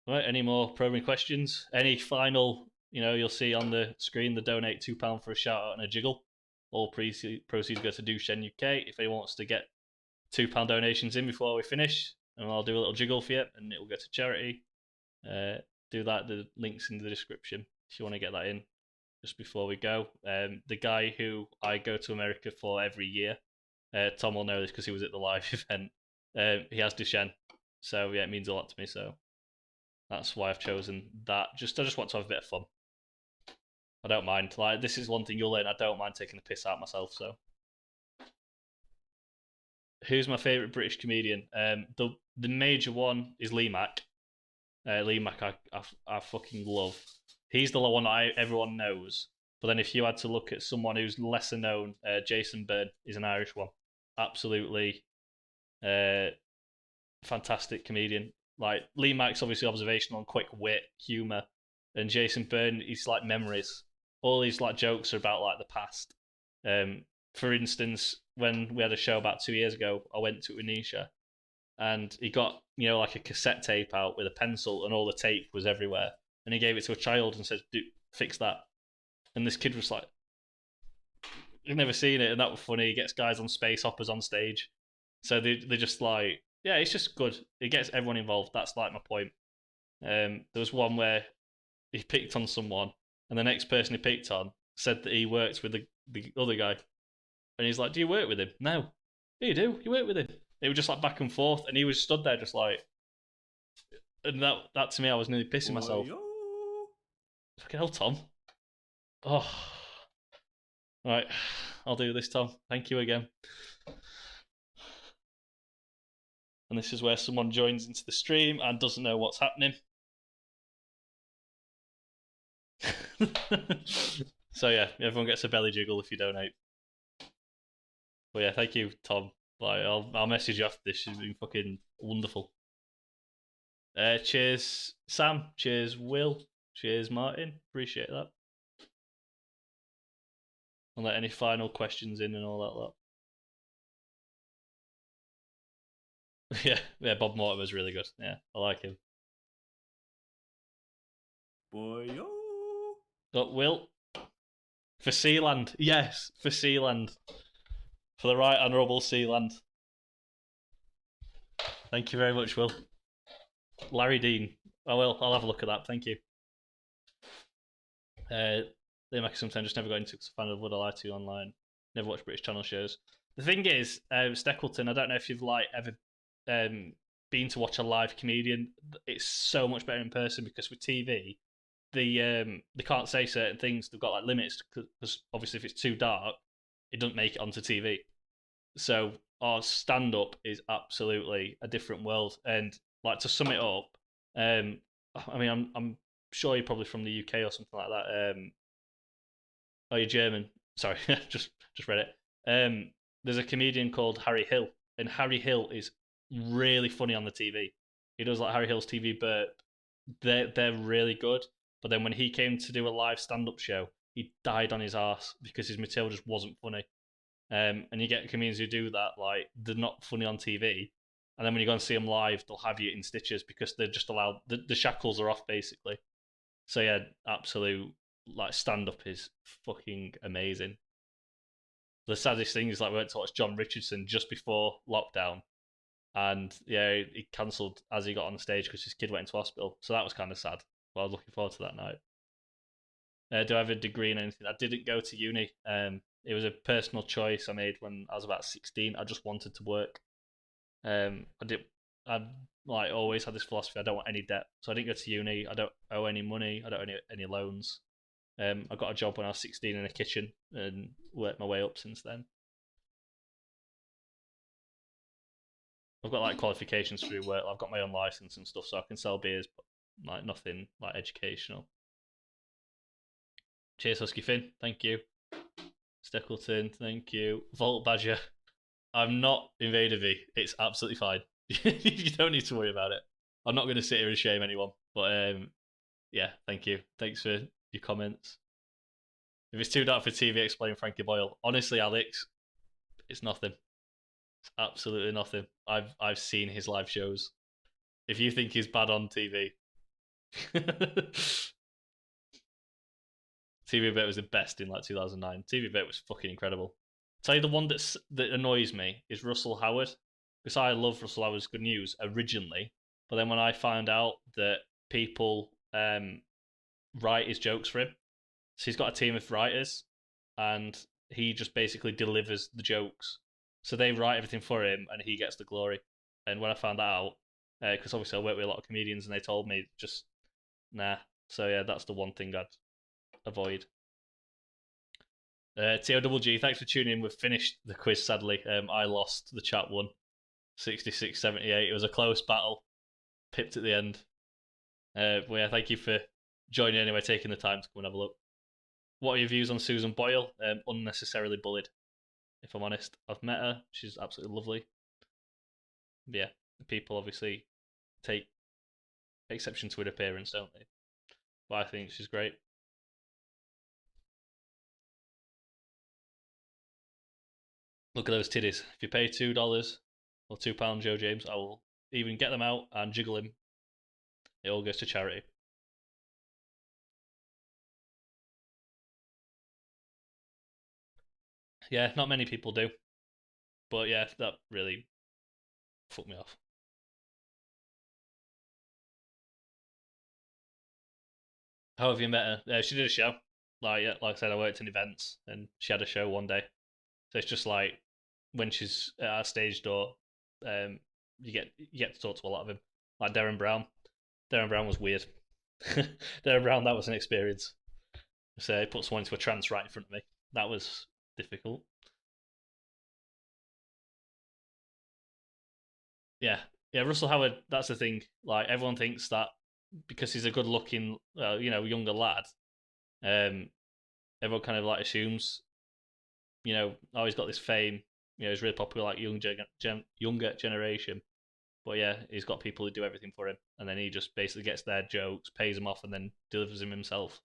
Right, any more probing questions? Any final, you'll see on the screen the donate £2 for a shout out and a jiggle. All proceeds go to Do Shen UK. If anyone wants to get £2 donations in before we finish, and I'll do a little jiggle for you, and it will go to charity. Do that. The link's in the description if you want to get that in. Just before we go, the guy who I go to America for every year, Tom will know this because he was at the live event. He has Duchenne, so yeah, it means a lot to me. So that's why I've chosen that. I just want to have a bit of fun. I don't mind. Like this is one thing you'll learn. I don't mind taking the piss out myself. So, who's my favourite British comedian? The major one is Lee Mack. Lee Mack, I fucking love. He's the one that everyone knows. But then if you had to look at someone who's lesser known, Jason Byrne is an Irish one. Absolutely fantastic comedian. Like Lee Mack's obviously observational and quick wit, humor, and Jason Byrne, he's like memories. All these like jokes are about like the past. For instance, when we had a show about 2 years ago, I went to Anisha, and he got like a cassette tape out with a pencil, and all the tape was everywhere, and he gave it to a child and said, "Fix that." And this kid was like, "I've never seen it," and that was funny. He gets guys on space hoppers on stage, so they're just like, yeah, it's just good. It gets everyone involved. That's like my point. There was one where he picked on someone, and the next person he picked on said that he worked with the other guy, and he's like, "Do you work with him?" "No." "Yeah, you do. You work with him." It was just like back and forth, and he was stood there just like, and that to me, I was nearly pissing myself. Fucking hell, Tom. Oh, right. I'll do this, Tom. Thank you again. And this is where someone joins into the stream and doesn't know what's happening. So yeah, everyone gets a belly jiggle if you donate. But yeah, thank you, Tom. Like, I'll message you after this. She's been fucking wonderful. Cheers, Sam. Cheers, Will. Cheers, Martin. Appreciate that. I'll let any final questions in and all that lot. Yeah, Bob Mortimer's really good. Yeah, I like him. Boyo. But Will, for Sealand, yes, for Sealand, for the Right Honourable Sealand. Thank you very much, Will. Larry Dean. I'll have a look at that. Thank you. They make sometimes just never got into because I found Would I Lie to You online. Never watched British Channel shows. The thing is, Steckleton, I don't know if you've like ever been to watch a live comedian. It's so much better in person because with TV, they can't say certain things. They've got like limits because obviously if it's too dark, it doesn't make it onto TV. So our stand up is absolutely a different world. And like to sum it up, I mean I'm sure you're probably from the UK or something like that. Oh, you're German. Sorry, just read it. There's a comedian called Harry Hill, and Harry Hill is really funny on the TV. He does like Harry Hill's TV burp. They're really good. But then when he came to do a live stand-up show, he died on his ass because his material just wasn't funny. And you get comedians who do that, like they're not funny on TV, and then when you go and see them live, they'll have you in stitches because they're just allowed the shackles are off basically. So yeah, absolute like stand-up is fucking amazing. The saddest thing is like we went to watch John Richardson just before lockdown, and yeah, he cancelled as he got on the stage because his kid went into hospital. So that was kind of sad. But I was looking forward to that night. Do I have a degree in anything? I didn't go to uni. It was a personal choice I made when I was about 16. I just wanted to work. I like always had this philosophy. I don't want any debt, so I didn't go to uni. I don't owe any money. I don't owe any loans. I got a job when I was 16 in a kitchen and worked my way up since then. I've got like qualifications through work. I've got my own license and stuff, so I can sell beers, but like nothing like educational. Cheers, Husky Finn. Thank you. Steckleton. Thank you. Vault Badger. I'm not Invader V. It's absolutely fine. You don't need to worry about it. I'm not going to sit here and shame anyone. But yeah, thank you. Thanks for your comments. If it's too dark for TV, explain Frankie Boyle. Honestly, Alex, it's nothing. It's absolutely nothing. I've seen his live shows. If you think he's bad on TV, TV Bit was the best in like 2009. TV Bit was fucking incredible. Tell you the one that annoys me is Russell Howard, because I love Russell Howard's Good News originally, but then when I found out that people write his jokes for him, so he's got a team of writers, and he just basically delivers the jokes. So they write everything for him, and he gets the glory. And when I found that out, because obviously I work with a lot of comedians, and they told me just nah. So yeah, that's the one thing I'd avoid. TOGG, thanks for tuning in. We've finished the quiz, sadly. I lost, the chat won 66-78. It was a close battle. Pipped at the end. But yeah, thank you for joining anyway, taking the time to come and have a look. What are your views on Susan Boyle? Unnecessarily bullied, if I'm honest. I've met her. She's absolutely lovely. But yeah, people obviously take exception to her appearance, don't they? But I think she's great. Look at those titties. If you pay $2 or £2, Joe James, I will even get them out and jiggle him. It all goes to charity. Yeah, not many people do. But yeah, that really fucked me off. How have you met her? She did a show. Like I said, I worked in events, and she had a show one day. So it's just like when she's at our stage door, um, you get to talk to a lot of him. Like Darren Brown. Darren Brown was weird. Darren Brown, that was an experience. So he put someone into a trance right in front of me. That was difficult. Yeah, yeah. Russell Howard. That's the thing. Like everyone thinks that because he's a good-looking, younger lad. Um, everyone kind of like assumes, oh, he's got this fame. He's really popular, like younger generation. But yeah, he's got people who do everything for him, and then he just basically gets their jokes, pays them off, and then delivers them himself.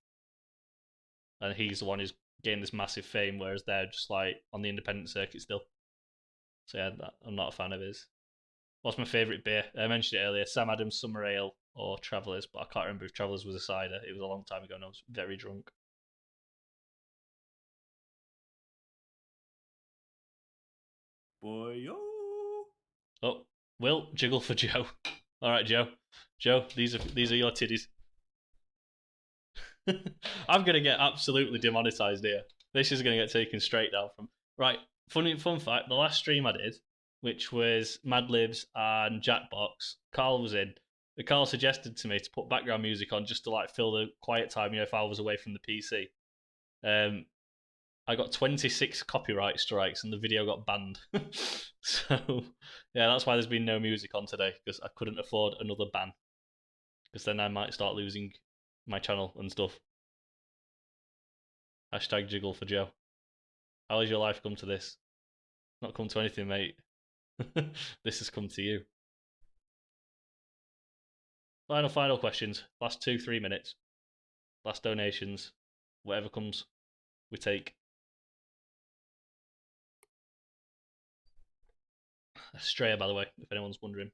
And he's the one who's gained this massive fame, whereas they're just like on the independent circuit still. So yeah, I'm not a fan of his. What's my favourite beer? I mentioned it earlier: Sam Adams Summer Ale or Travellers, but I can't remember if Travellers was a cider. It was a long time ago, and I was very drunk. Boyo. Oh, Will jiggle for Joe. All right, Joe. Joe, these are your titties. I'm gonna get absolutely demonetized here. This is gonna get taken straight down from. Right. Funny fun fact: the last stream I did, which was Mad Libs and Jackbox, Carl was in. Carl suggested to me to put background music on just to like fill the quiet time, if I was away from the PC. Um, I got 26 copyright strikes and the video got banned. So yeah, that's why there's been no music on today because I couldn't afford another ban. Because then I might start losing my channel and stuff. Hashtag jiggle for Joe. How has your life come to this? Not come to anything, mate. This has come to you. Final questions. Last 2-3 minutes. Last donations. Whatever comes, we take. Straya, by the way, if anyone's wondering.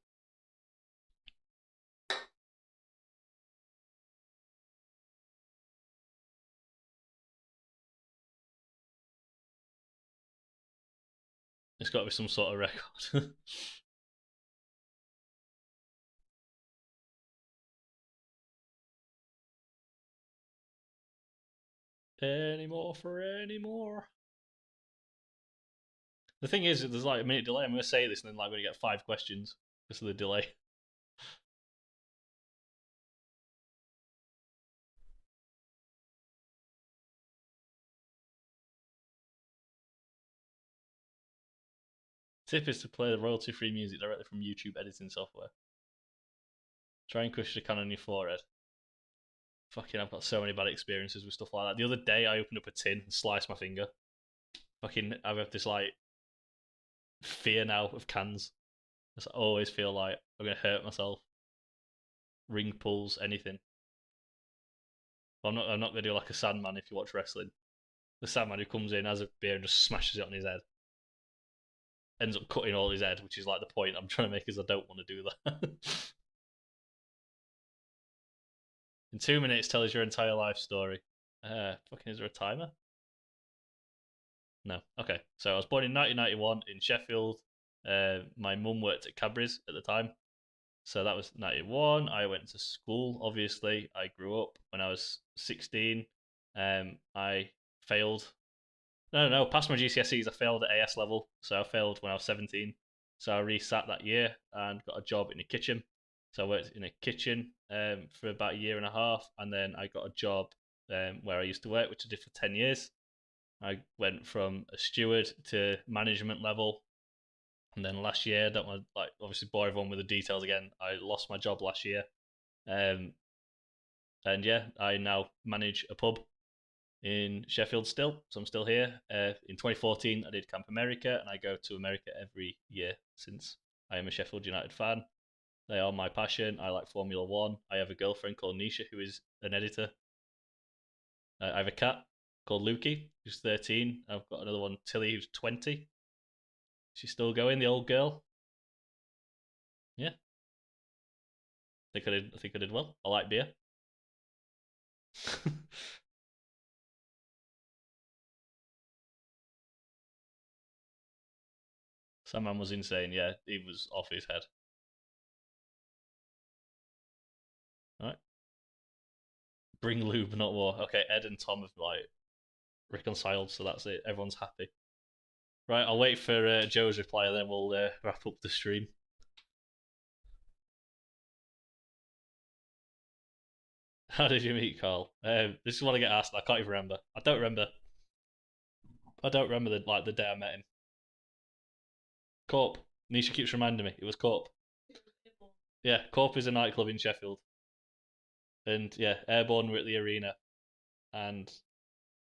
It's got to be some sort of record. Any more for any more? The thing is, there's like a minute delay. I'm going to say this and then like we're going to get 5 questions because of the delay. Tip is to play the royalty-free music directly from YouTube editing software. Try and crush the can on your forehead. Fucking, I've got so many bad experiences with stuff like that. The other day, I opened up a tin and sliced my finger. Fucking, I have this like fear now of cans. I always feel like I'm gonna hurt myself. Ring pulls, anything. But I'm not gonna do like a Sandman if you watch wrestling. The Sandman who comes in, has a beer, and just smashes it on his head. Ends up cutting all his head, which is like the point I'm trying to make. Is I don't want to do that. In 2 minutes, tell us your entire life story. Fucking, is there a timer? No. Okay. So I was born in 1991 in Sheffield. My mum worked at Cadbury's at the time. So that was 91. I went to school, obviously. I grew up when I was 16. I failed. No, passed my GCSEs. I failed at AS level. So I failed when I was 17. So I resat that year and got a job in a kitchen. So I worked in a kitchen for about a year and a half. And then I got a job where I used to work, which I did for 10 years. I went from a steward to management level. And then last year, don't want to like obviously bore everyone with the details again. I lost my job last year. Um, And yeah, I now manage a pub in Sheffield still, so I'm still here. In 2014, I did Camp America, and I go to America every year since I am a Sheffield United fan. They are my passion. I like Formula One. I have a girlfriend called Nisha who is an editor. I have a cat called Lukey who's 13. I've got another one, Tilly, who's 20. She's still going, the old girl. Yeah, I think I did well. I like beer. Sandman was insane. Yeah, he was off his head. All right. Bring lube, not war. Okay, Ed and Tom have like reconciled, so that's it. Everyone's happy. Right, I'll wait for Joe's reply, and then we'll wrap up the stream. How did you meet Carl? This is what I get asked. I can't even remember. I don't remember. I don't remember the day I met him. Corp. Nisha keeps reminding me. It was Corp. Yeah, Corp is a nightclub in Sheffield. And yeah, Airborne were at the arena. And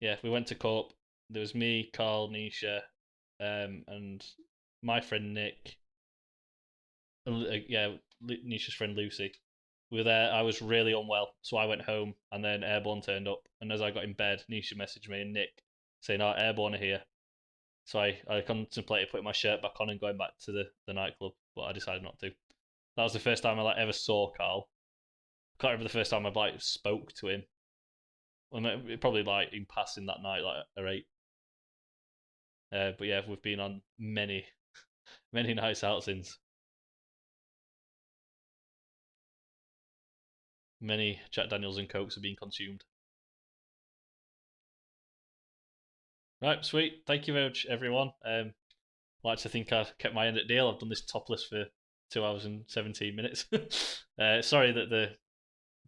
yeah, we went to Corp. There was me, Carl, Nisha, and my friend Nick. Yeah, Nisha's friend Lucy. We were there. I was really unwell, so I went home, and then Airborne turned up. And as I got in bed, Nisha messaged me and Nick saying, "Oh, Airborne are here." So I contemplated putting my shirt back on and going back to the nightclub, but I decided not to. That was the first time I like ever saw Carl. I can't remember the first time I like spoke to him. Well, probably like in passing that night, like at 8. But yeah, we've been on many, many nights out since. Many Jack Daniels and Cokes have been consumed. Right, sweet. Thank you very much, everyone. I'd like to think I kept my end of the deal. I've done this topless for 2 hours and 17 minutes. Sorry that the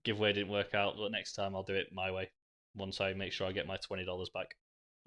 giveaway didn't work out, but next time I'll do it my way once I make sure I get my $20 back.